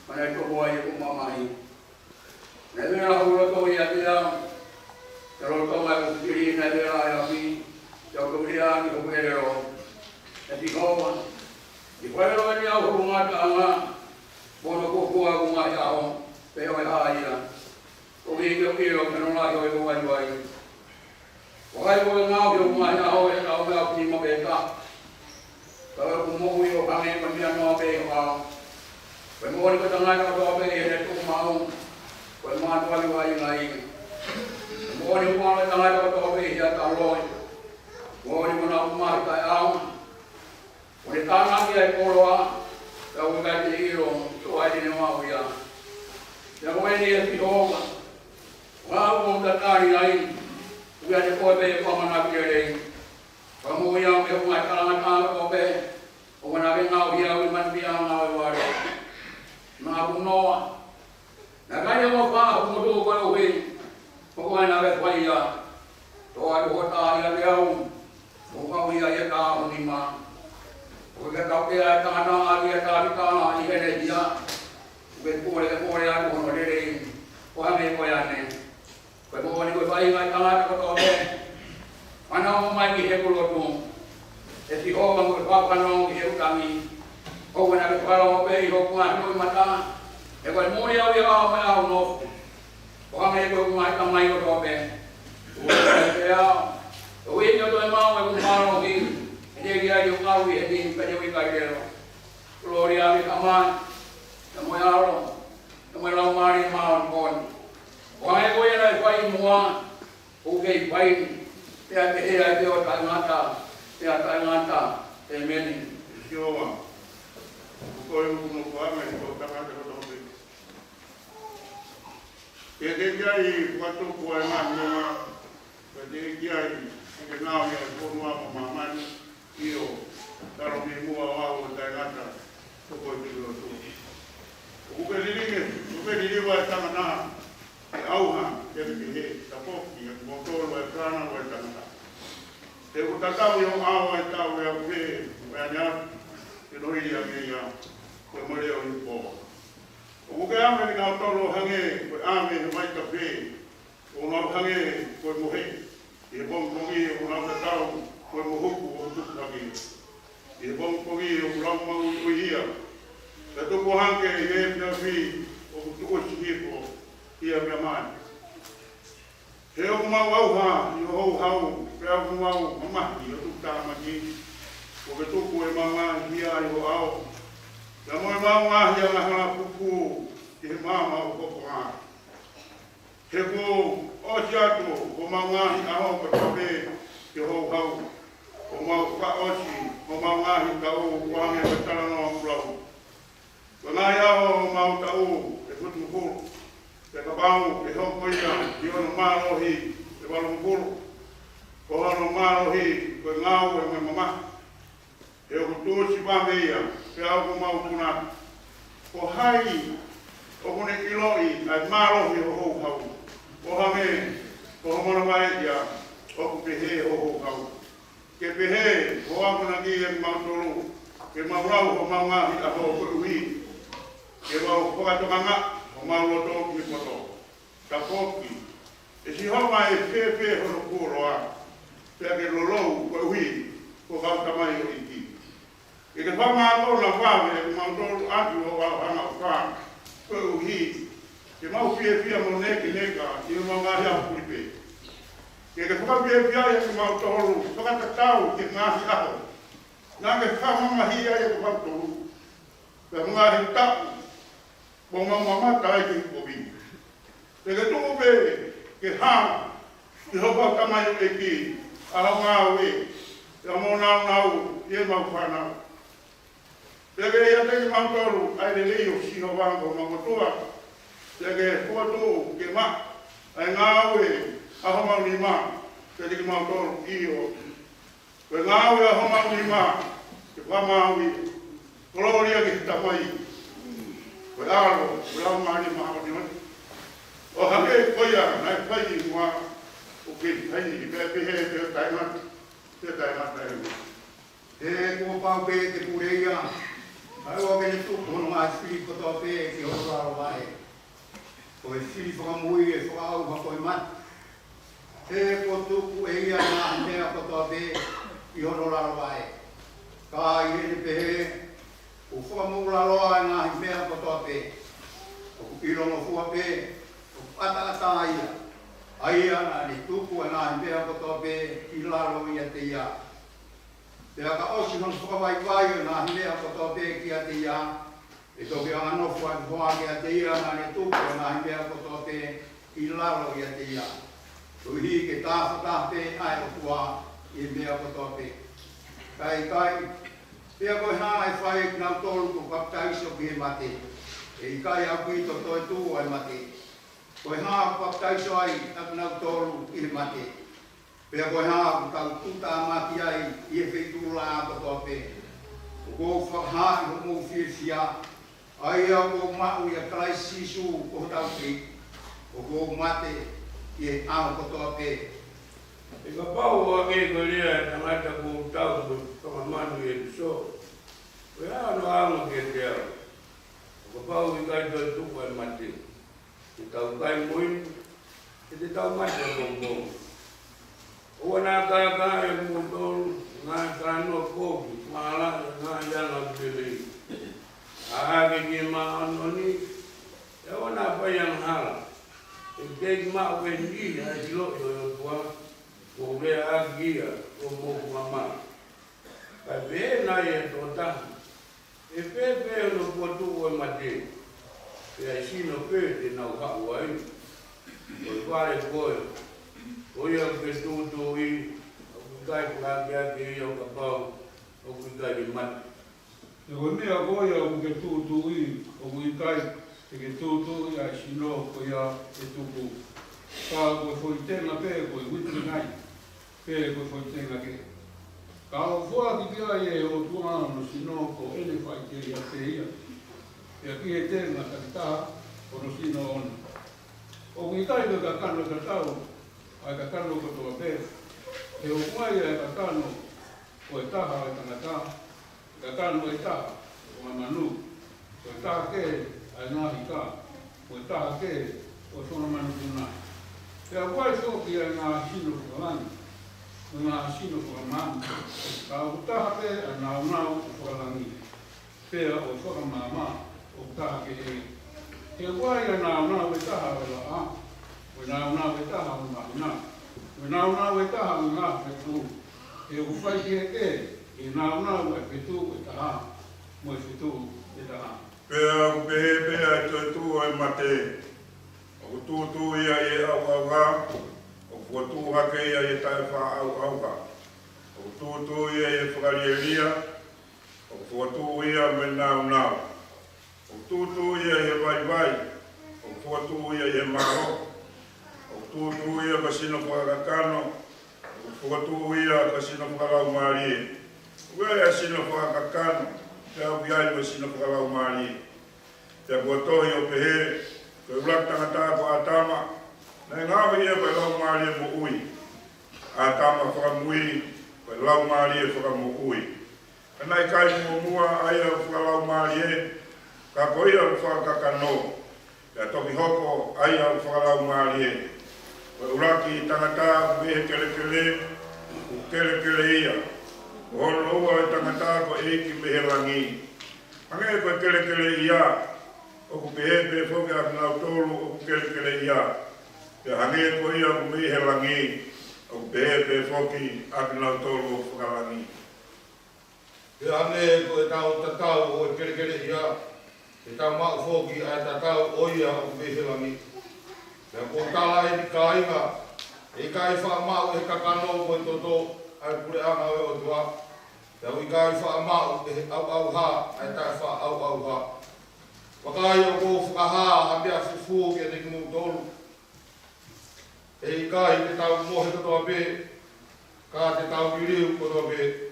mana i toko ai e kumamai. Nā mea hura tō i atia, te roto mai o kiri nā mea ai api, te o kuria ki o perero, e ti hoa. I whaero e ni au huru ngata anga, mono kukua ku mai aho, pe oi haia. O ki o kiro, me no lai oi o wai wai. Wai oi ngau ki o mai aho, e au mea ki mo peka. Kau ku mo i o kange pa mea no pe o ao. Koe mo ni ko tangai ka to pe e ne tuku mau. Koe maa tuali wai ngai. Mo ni mo ni tangai ka to pe e ta loi. Mo ni mo na umai kai au. O ni tāna ki ai koroa, ka ui kai te iro, so ai tine mau ia. Ia koe ni e whihoga. Ngā uo ta tāri ai, ui ai te koe pe e whamana ki e rei. Ka mō ia me hungai karanga tāna ko pe, o wana ke ngau ia ui man pia ngau e ware. Ngā kunoa. Nā kai e mo whaha mo tō koe o hui, mo koe na ke whai ia. Tō ai ko tāri a te au, mo kau ia e tā honi maa. O ke tau ke ai tāna ari e tāri tāna i here ia. O ke kore ai kono rerei. O hame koe ane. Koe mō ni koe whai ngai tāna te koto pe. Mana o mai ki he kulotu. E si hoa koe whapano ki he utangi. O wena ke whara o pe i hoku ngā hino i mata. E koe mōni au i au me au nofu. O hame koe kumai tamai koto pe. O ke au. O i ki o toi mau e kumaro ki. Dia dia yung awi ini pada wika dia. Gloria mi kaman. Namoy aro. Namoy lamari maon kon. Wahai ko yan ay pai mua. Okay pai. Tiada tiada dia tangata. Tiada tangata. Amen. Siapa? Kau yang mau kami kau tangan kau tahu. Jadi jadi waktu kau mana? Jadi jadi kenal yang kau mau maman. Iyo, taro mi mua wao tai ngata, toko i tiro tu. Uke liri wa tangana, e auha, e he, tapoki, e motoro e prana wa tangana. Te utatau i o awa e tau e au he, e anya, e nohi a mea, koe more o i po. Uke ame ni ngau toro hange, koe ame he mai kape, o ngau hange, koe mohe, e bongongi o ngau tatau, koe mohuku o tukaki. I bongongi o kurama o ia. Ka tuku hanke i he pia whi o tuku sikipo ia mea mani. He o kumau auha i o hou hau, prea o kumau mamahi o tuktamaki. O ke tuku e mamahi ia i o au. Ka mo e mamahi a ngahana puku i he mama o koko ngā. He ko o siato o mamahi aho ka tape i o hou hau. O mau whaosi, o mau ngahi tau, kuange o taranoa mpulau. Ko ngai aho o mau tau, e kutu mkuru. Te kapau, e hoko ia, i ono marohi, e walo mkuru. Ko ono marohi, ko ngau e me mama. E o kutuosi pameia, pe au ko mau tuna. Ko hai, o kune iloi, ai marohi o hou hau. Ko hame, ko homona mai ia, o kupehe o hou hau. Ke pehe, ho amuna ki e mautoro, ke maurau o maungahi a ho ui. Ke wau whakatomanga, o mauloto ki poto. Ka poki. E si homa e pepe hono kuroa. Pea ke lolou ko ui, ko kautamai o iki. E ke whama ato na whawe, e mautoro atu o wau hanga o whaka, koe uhi, ke mau pia mo neke neka, i o ngāhi au kuripe. Ke whakapia ia ke mau toru, whakatatau ke ngāhi aho. Nā ke whamamahi ia ke mau toru. Ka ngāhi tapu, mo mamamata ai ke kobi. Ke tupe ke hā, i hopa tamayo e ki, aho ngāu e, ia mo nau, i mau whanau. Peke ia teki mautoru, ai le leo siho wango mangotua. Peke kuatu ke ma, ai ngāwe aho mau ni ma, te teki mautoru iyo. Pe ngāwe aho mau ni ma, ke wamaui, koloria ke tamai. Pe alo, pe lau mani ma o ni mani. O hake koia, nai pai mua, o ke pai, pe pehe te taimat, te taimat taimat. E kua pau pe te pureia, ai o ke tu kono ma sili ko to pe ki o ra vai. Ko e sili fa mui e fa au ha ko mat. E ko tu ku e ia na me ko to pe ki o ra vai. Ka i ne pe o fa mu ra lo na me ko to pe. O ki lo mo fu pe o ata ta ia. Ai ana ni tu ku na me ko to pe ki la lo ia te ia. Pea ka osi hon whakawai na himea koto te ki a te ia. E toki ano whua ki a te ia na ne tupu na himea koto te i laro i a te ia. Tuhi ke tāwhatape ai o kua i mea koto te. Kai, pea koe hā e whae ki nau tolu ku kaptaiso ki he mate. E i kai au ki to toi tū ai mate. Koe hā kaptaiso ai ak nau tolu ki he mate. Pea koe hā ku tau tuta mati ai i e whetū la ko tope. O kou whakahā i ho mou whiawhia. Ai au kou mau i a kalai sisu ko tau ki. O kou mate i e au ko tope. E ka pau a ke ko rea tangata ko tau ko kamamanu e so. Koe hā no ama ke te au. O ka pau i kai toi tuku e mate. Te tau kai moin, te tau mate o kou. O na ka e mo tolu na ka no ko mala na ya na bele a ke ki ma no ni e ona pa yang hala e ke ma we ni a lo yo kwa o le a gia o mo mama pa be na ye to ta e pe no po tu o mate e ai sino pe de na ha wai o pare ko Oia ke tutu i, o kai pulakia ke i o ka pau, o kai ki mati. E koe mea koia o ke tutu i, o kai ke tutu i a sino ko ia e tuku. Ka koe foi tenga pe, koe witi nai, pe koe foi tenga ke. Ka o fua ki kia e o tuana no sino ko ele fai ke ia te ia. E ki e tenga ka o no sino ona. O kai ke ka kano ka tau, ai ka kano ko toa pe, e o kuai e ka kano o e taha e tangata, ka kano e taha o a manu, o e taha ke ai ngahi ka, o e taha ke o sona manu tunai. E a kuai soki ai ngā sino whakalani, o ngā sino whakamani, ka o taha pe a nau o whakalangi, pea o whakamama o taha ke e. E a kuai a nau e taha o la a, o nau e taha o mahina. O nau e taha o ngā whetu. E o whai ki e ke, e nau e whetu e taha, mo e whetu e taha. Pea o pehe e toi tū e mate. O tūtū ia e au ngā, o kuatū hake ia e tae wha au ka. O tūtū ia e whakarieria, o kuatū ia me nau. O tūtū ia e vai, o kuatū ia e maro. O tūtū ia kasino whakakano, o kuatū ia kasino whakalau marie. Ue a sino whakakano, te au iai wa sino whakalau marie. Te kuatohi o pehe, koe ulak tangata ko atama, nei ngāwi ia koe lau marie mo ui. Atama whakamui, koe lau marie whakamo ui. Kanai kai mua aia whakalau marie, ka koe ia whakakano. Te toki hoko aia whakalau marie. Uraki tangata mehe kele ia. O loa e tangata ko eiki mehe rangi. Ange koe kele ia, o ku pehe foke a nau tolu o ku kele ia. Te hange ko ia ku mihe langi o ku pehe foke a nau tolu o whakalangi. Te hange ko e tau tatau o kele ia. Te tau maa foki a tatau o ia o ku mihe langi. Te ko tala e ni kainga. E kai wha mau e kakano ko i toto ai kure anga o tua. Te au i kai wha mau e au ha ai tai wha au ha. Wakai o ko whakaha a mea fufu ke te kimu tolu. E i kai te tau mohe katoa pe. Ka te tau kiriu katoa pe.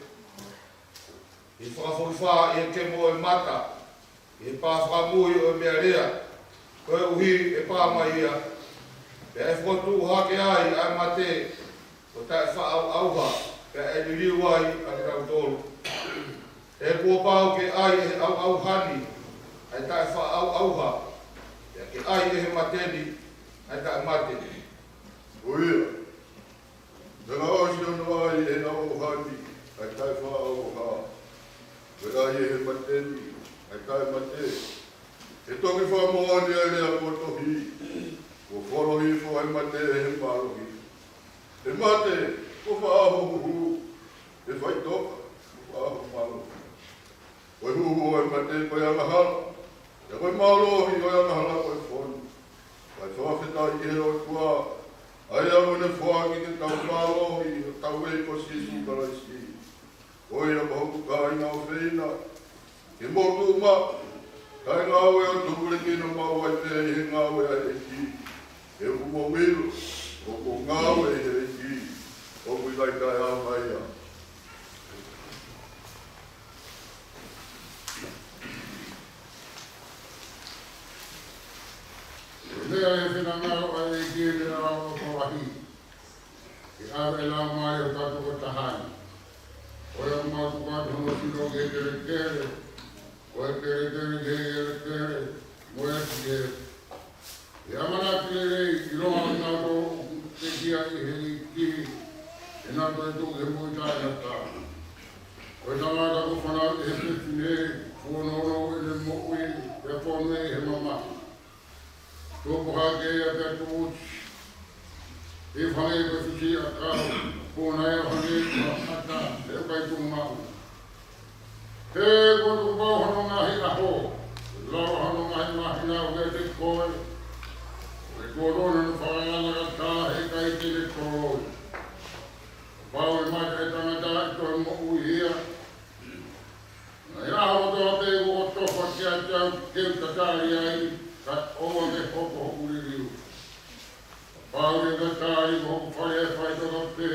I whakawhawha i e kemo e mata. I pā whakamui o e mea rea. Koe uhi e pā mai ia. Pea e whotu hake ai ai mate o tae wha auha. Pea e ririu ai a te tau tolu. E kua pāu ke ai e au hani. Ai tae wha auha. Pea ke ai e he mateni. Ai tae mate. Oia. Tanga osi ono ai e na au hani. Ai tae wha auha. Pea ai e he mateni. Ai tae mate. E toki wha moani ai lea kotohi. Ko whorohi fo e mate e he marohi. E mate, ko whaaho huhu. E whai toka, ko whaaho marohi. Koe huhu e mate koe angahala. E koe marohi koe angahala koe whoni. Kai whawhetai e roi kua. Ai amu ne whaaki ke tau marohi, tau e ko sisi karaisi. Koe a kohoku kai ngā whina. Ke motu ma. Kai ngā ue o tūre kino mau ai te he ngā ue ai e ki. E umo miru, o ko ngāwe e ki, o kui lai kai a mai a. Lea e whina ngaro ai e ki e te rao o korahi. Ki awe la mai o tatu o tahani. O e matu matu no sino ke kere kere, o e kere kere kere kere, mo e kere. E amana ki rei i roa ngā ro te kia i he ki e nā toi tō he mui tāi hata. Koe tangata ko whanau e he whine, whonono e le moui, e whonu e he mama. Tō pohake a te tūch, e whange koe whiki a kāu, pōnei a whange a hata, e kai tū mau. He koe tō pau hano ngahi aho, lau hano ngahi mahi nau e te koe, e korona no whakaanga ka he kai te le koroi. Pau e mai e tangata i toi mo uihia. E aho toa te o tofa ki a tau keu tatari ai, ka oa ke hoko hoku ririu. Pau e tatari ko hoku whare e whai toka te.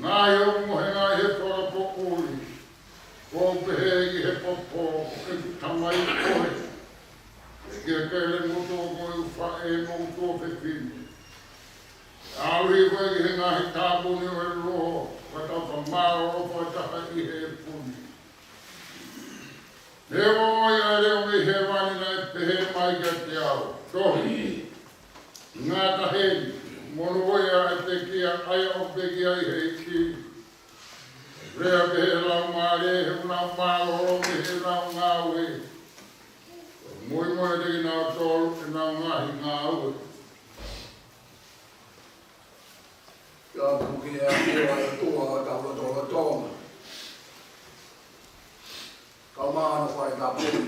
Ngai o mo he ngai he tora po uri. Ko pehe i he popo, e tamai koe. Kia kere moto ko e whae moto te pini. Auri koe ki he ngahi tāpuni o e roho, wata whamaro o whataha i he puni. He moi a reo me he wani nai pehe mai kia te au. Tohi, ngā taheni, mono oia e te kia aia o te kia i he ki. Rea pehe lau maare, he unau mālo o me he lau ngāwe. Moi moi te ki nā tōru e nā ngahi ngā ue. Kia puki e a kua e tua o taua tōra tōna. Kau maana whai ka puni.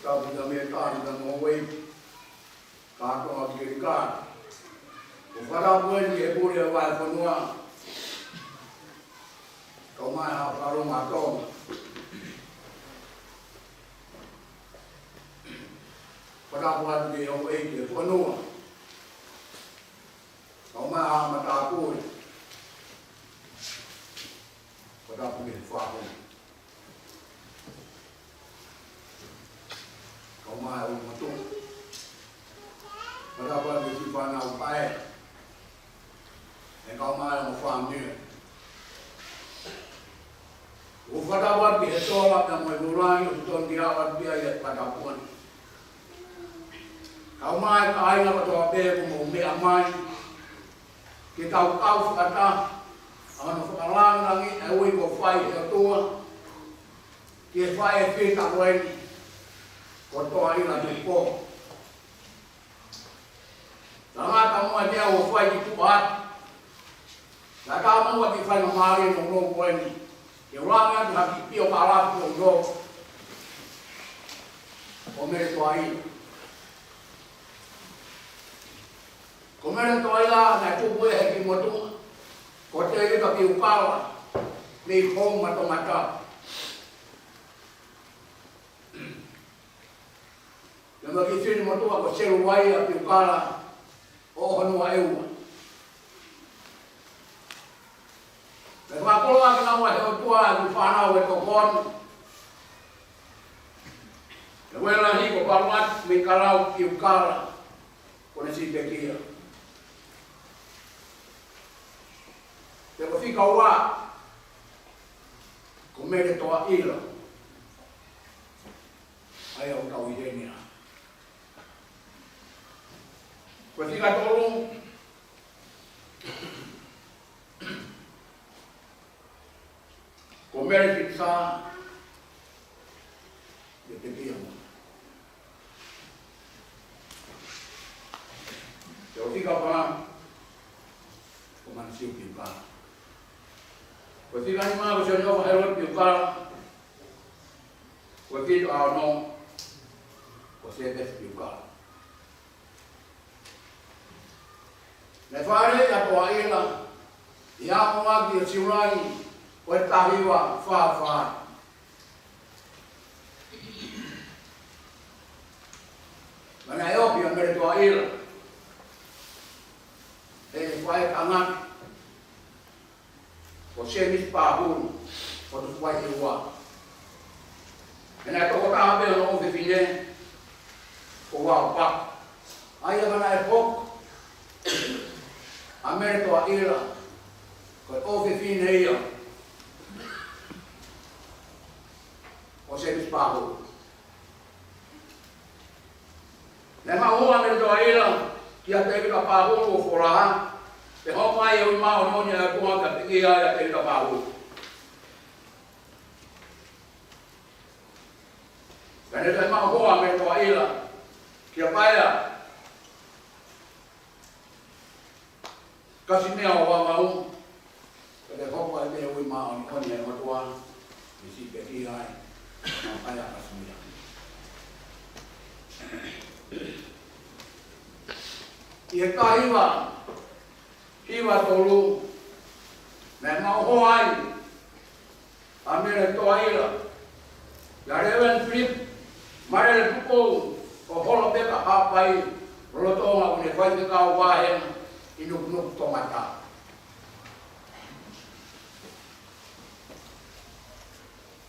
Ka pita me tāni ka mō wei. Ka tonga ki kiri kāna. Ko wharapueni e puri e wai whanua. Kau mai ha wharonga tōna. Wharapu atu ki o eiti e whanua. Kau mai ha mata puri. Wharapu ki whahoni. Kau mai o matu. Wharapu atu ki whanau pae. E kau mai o whanua. O wharapu atu ki he tōra na moi murangi o ton ki hawa pia i e wharapuani. Kau mai ka aina ka toa pēku mo mea mai. Ki tau kau whakata. Ano whakalangangi e ui ko whai e tua. Kia whae whita roeni. Ko toa ina te pō. Tangata mua tea o whai ki tupat. La ka mua ki whai mamari no no roeni. Ke ranga tu haki pio karapu o no. O mere toa ina. Ko mere toa ina na tupu e heki motunga. Ko te ika ki ukala. Nei hong matomata. Lama ki tini motua ko seru wai a ki ukala. O honua eua. Me kwa koloa ki nawa heo tua ki whanau e kokon. E wela hi ko paruat me karau ki ukala. Kone si te kia. Te ko fika ua. Ko mere toa ila. Ai au tau i renia. Ko fika tolu. Ko mere kitsa. De te kia mo. Te o fika pa. Ko man siu ki pa. Ko fika ni maa ko siu nyoka hero ki pa. Ko fika au no. Ko se des ki pa. Me whare a toa ila, i a moagi a siurai, o e tahiwa whawha. Mana e opi a mere toa ila, e whae kangat, o se mis pāhuru, o tu whae e ua. Mena e toko tahape o no ofi fine, o wau pak. Aia mana e pok, a mere toa ila, ko ofi fine ia, o se mis pāhuru. Ne mahua mere toa ila, ki a te ka pāhuru o whoraha, te homai e ui mao noni a kua ka piki ai a te ka pāhuru. Kane te mahua mere toa ila, ki a paia, kasi mea o wamau, ka te hopa e mea ui mao ni koni e matua, ni si peki ai, ma paia kasi mea. I e ka hiwa tolu, me mau ho ai, a mele toa ila, ya rewen flip, marele pukou, o holo peka hapai, rolotonga une whai te kau wahen, inuk tomata.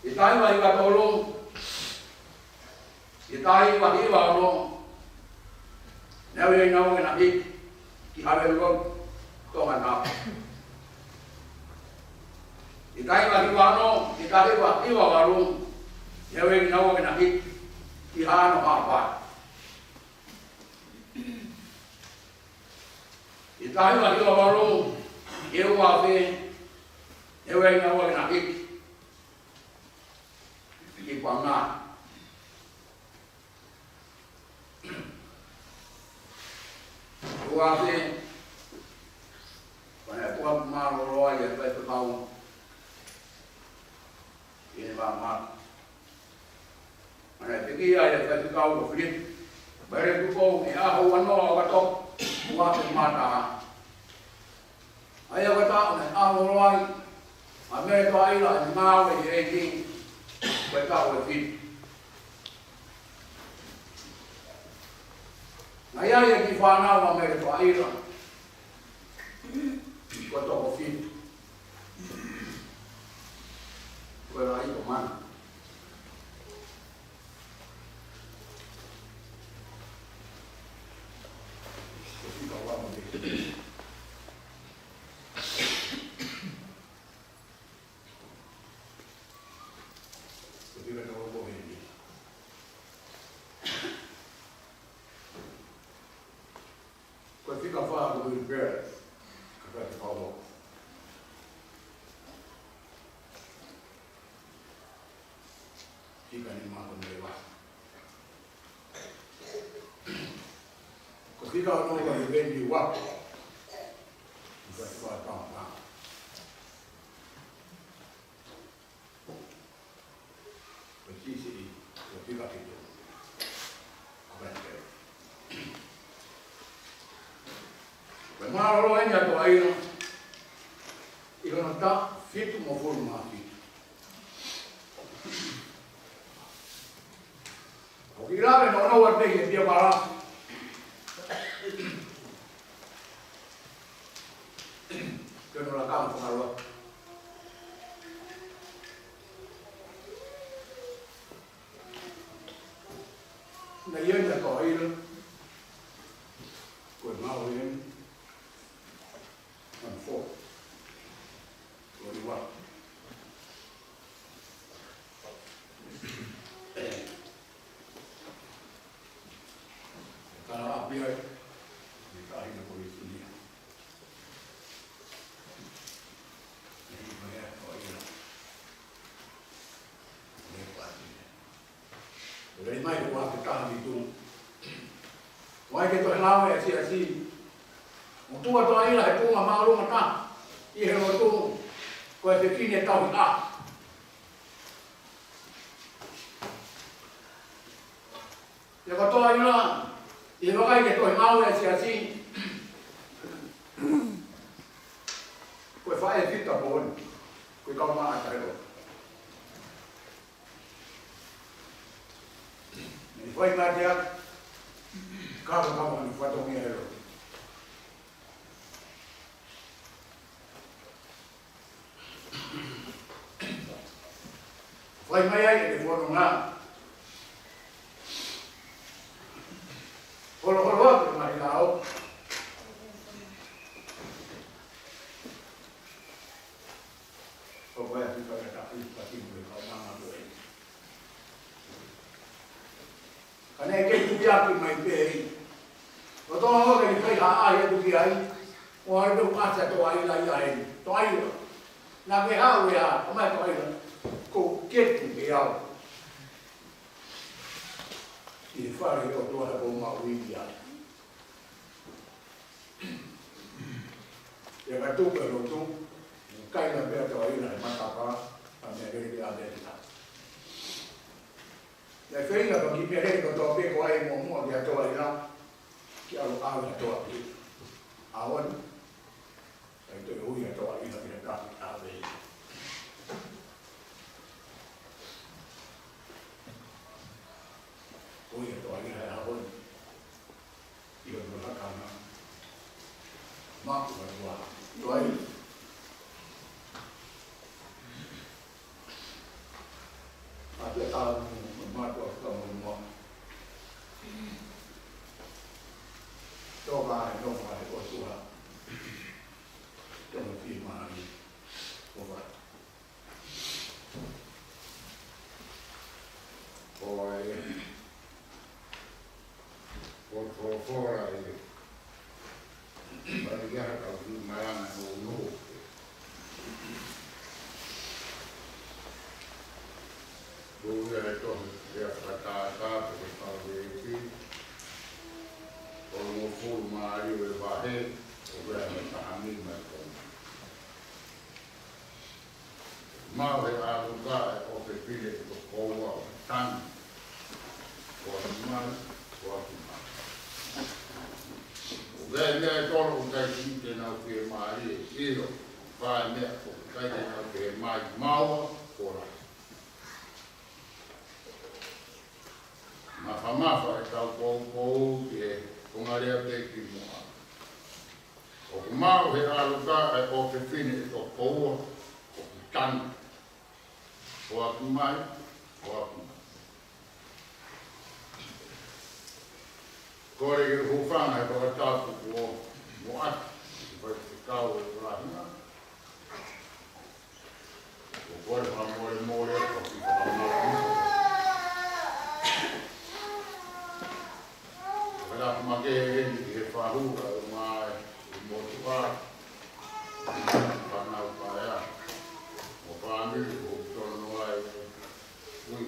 I taiwa hiwa tolu, i taiwa hiwa no, newe nau na hik, ki hawe lor, tomata. I taiwa hiwa no, i taiwa hiwa waru, newe nau na hik, ki hano hapa. I taiwa hiwa waru, e ua fe, newe nau na hik, ki panga. Ua fe, wana tua maro roa i a pepe kau, i ne wā maro. Wana peki ai a pepe kau o flip, bere kukou e aho wanoa o katok, ua te mata. Ai a wata o ne aho roa i, a mere toa ila e ngāwe i reiki, koe kau e flip. Nai ai e ki whanau a mere toa ila, ko toko flip. Koe rai ko mana. Koe fica whaa ko ui pere, ka pete whao. tika ni mga kumiwa. Kung ikaw ano ba yung vendi wako, ikaw ito ang Sisi tika ito. Pemaro enya to aino. Ikaw nagta fitu mo full mga fitu. Okay lang, no word na hindi para. Kaya wala kang pangalawa. Na yan na to aino. Kung mao yan. And 4. 41. Kalau api ay dikain na po ito niya. Hindi ba yan? O yun. Hindi pa niya. Pero may kuha kita dito. Why kita halawa ya si Tua tua ila he punga maru mata. I he rotu ko te kine tau a. Ya ko tua ila i lo kai ke to mau ya si. Ko fa e fita bon. Ko ka ma ta ro. Ni foi ma dia. Ka mo ni fa to mi ro. Foi mai ai que foram lá. Foram lá para mais lá. O vai ficar aqui para aqui para lá na rua. Kane ke tu ya ki mai pe. O to ho ke kai ha ai tu ki ai. O ai do pa sa to ai la ai. To ai. Na ke ha we ha, o mai to ai. Ko ketu ke au. I fare o to ha bo ma wi ya. Ya ka tu pe ro tu. Kai na pe to ai na ma ta pa. A me ke ke a de ta. Ya fe na ko ki pe re ko to pe ko ai mo mo ya to ai na. Ki a lo a na to ai. A won. Ai to hu ya to ai na ke ta a ve. Ôi tôi nghĩ là hơn yêu nó là càng mắc và quả tôi à cái tao mắc và cầm mỏ cho bài của tôi trong phim mà đi của vậy rồi por fora e para ligar ao Rio Marana ou no do eleitor de afetar porque talvez aqui ou no foro Mário e Barreto o governo está a mesma coisa mal é a lugar o perfil do povo tanto o mal o Vede tolo un kai sinte na ke mari iro vai me ko kai na ke mai maua ora ma fama fa ta ko ke ko ngare te ki mo o ma he aluka o ke fine to ko o tan o akumai o akumai Kore ke hufana ko tatu ko mo at ko kau la na ko kore pa mo ko ki pa mo Wala ma ke e fa hu ma mo pa pa na pa ya o pa mi ko to no ai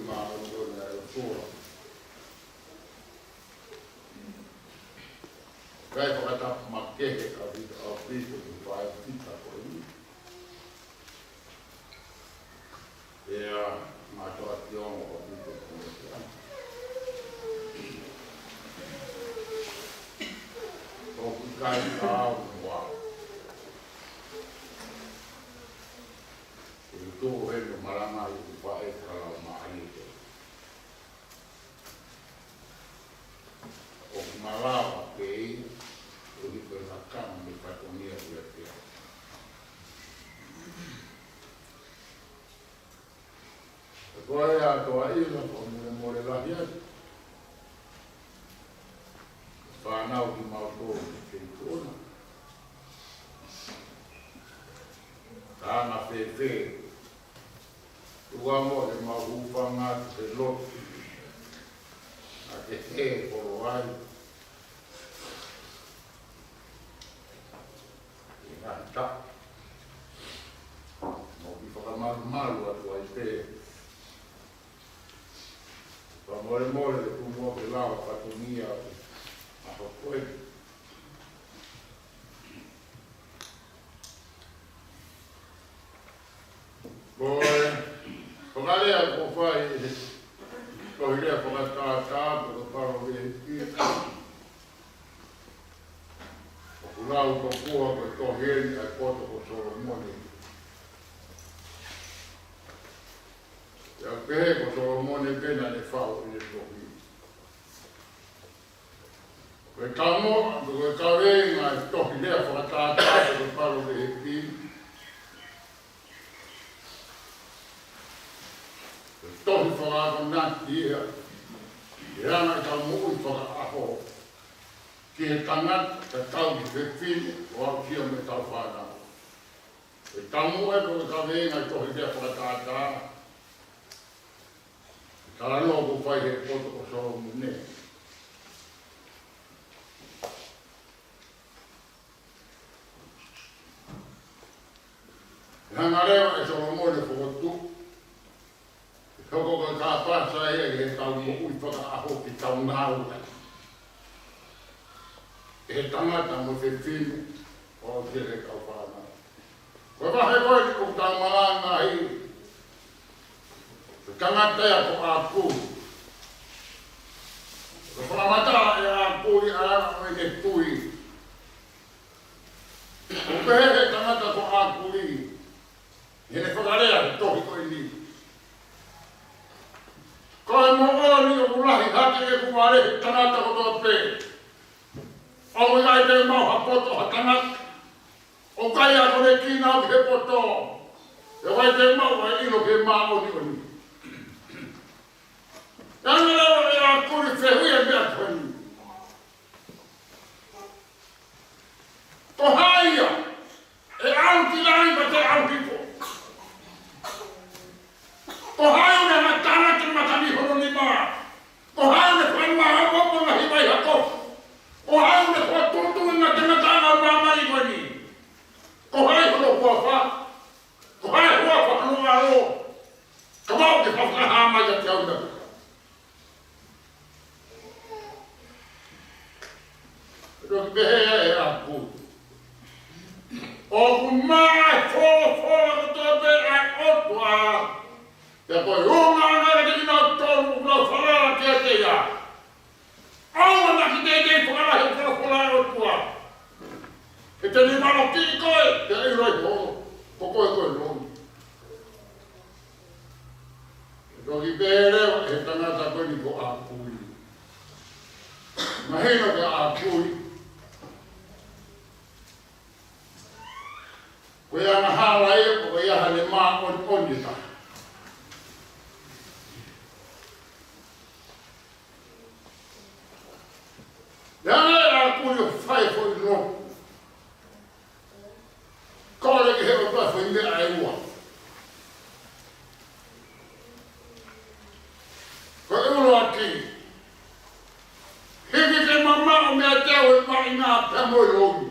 maa o na e fua. Kai whakatapa makehe a vita o pito ki whae pita ko i. Ea mātua ti ongo o pito ko i te ana. Tōku kai a au mua. Kuri tō heno maranga i ku whae kalau maani te. O ku malawa ke i. Uhi koe na kama me katonia ua pia. E koe a toa ila o mure lahi ati. Whanau ki mauto ke tōna. Tāna whewhe. Tua mo e mahupanga te lotu. A te he poro ai. Ta. Mo ki whakamaru atu ai te. Pa more le kumo ke lawa patonia a koe. Koe, whakalea ko whai, kohilea whakatātā, ko paro e ki. Lau ko kua ko to heri ai poto ko Solomoni. Ya pehe ko Solomoni pena ne whao i le tohi. Koe kamo, koe kawenga i tohi lea whakatātā ko paro le heki. Koe tohi whakako nati ia. Ia na kamo ui whakako. Ki he tangata, ka tau ki whewhine, o au kia me tau whanau. E tamu e ko ka venga i tohi lea whakatātā. Ka rano ko whai he poto ko Solomone. E hanga rewa e Solomone whakotu. E koko ka pasa e he tau mo ui whakaaho ki tau ngāu ai. E tangata mo whewhine, o kere kau whāna. Koe wahe koe ki kuk tau malanga hi. Koe tangata ea ko āpū. Koe whamata e āpū i arana o ene tui. Koe pehe tangata ko āpū i. Hene whakarea ki tohi koe ni. Koe mo oni o kulahi hake e kumare tangata ko toa pehe. O ngai te mau hapoto hatangat. O kai a kone kina o ke poto. E wai te mau a ino ke maa oni oni. Yana lewa e a kuri whehui e mea koni. Ko haia. E au ki lai pa te au kipo. Ko haia ne matana te matani hono ni maa. Ko haia ne whai maa hapo na hiwai hako. O hai me ko tutu na tena tana mama i wani. Ko hai ko ko fa. Ko hai ko ko no aro. Ko mau ke fa ha ma ya tau da. Ro be e a pu. O ku mai fo to be ai otwa. Ya ko yo na na ke na to no fa ke te ya. Aua na ki tei whakara he whakara o tua. E te ni mano ki koe, te ei roi hono. Ko koe koe noni. E toki pēreo e tangata koe ni ko āpui. Mahina ke āpui. Koe ana hala e, koe iaha ne maa on ta. Yana e āpui o whai fo i no. Kore ki hewa pa fo i mea e ua. Ko e uno aki. Hiki ke mamma o mea teo e mai ngā pemo i ogi.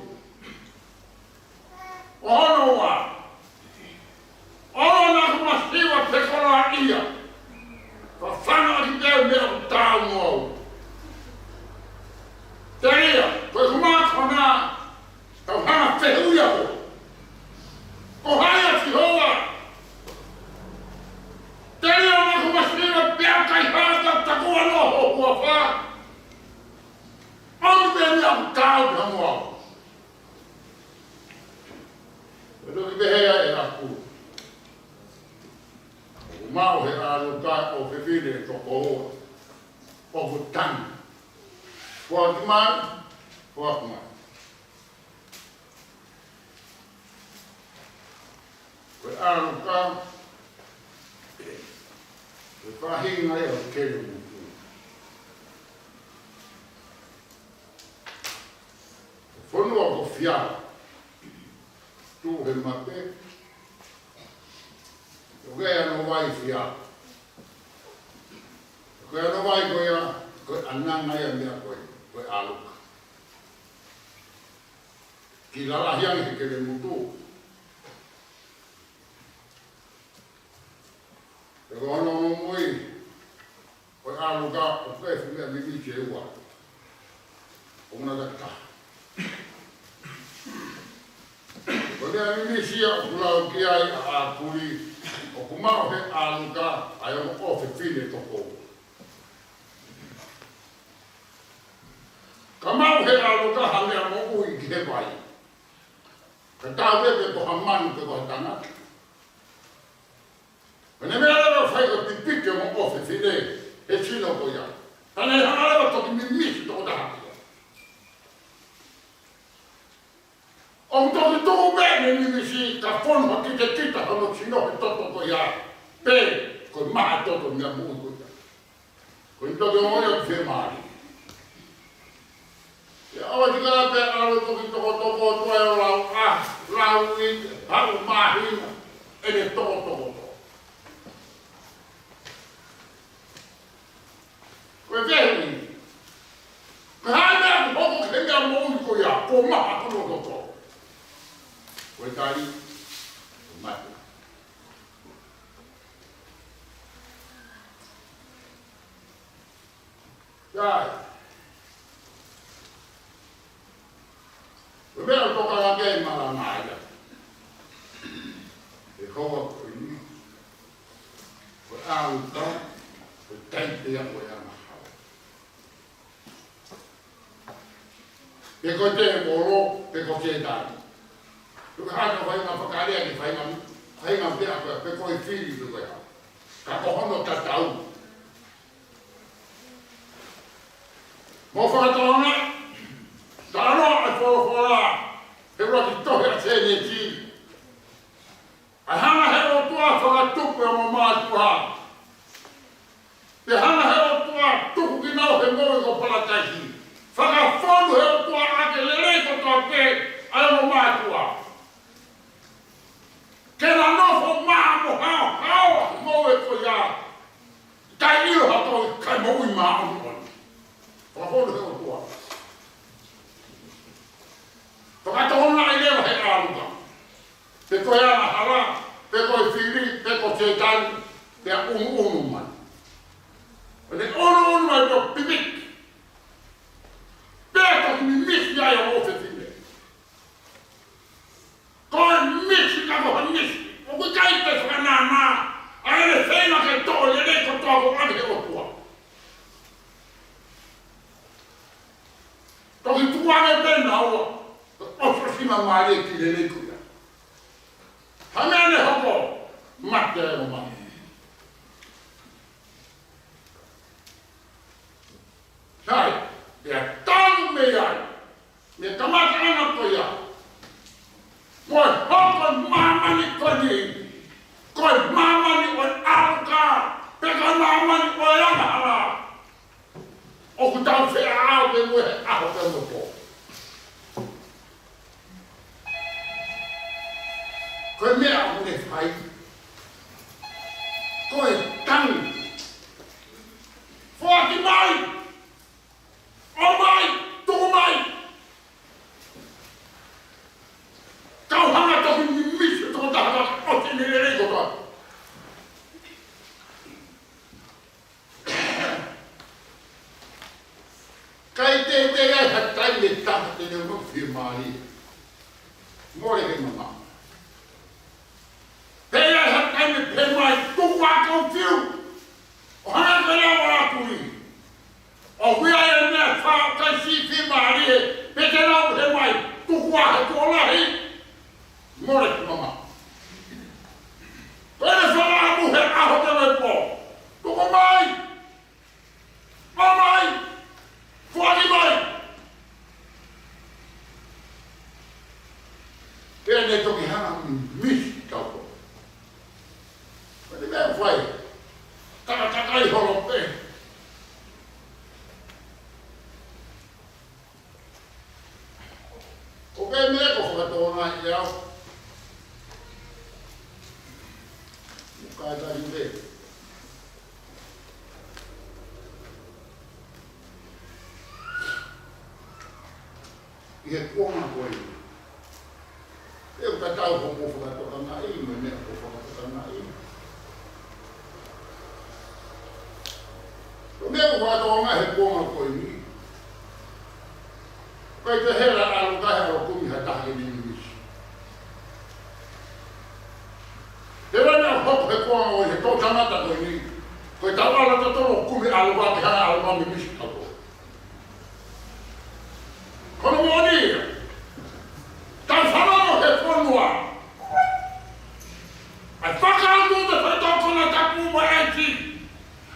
O hono wa. Ono na kuma stiwa te kola ia. Ko ang tao na mo. Pero ibehea e aku. Umau he aluka o fefile to ko o butang. Kuat man, kuat man. Ko aluka e pahinga e o kele mutu. Fono o fiar. Tu he mate. Kaya no vai fia. Kaya no vai ko anang na yan ko aluk. Kilala yang ke mutu. Pero ano mo ko aluka o ke fia mi chewa. Una data. Kaya mi sia kula ki ai a puli o kumao he aluka ai o fe fine to ko. Kamau he aluka hale mo ui ke vai. Ka tawe ke to haman ke ko tana. When me ala fai ko pipike mo o fe fine e chino ko ya. Tana ala to ki mi to da. Om to to bene ni si ka fon ho ki te kita ho chino to ko ya. Pe ko ma to mi amu ko. Ko to mo ya fe mari. Ya o di ka pe alo to ki to ko to ya la wi ha ma hi ene to. Ko veni. Ka na ho ko ke ya mo ko ya ko ma ko to. Koe tari, o mate. Tai. O mea toka la kei mara maia. E koa koe ni. Koe au ta, koe teite a koe ana hau. Pe koe te moro, pe koe te tari. Tuka hana whai ngā whakarea ki whai ngā pēa koe, pe koe whiri tu koe hau. Ka kohono ta tau. Mō whakatona, ta anoa e whora, he raki tohe a tēne ki. Ai hana he o tua whakatupu e mō mātua. Te hana he o tua tuku ki nau he mōi ko palatahi. Whakawhonu he o tua ake lelei ko toa pē, ai mō mātua. Kena nofo mamo hao mo e ko ya. Tai ilo hato kai mo i mamo on. Fa hono he o tua. Toka tona i lewa he aluka. Te ko ya hala, te ko i fili, te ko setan, te a unu man. Ane unu man do pipik. Pēta ki mi misi ai o ofe file. Koe misi ka ko misi. O kui kai te whakanānā, a ere whenga ke tō le re ko tō ko ake o tua. Toki tuane pēna oa, o whasima maare ki le re kuia. Hamene hoko, mate e o mai. Sai, e tānu me ai, me kamata ana ko ia. Koe hoko mamani koni, koe mamani o aluka, peka mamani o angara. O ku tau whea au te mue aho te mopo. Koe mea mune whai, koe tangi. Whaki mai, o mai, tuku mai. Kau hanga toki mi misi toko taha o te nere kotoa. Kai te ai hatai me taha te neo no whimaari. More ke mama. Te ai hatai me pēmai tuku akau whiu. O hana te reo a kuri. O whia e mea whao kai si whimaari e More mama. Pwede whanga muhe aho te mai po. Tuko mai. Mamai. Fuani mai. Pwede toki hana misi tauko. Pwede mea whai. Takatai holo pe. O ke mea ko whakatona i au. Mukai tahi me. I he kuonga koe. E o tatau ko mo whakatona i me mea ko whakatona i. O mea ko whakatona he kuonga koe ni. Kai te hera alu kahe o kumi hatahi ni misi. Te rana hoko he kuanga o he tō tamata koe ni. Koe tawala te tolo kumi alu wate hana alu mami misi kato. Kono mo ni. Tai whanano he whanua. Ai whakaandu te whaitokona tapu mo eki.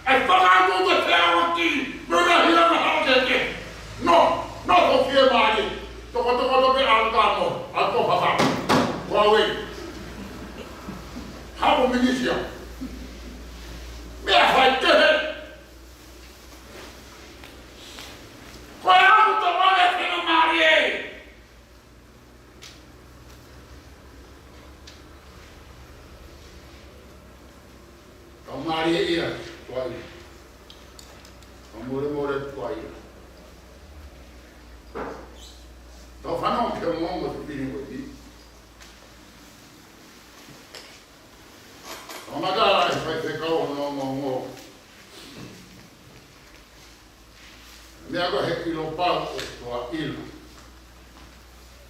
Ai whakaandu te whiawaki. Muna hirana hao ke. No. No ko fie mari. Toko toke alukano. Alko papa. Huawei. Hapo minisia. Mea fai tehe. Koe aku te wale whina mari e. Kau mari e ia. Tuai. Kau more tuai. Tau whanau ke mongo te pini koe ti. Tau matara e whai whekau no mongo. Mea koe he ilo pau o toa ilo.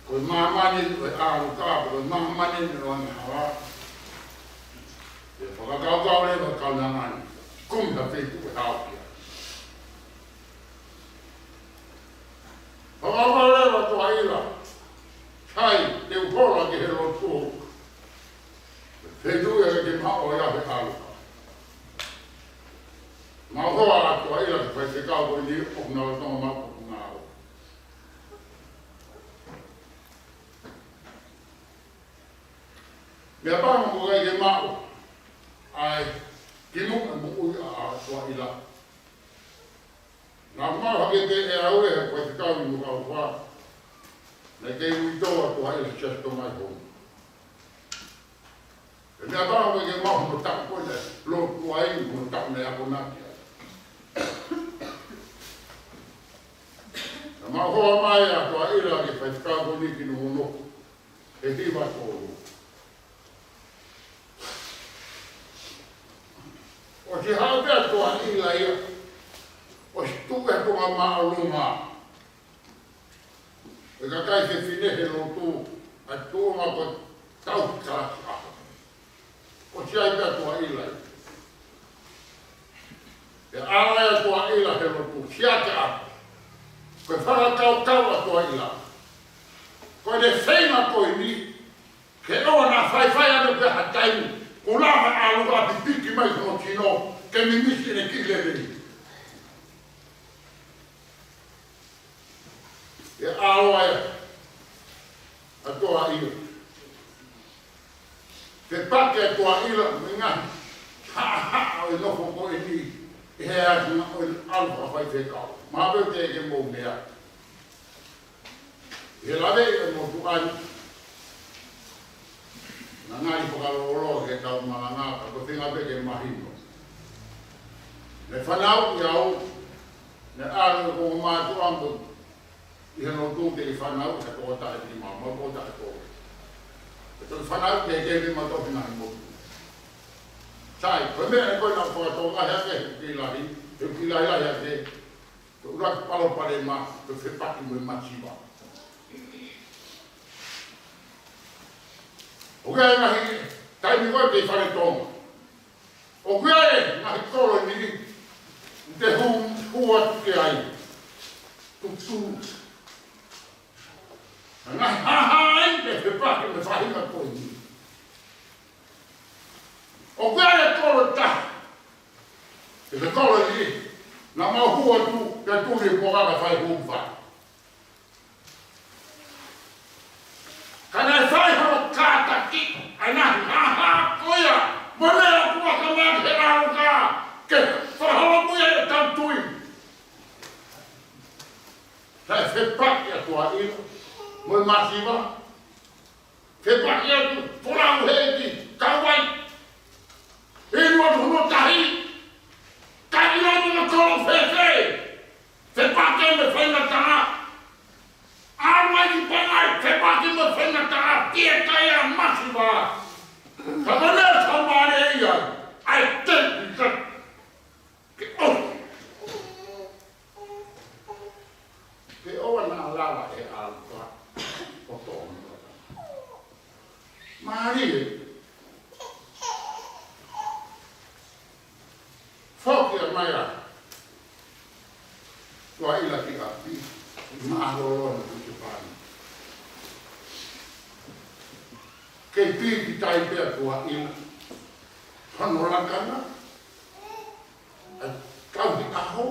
Koe mahamani koe aru kāpa, koe mahamani no ane hawa. E whakakau lewa kau nangani. Kumta whetu e haukia. Whakakau toa ila. Kai, te upola ki he rotu. Whetu e ke mao ia he aluka. Mahoa a toa ila ki whai se kau koe ni o kuna o tonga mako kuna o. Mea pāma ko kai ke mao. Ai, ki nuka muku a toa ila. Nā kumau hake te e au e koe te kau i muka o wha. Nei kei ui toa ko hai le chesto mai hou. E mea pāma koe ke mahu mo taku koe ne lo kua ai mo taku ne ako naki ai. Na mau hoa mai a toa ira ke whai te kau koe niki no hono. E hiwa tōru. O si hau pia toa ila ia. O si tuke tonga maa lunga. E ka kai se whinehe no tū, a tōma ko tau kāsa. O si ai pia toa ila. E ālea toa ila he no tū, siate ako. Koe whakakau kaua toa ila. Koe ne whaina koe ni, ke oa nā whai ane pia hataini, ko nāma āluka pipiki mai kono tino, ke mimisi ne ki leveri. E aroa e a toa ila. Te pake a toa ila, me ngā ha o e nofo koe ni, e hea tuna o e alfa whai whekau. Mā te ke mō mea. E lawe e mō tuani. Nā ngāi whakarolo ke tau mana ngāpa, ko whinga peke mahino. Ne whanau i au, ne āru ko mātu ambu, i hano tūke i whanau, e tō tae ki māma, tō tae tō. E tō whanau ke kei ma tō whina i motu. Sai, koe mea e koe nā whakatōnga hea ke ki lahi, e ki lahi lahi a ke, tō uraki palo pare ma, tō whipaki mo i machiwa. O kia e ngahi, taimi koe te i whare tōnga. O kia e ngahi koro i niri, te hua tuke ai, tuksu. Nga hahain me te pake me whahinga koe ni. O kua e tolo ta. E te tolo ni. Na mau hua tu te tūne kōrara whai hōmwha. Kana e whai horo kāta ki. Ana haha koia. Monea kua ka maki he raro ka. Ke whahara muia e tau tui. Tae whepaki atua ino. Moi masiva. Whepaki atu. Porau heiti. Kauai. Inu atu no tahi. Kai ino na koro whewhe. Whepaki me whainga taha. Arwai ki pangai. Whepaki me whainga taha. Tia kai a masiva. Kakane tamare ia. Ai te ika. Ke o. Ke oa na lala e alpa. Maria, foki a maia, tua ila ki api, maharolona ku te pani. Kei piki tai pia tua ila, whanolakana, kau ki aho,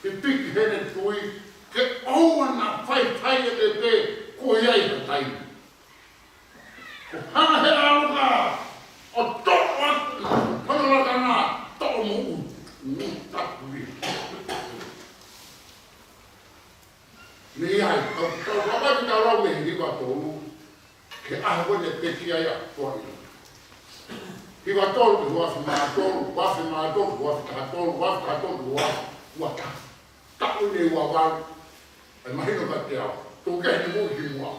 ke piki hene tui, ke oua na whai e te te, ko iai ka taina. Ko hana he aruka, o toko atu, whanolakana, toko muu, takui. Ni ai, kau rapati ka rau e hiwa tolu, ke aho ne peki ai a toa. Hiwa tolu ki huafi maa tolu, huafi katolu, huaka. Taku ne wawaru, ai mahino ka te au, toke ni muu ki mua.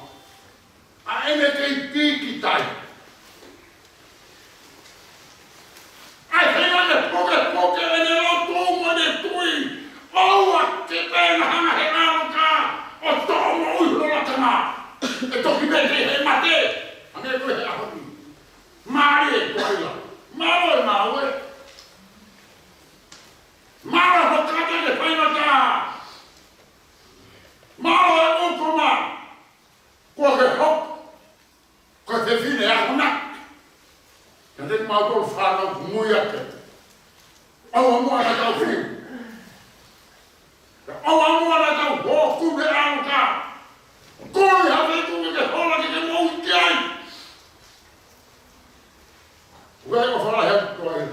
A ene kei piki tai. Ai hena ne poke ene o tōma ne tui. Oua te pēna hanga he aroka. O tōma uihoratanga. E toki mete he mate. Ane koe he ahoti. Māri e koaila. Māro e māue. Māro hokata ne whainata. Māro e ukoma. Kua ke hok. Ko te whine a huna. Ka te mātou whānau mui ake. Aua mua na tau whiu. Aua mua na tau hōku me aruka. Koi hawe kume ke hola ki te mou ki ai. Uwe o whala hea kua e.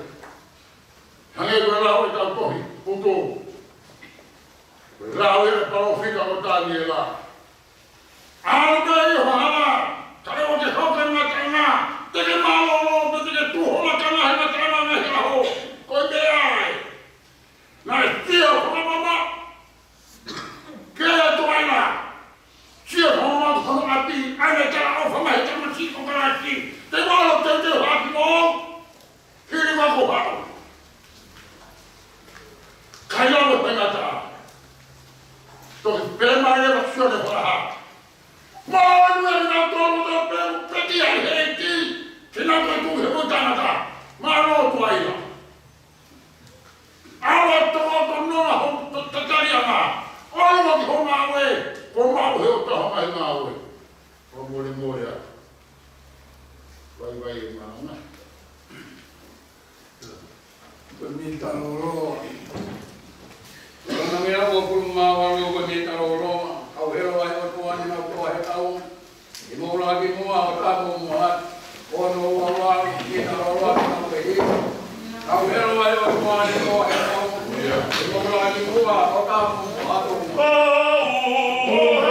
Hange koe lau e tau tohi. Puto. Lau e paro whika o tāni e la. Aruka e ho hala. Kare o te hoka nga tanga, teke malolo, me teke tuhola tanga he nga tanga nga he aho, koe me ai. Nga e tia whamama, kea tuaina, tia whamama kono api, ane tala o whamahe tama siko karaki, te malo te haki mo, hiri wako hao. Kai alo pengata, toki pēma e wa sione whaha. Mānu e nga tōru tō pēru peki ai heiti, ki nga koe tū he mutanata, māno o tuaila. Awa tō nona ho tatarianga, oiwa ki ho māwe, ko māu he o taha mai māwe. Ko mōre a. Vai e māuna. Koe mita roroa. Koe ngira o kuru māwaru koe mita roroa. Au hero ai o tuani na toa he tau. I mōra ki mua o tāpo mua. O no ua ki na roa ki na pe hi. Au hero ai o tuani toa he tau. I mōra ki mua o tāpo mua to mua. Yeah.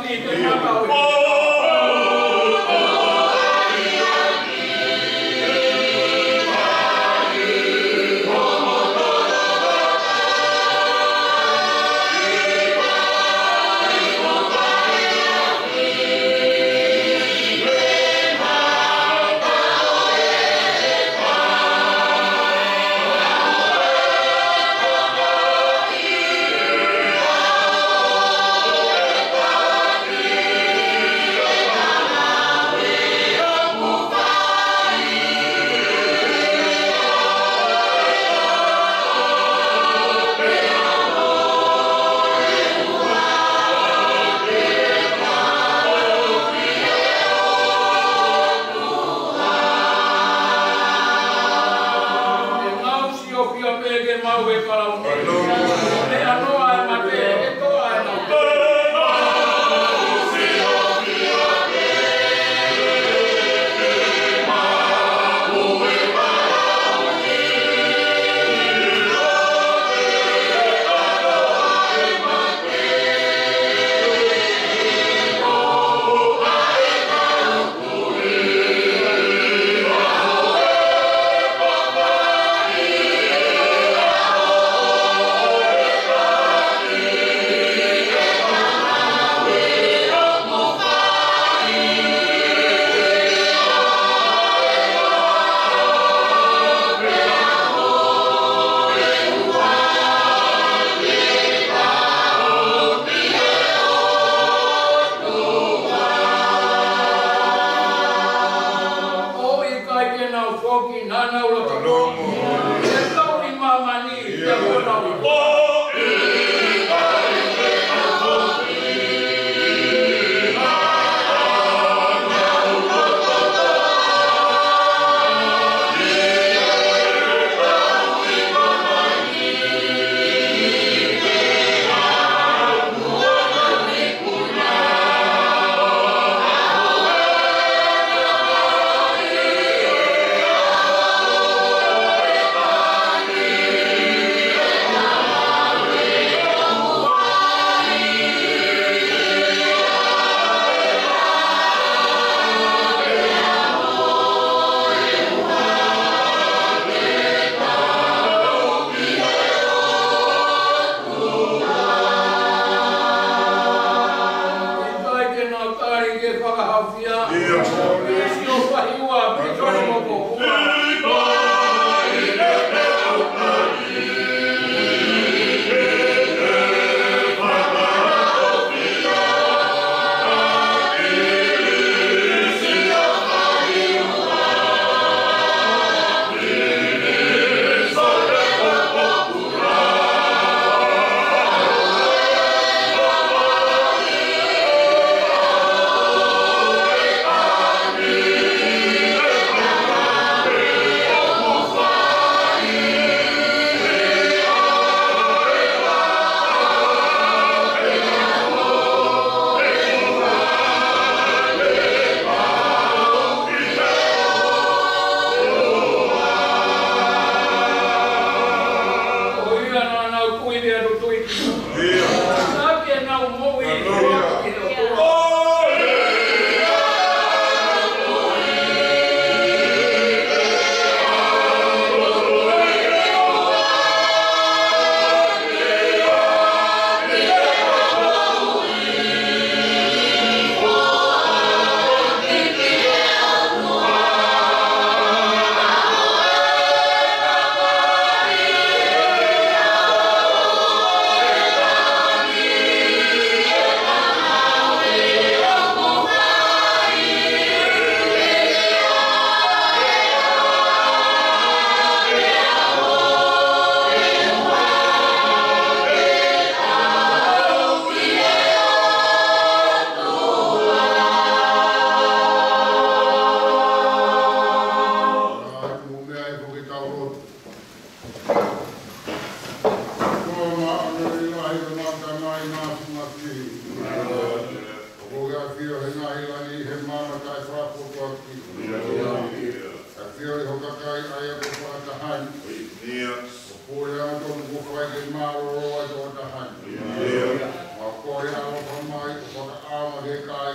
api ke mata o.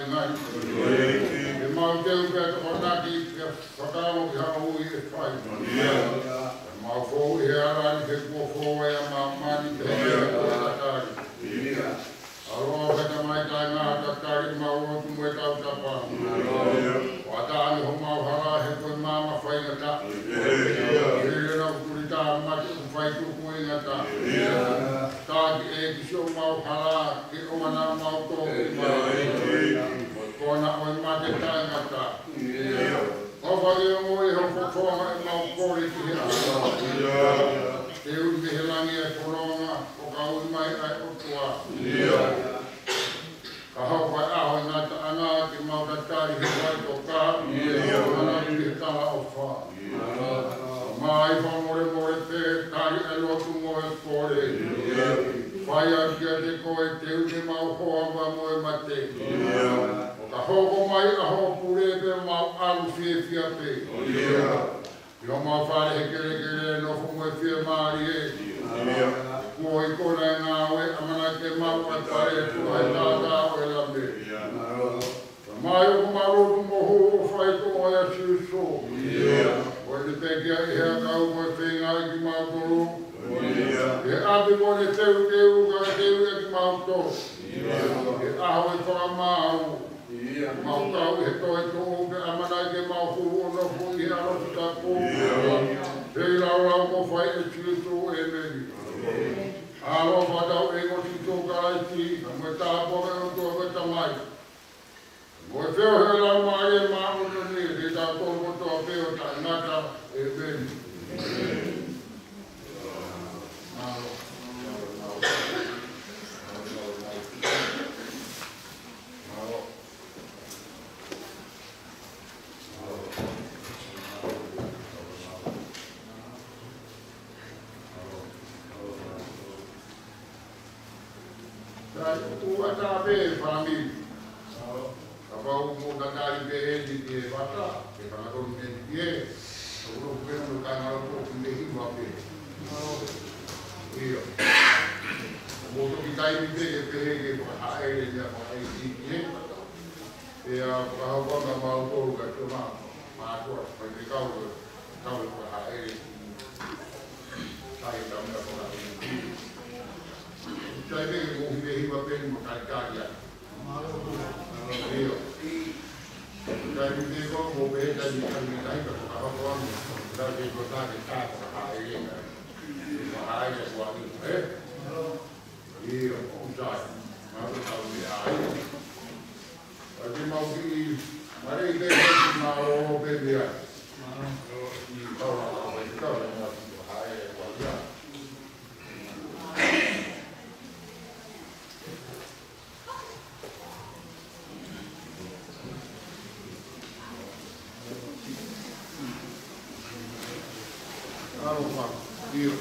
ngai ngai. E mau teu pe te konaki ke whakaro ki hao ui e whai. Mau fōu he arani ke kua fōu e a mamani te he a tatari. Aroa kata mai tai ngā tatari mau rotu mwe tau tapa. Wataani ho mau hara he koe mama whaingata. Here na ukurita mati uwhai tuku ingata. Tāki e ki sio mau hara ki oana mau tōki mai. Kona oi mate tai ngata. Owa i o ngoi ho whakōma e mau kore ki hea. Te uri me he langi e koronga, o ka uri mai ai otua. Ka hau pai aho i ngata ana ki mau tatari he wai tō kā. Ana ki he tala o wha. Mai whamore more te tari e lotu mo e kore. Whai a kia te koe te uri mau hoa wa mo e mate. Ka hoko mai a ho pure pe mau alu fie fia pe. Yo mau whare he kere kere no fumo e fia maari e. Mo i kona e ngā oe amana ke mau a tare e tua e tātā o e lambe. Mai o kumarotu mo ho o whai to o e siu so. O e te pekia e hea kau mo e whenga i ki mau toro. E api mo ne teu ka teu e ki mau to. E aho e whaka mau. Mau kau he toi tō pe amanai ke mau hu o no hu i aro si ta kō. Pei rau rau ko whai e tui tō e meri. Aro whatau e ko si tō kai ti, mo e tāpore o tō me tamai. Mo e wheo he lau mai e māu no ni, te tā tō ko tō peo ta ngata e meri. Uata pe family. Apa mo kakari pe di ke bata, ke kana ko ni ye. Uro pe no kana ko ni hi wa pe. Iyo. Mo to ki tai pe ke ke ha e ya ma e di ye. E a pa ho na ma ko ga to ma ko pa ke ka ko ha e. Sai dam na ko na. Sai bene mo hi va bene mo caricaria. Io. Sai mi dico mo bene da mi dai per fare con da che cosa che sta a ai e guardi io non sai ma lo so mi hai perché ma qui ma lei deve ma lo vedi Io.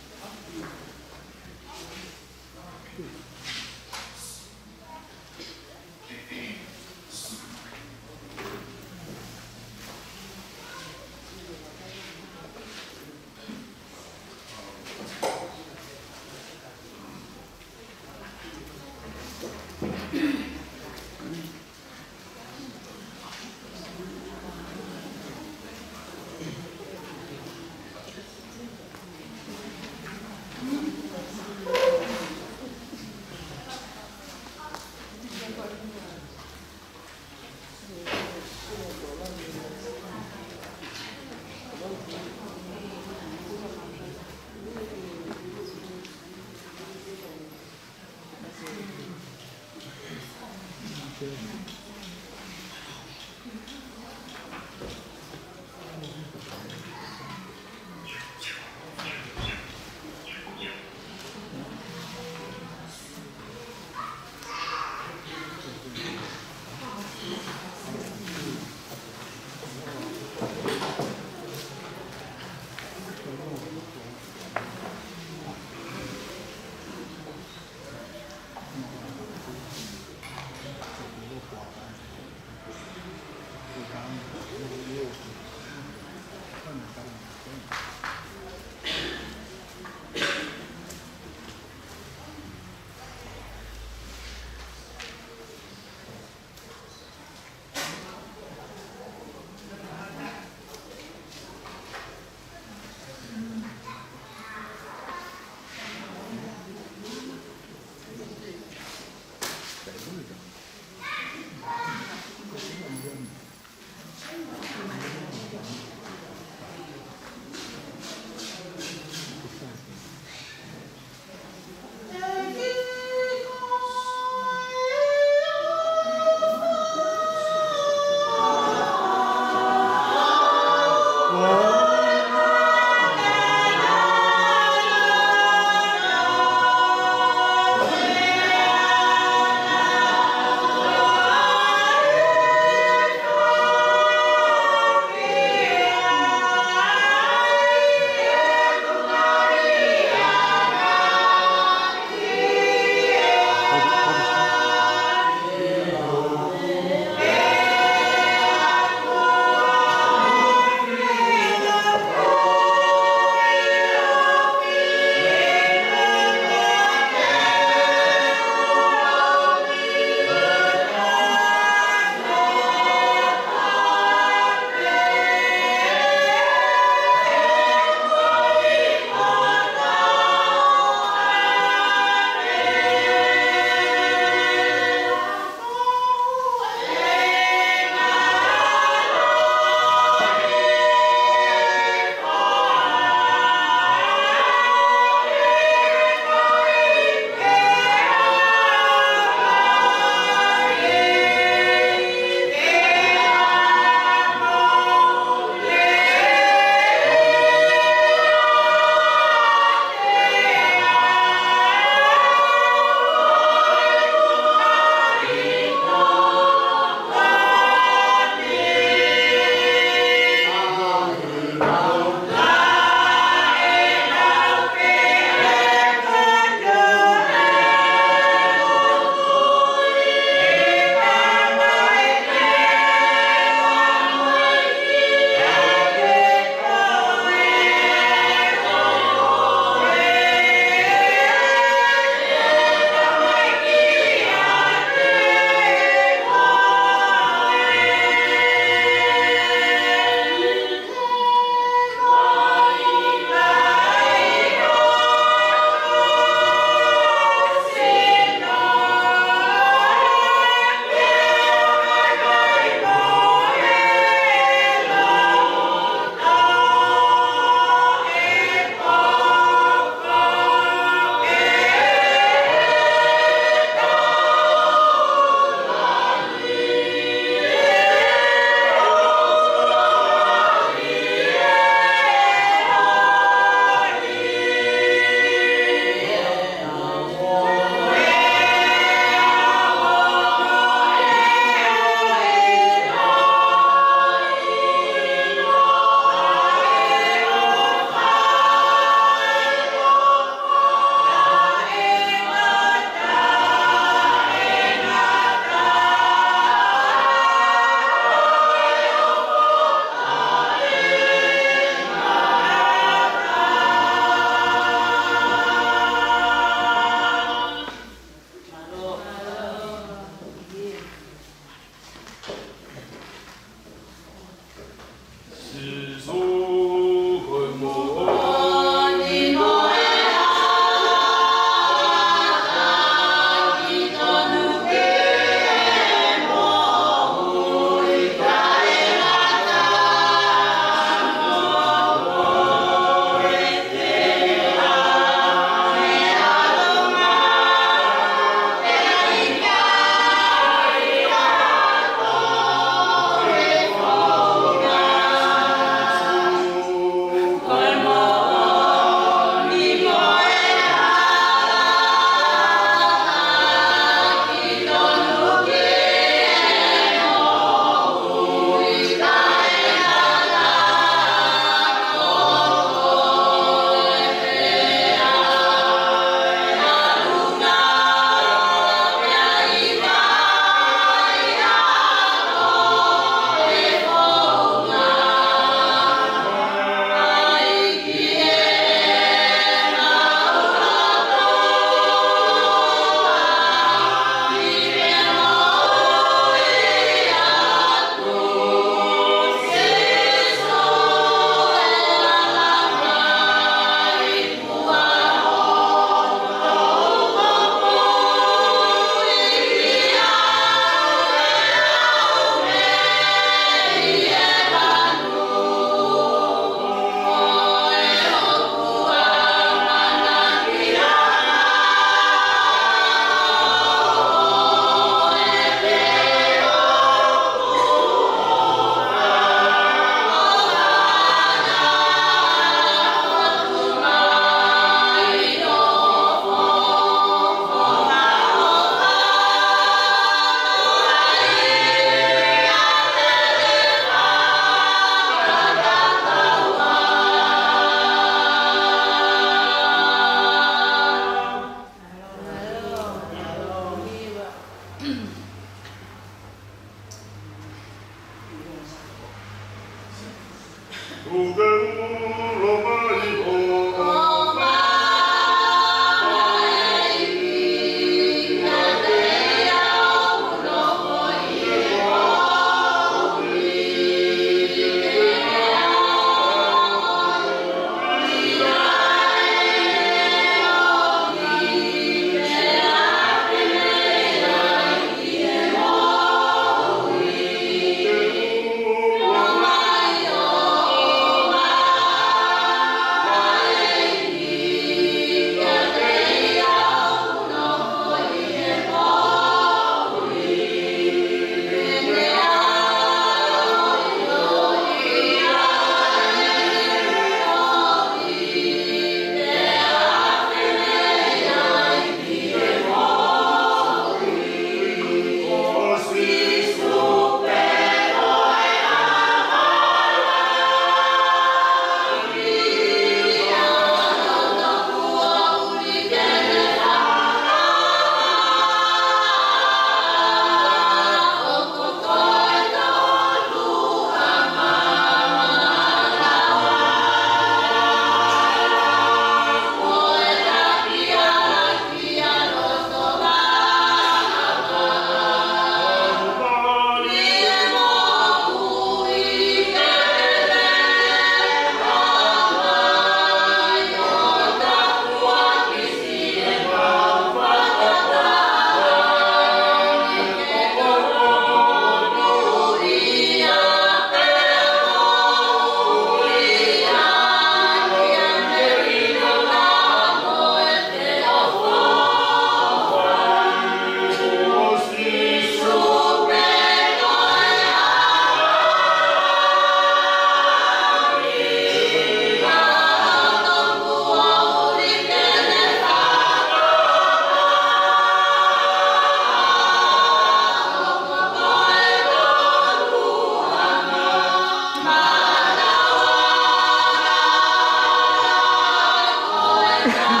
Oh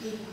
Oh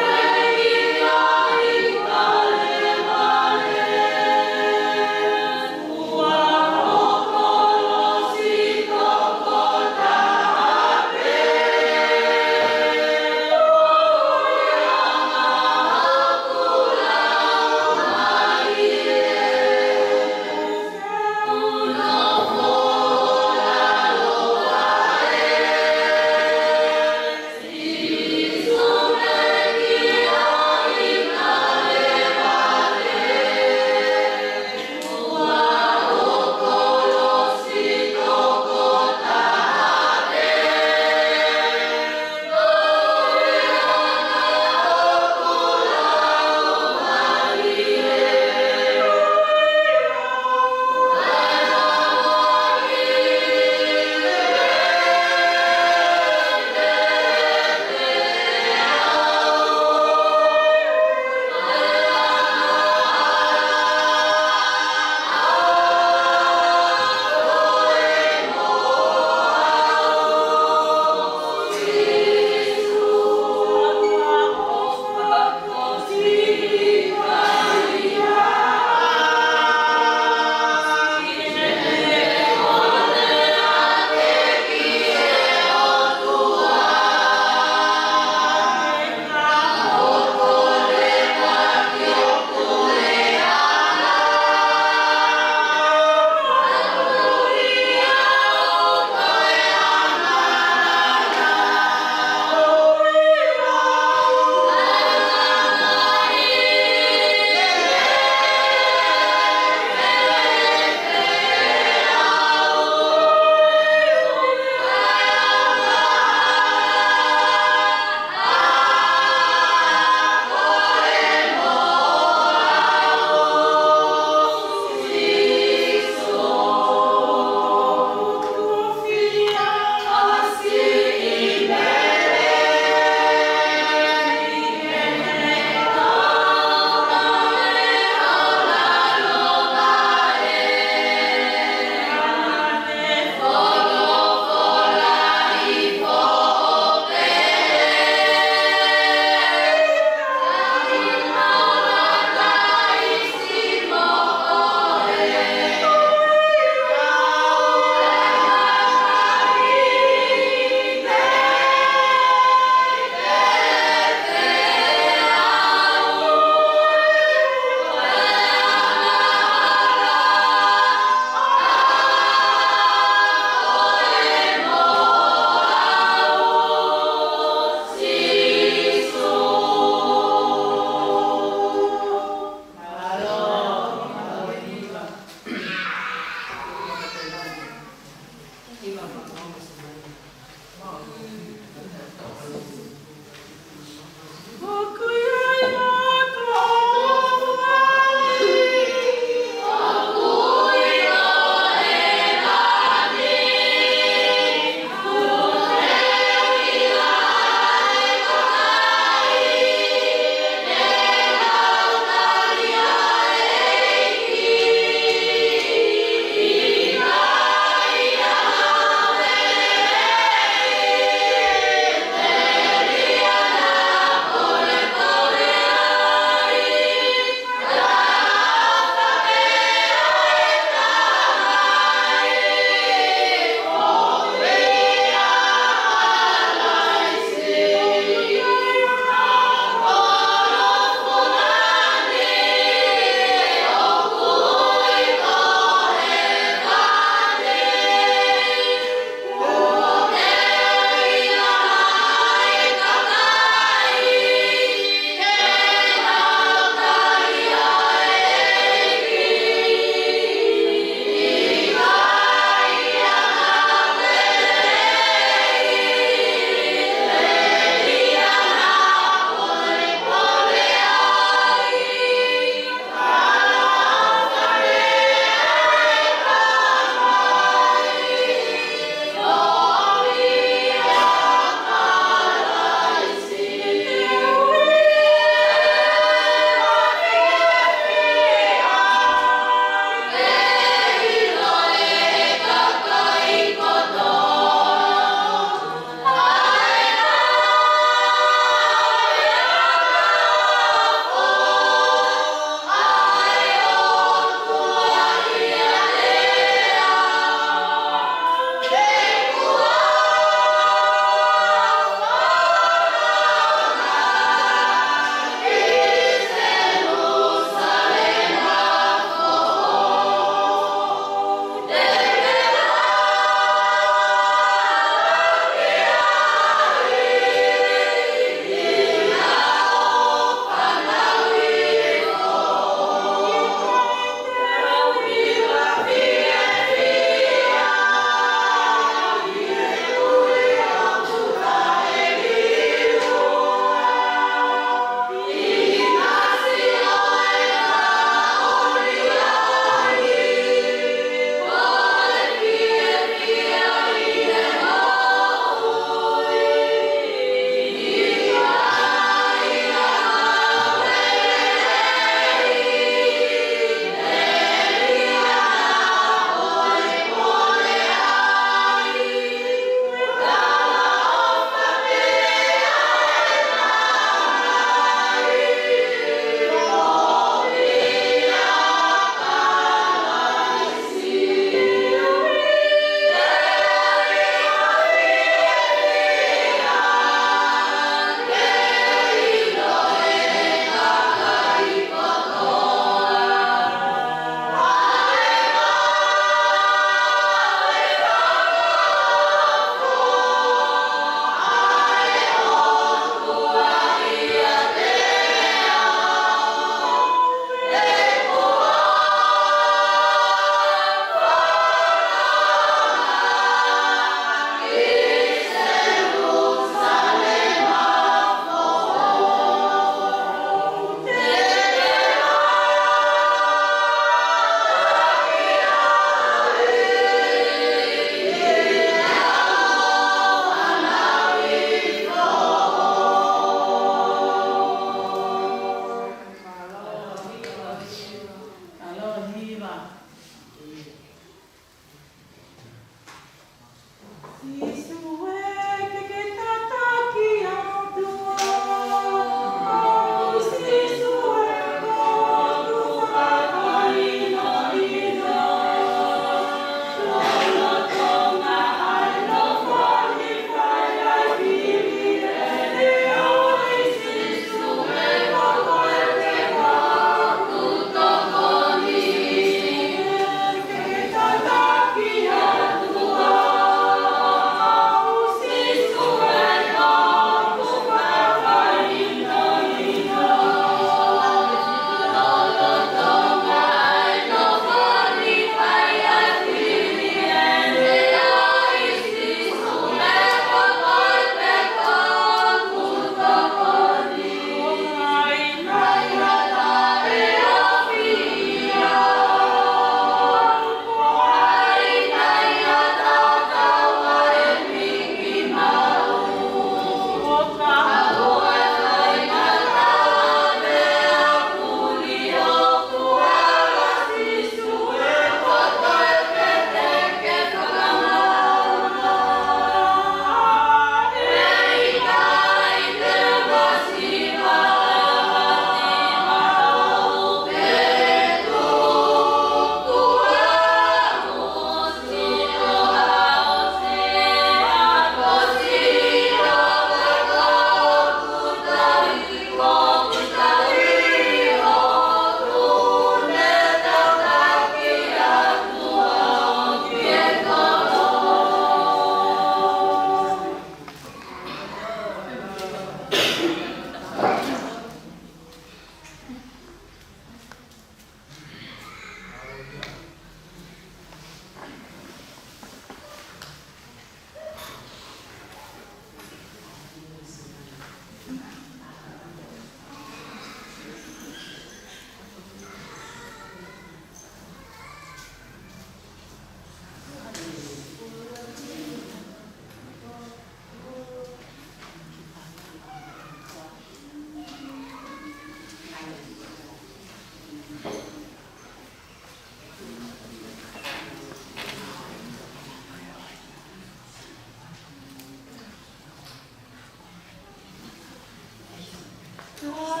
Oh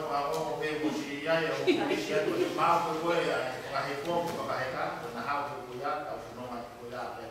pa o pe mo si ya ya o si ya ko ma ko ya ka he ko ka he ka na ha ko ya ta no ma ko ya pe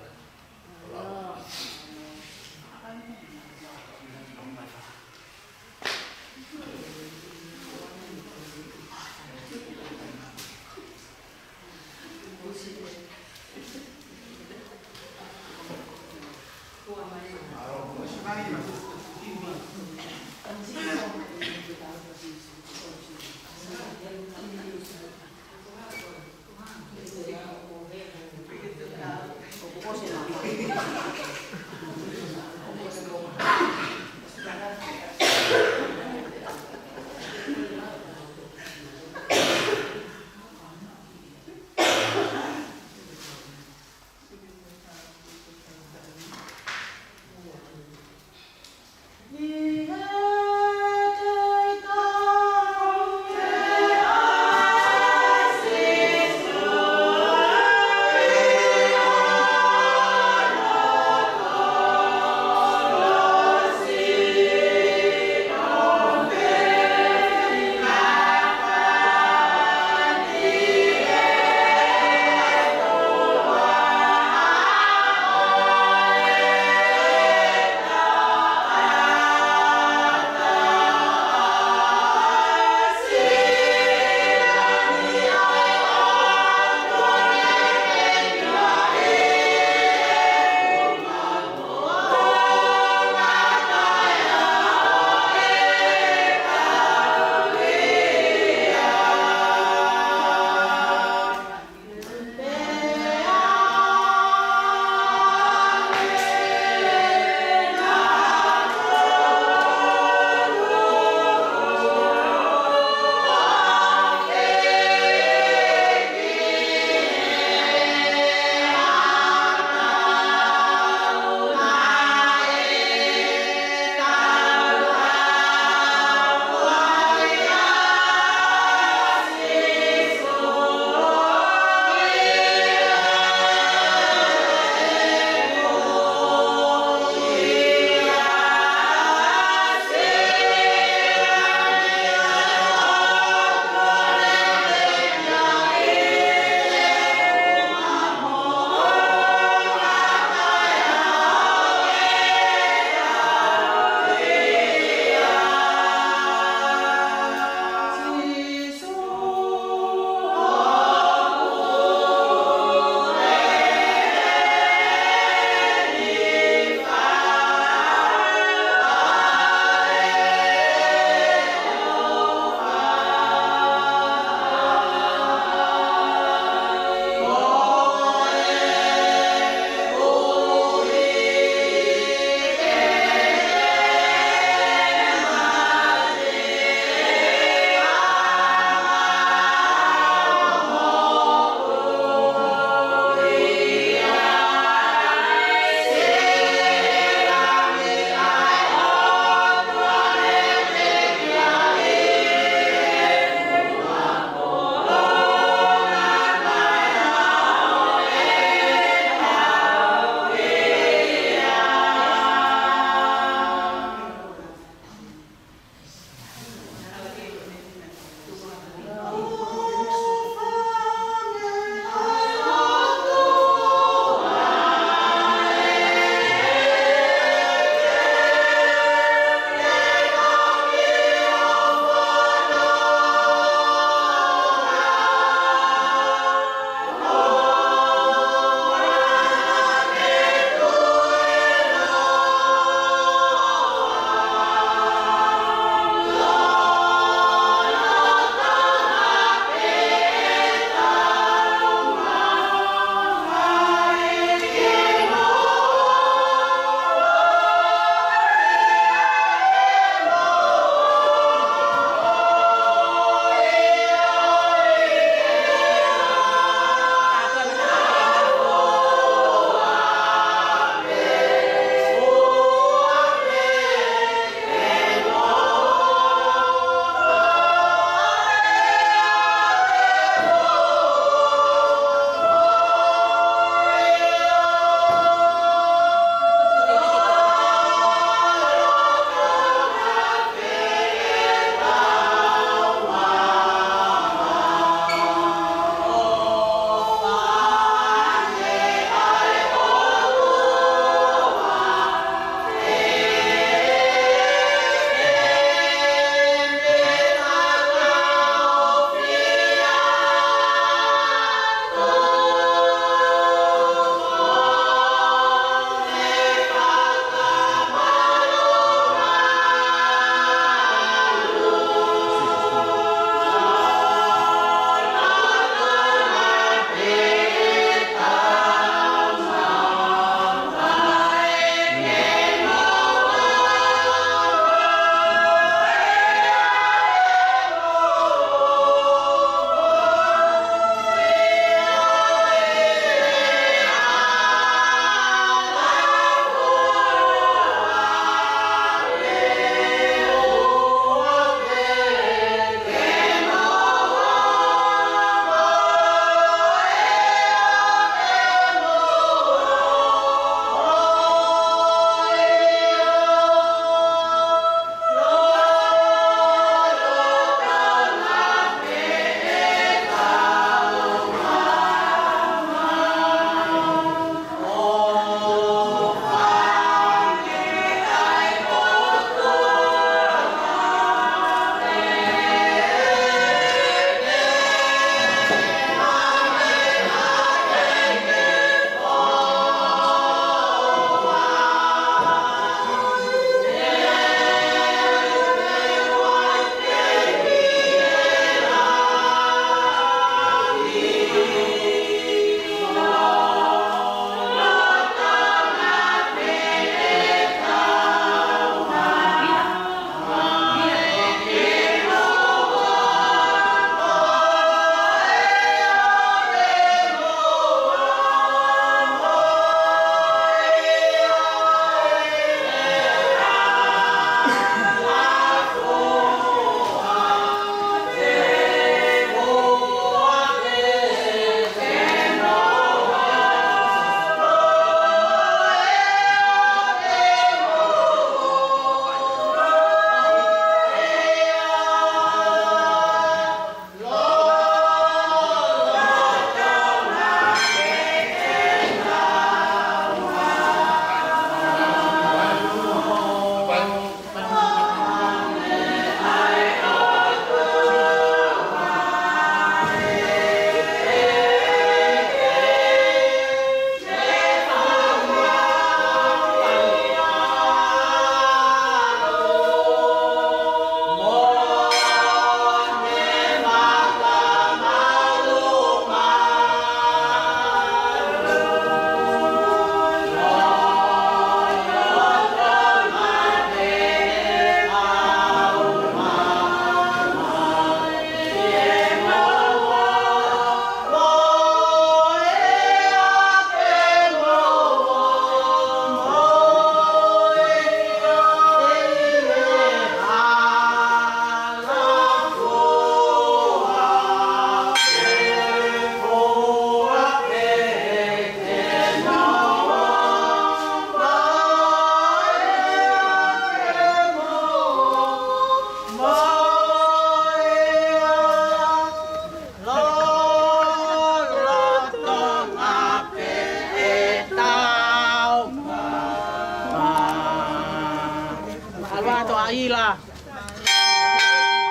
wa to ai la.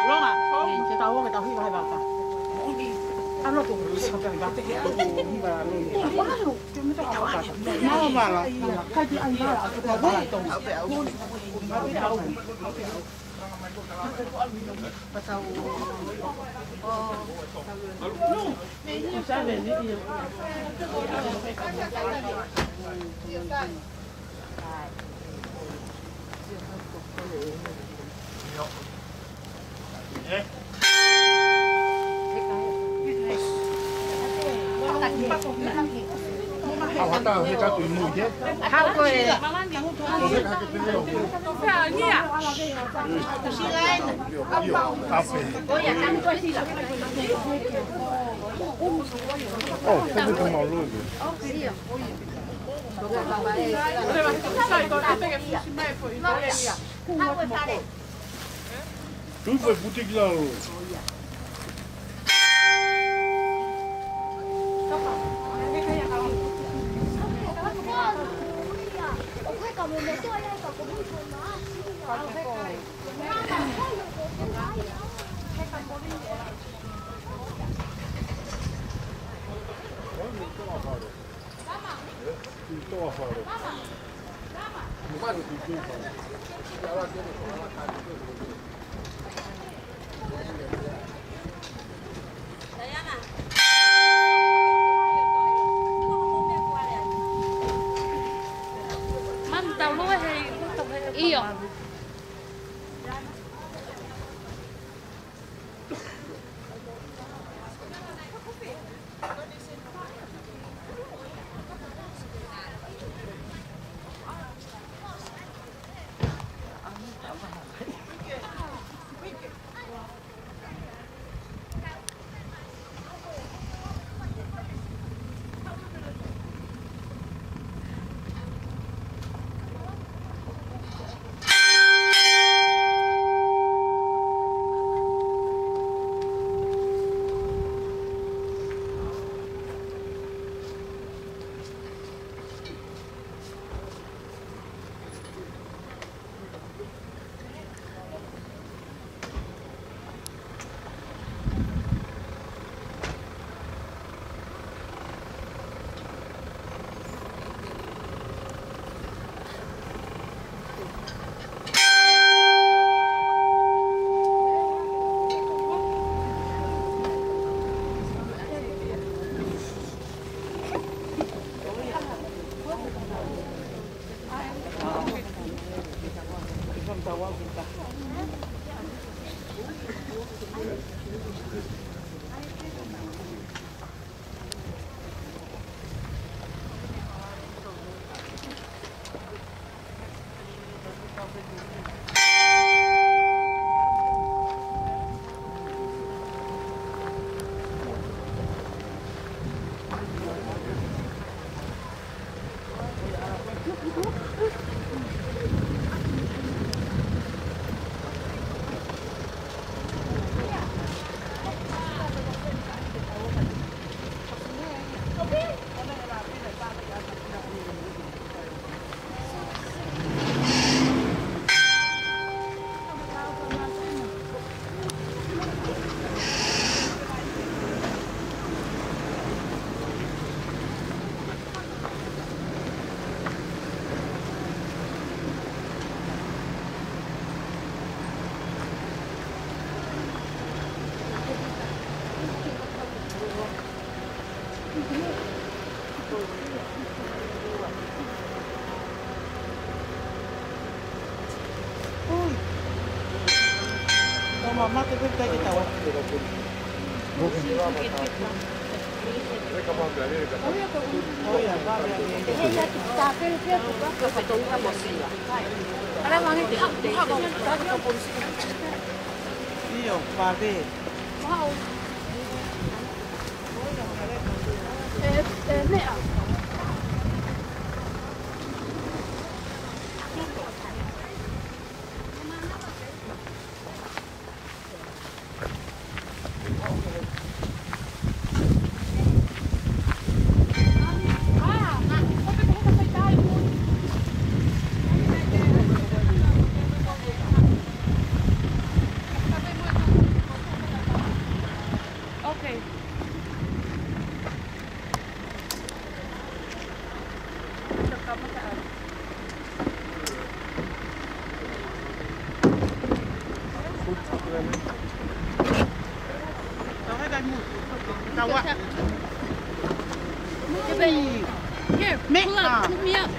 Longa, se tau nge tau hi vai ba. Ano to sa ka ba te hi ba lo ni. Ma ba la. Kai ti ai ba la ba to. Pasau. Oh. No. Sabe ni dia. Hảo tao thì cho tụi mùi chứ. Hảo coi. Oh, thế thì không màu luôn rồi. Tu vai boutique là. Io. Mamma che quel che stava. Io, vabbè. Here, pull up, pick me up.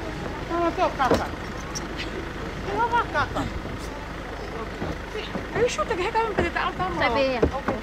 Are you sure tagay ka pwede taal tama? Sabi. Okay.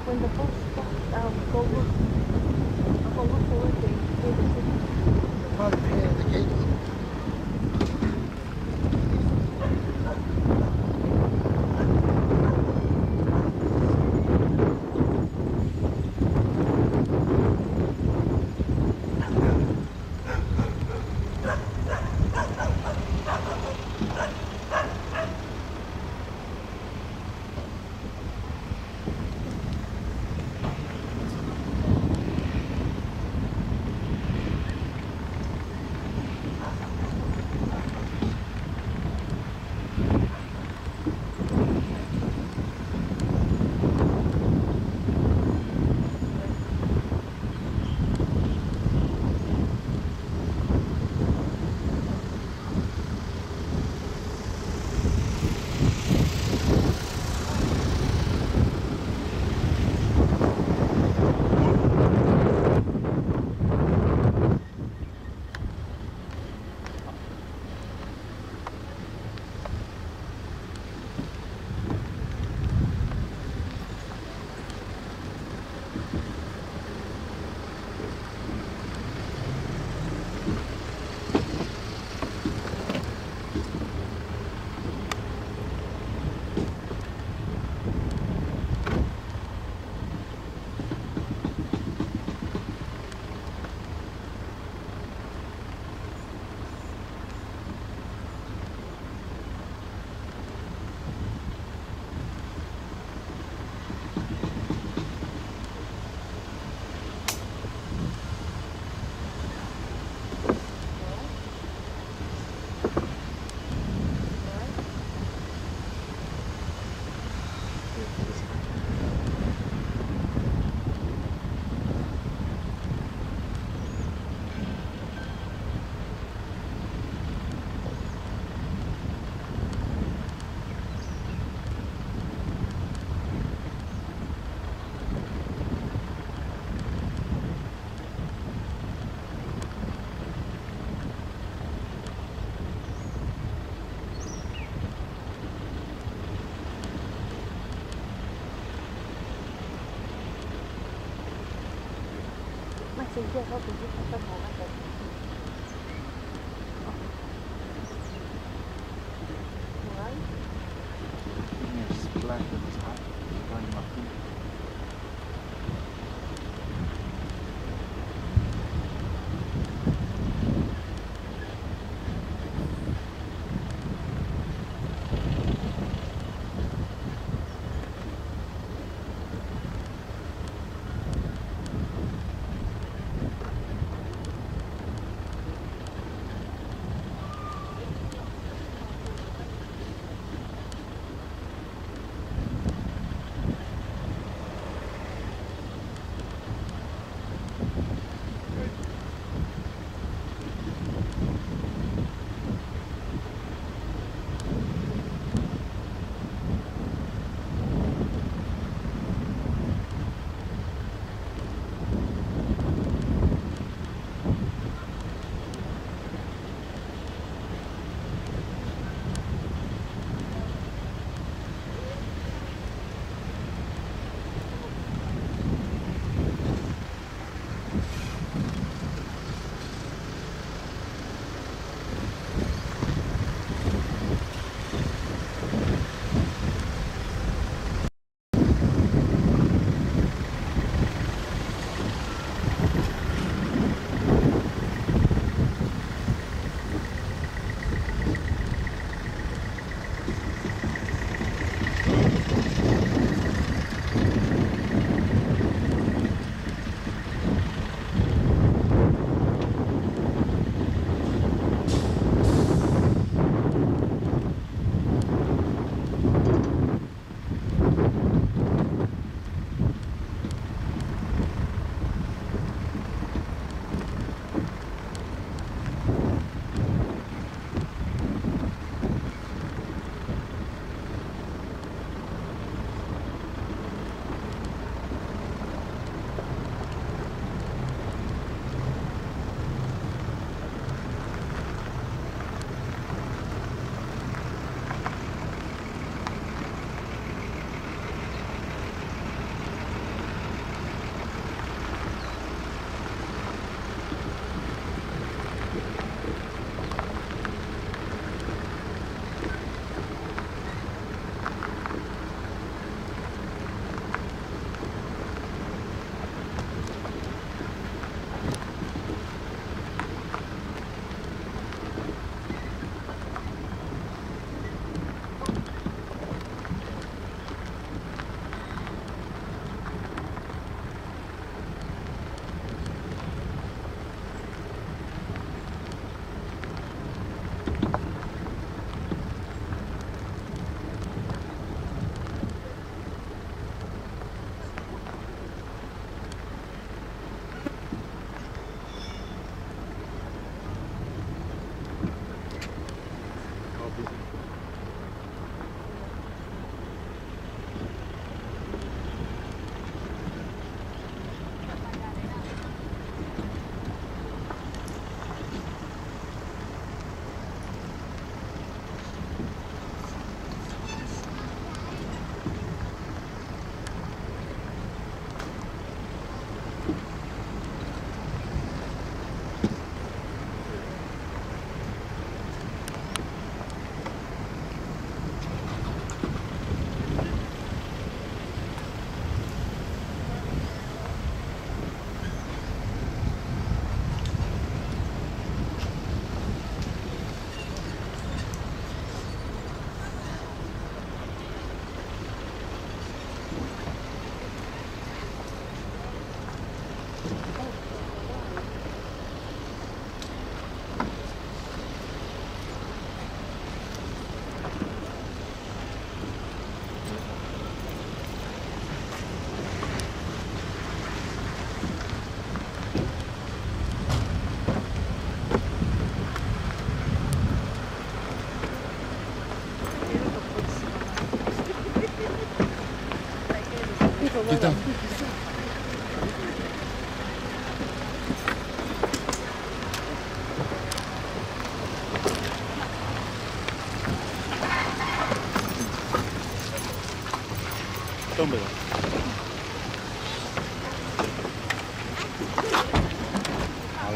When the bus go look forward, they probably pay the gate.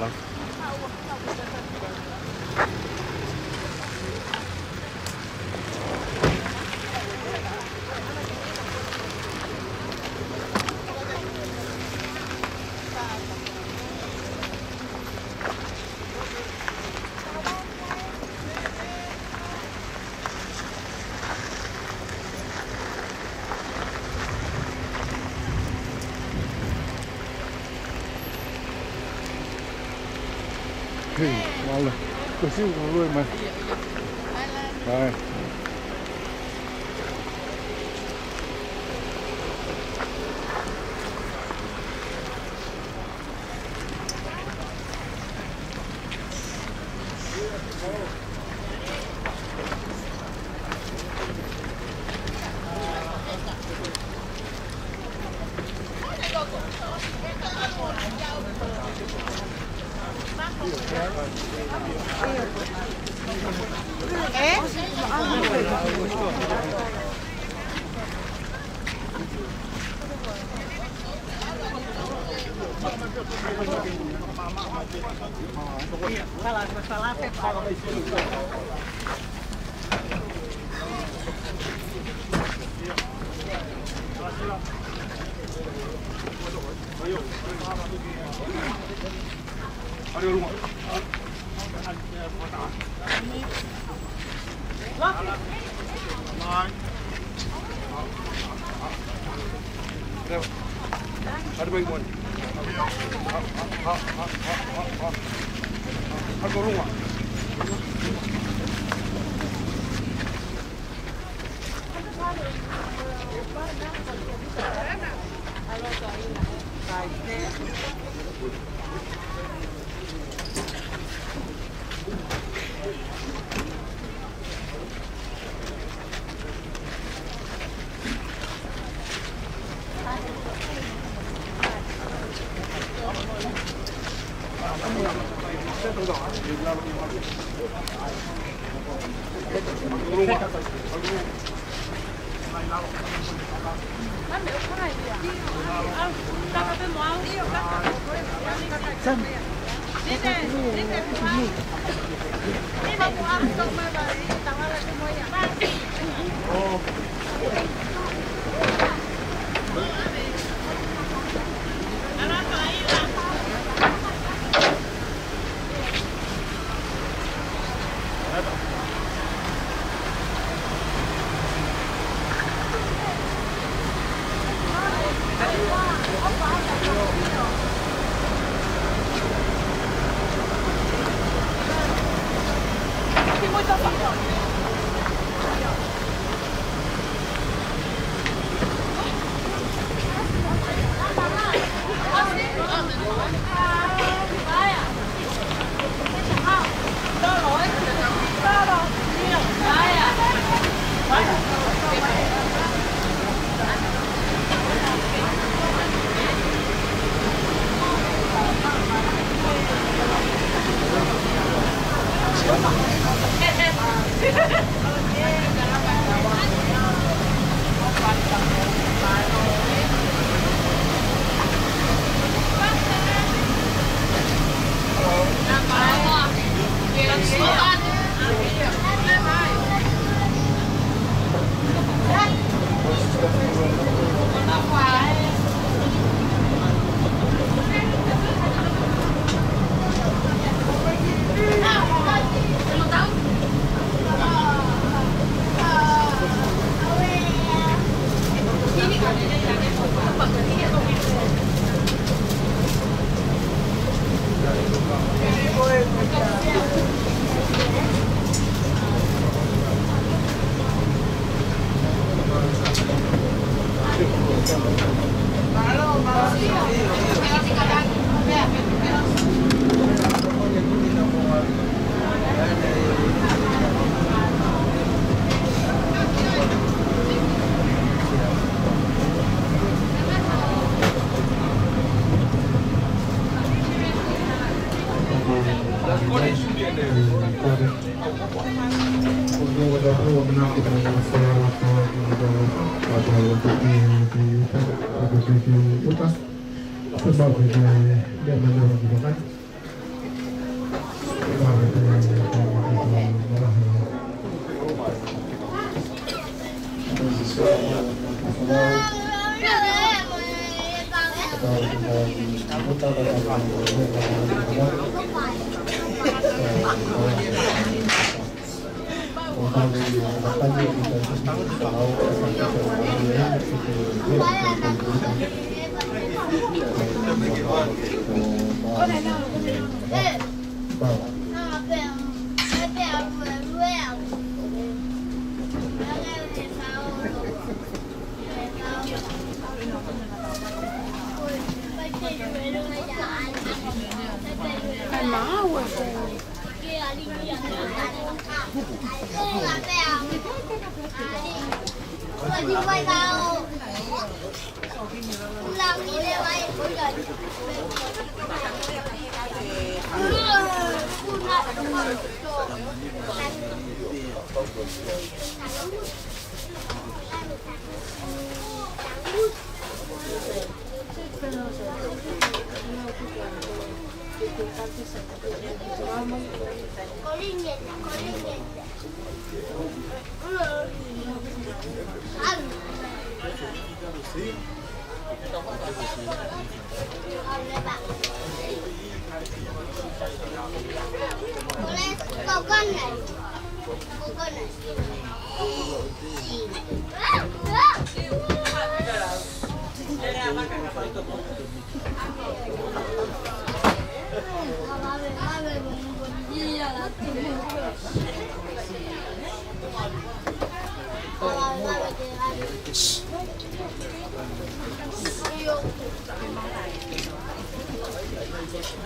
malam. Malle, kun siukan luimme. Näin.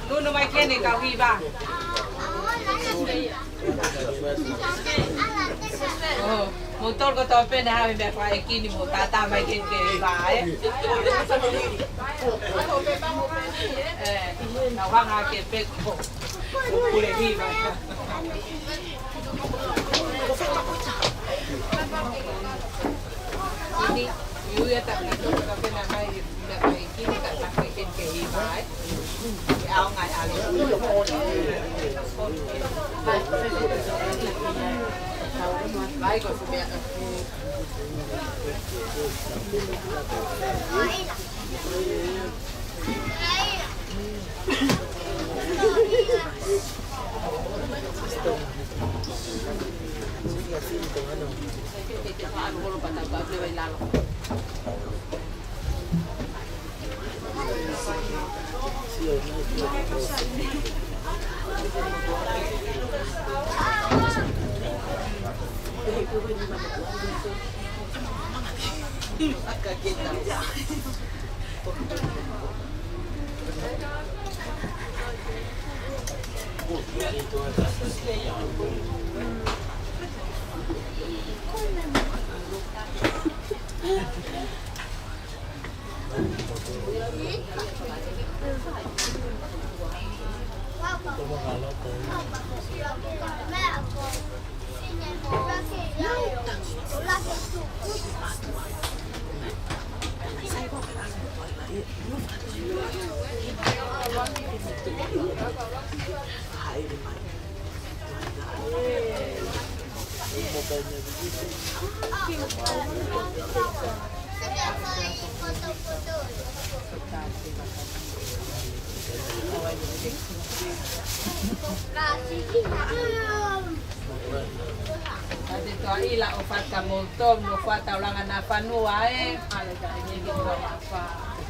Nuno mai kene kau hiba. Oh, motor ko to pe na ha me pa ikini mo tata mai ken ke hiba na wanga ke pe ko. Kule hiba. Ini yu ya tak itu tapi na mai ikini tak pakai ken ke hiba. Áo ngày áo lấy của phụ mẹ Dito ila ufat kamultom no fata ulangan na panua ale ta ni gitu apa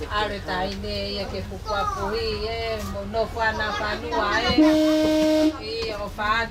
ale ta ide ya ke pupua pui no fa na panua i ufat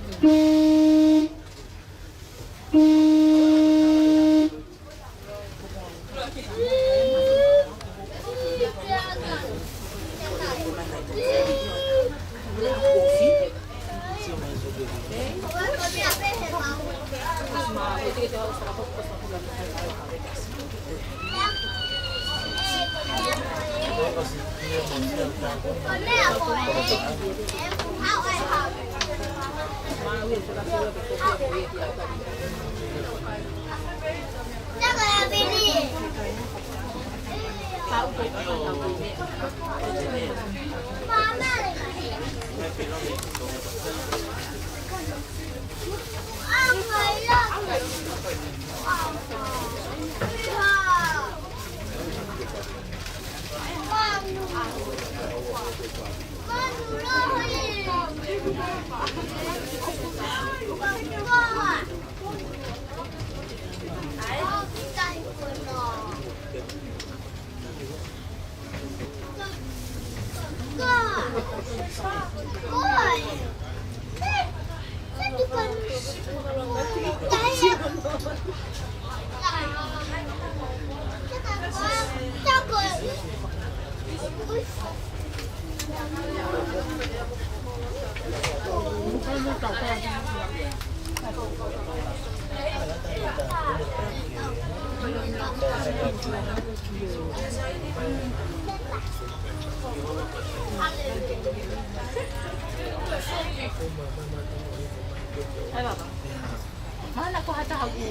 Mana ko hata hagu.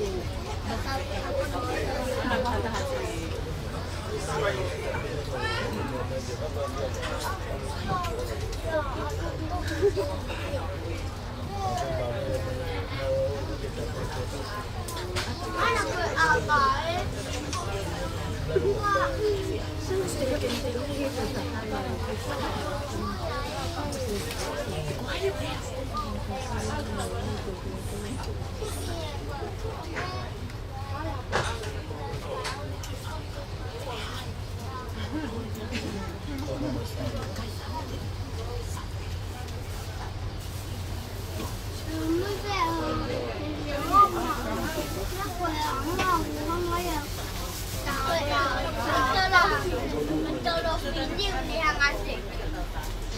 Mana ko hata hagu. Mana ko abay.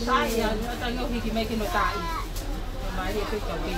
Sai ya, nó tao ngồi thì mấy cái nội tại, máy thì tôi chọn tiền.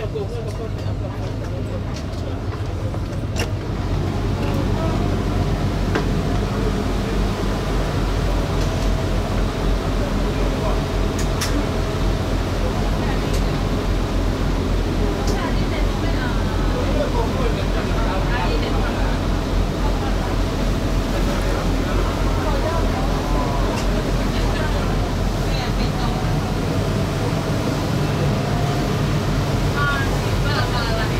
Hãy subscribe cho kênh Ghiền Mì Gõ để không bỏ lỡ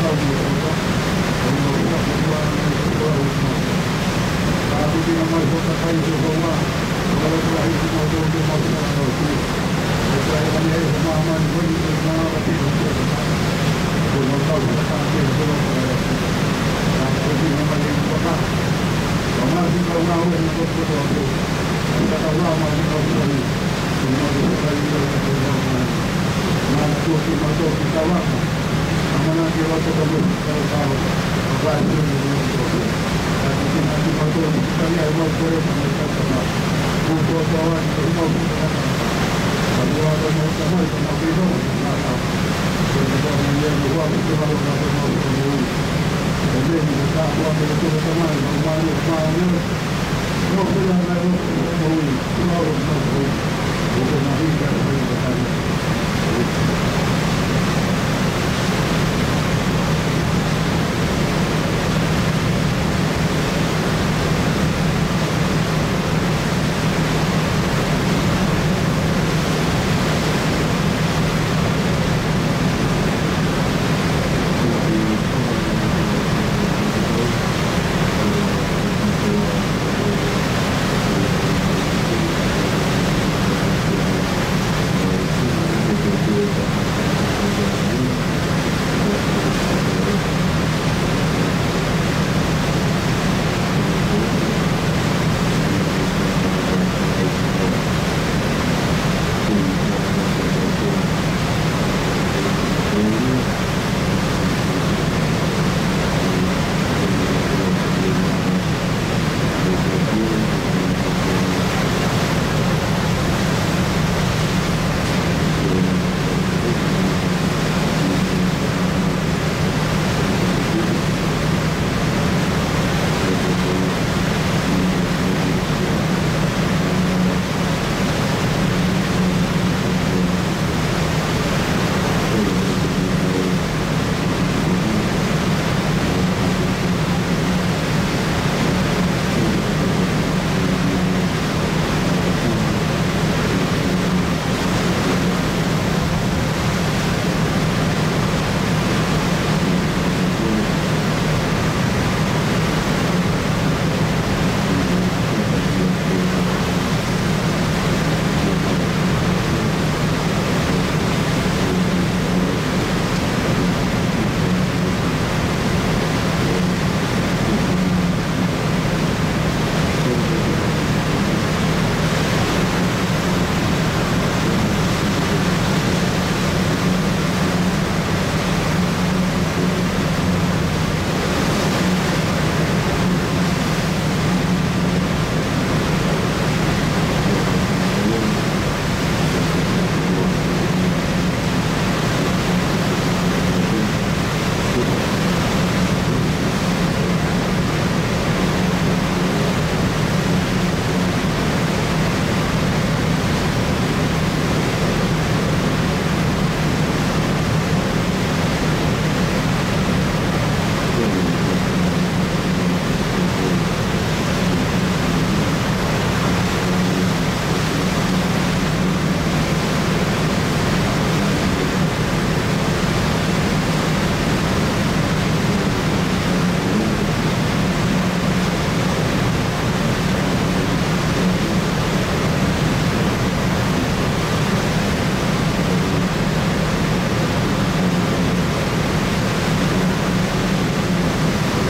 Thank you.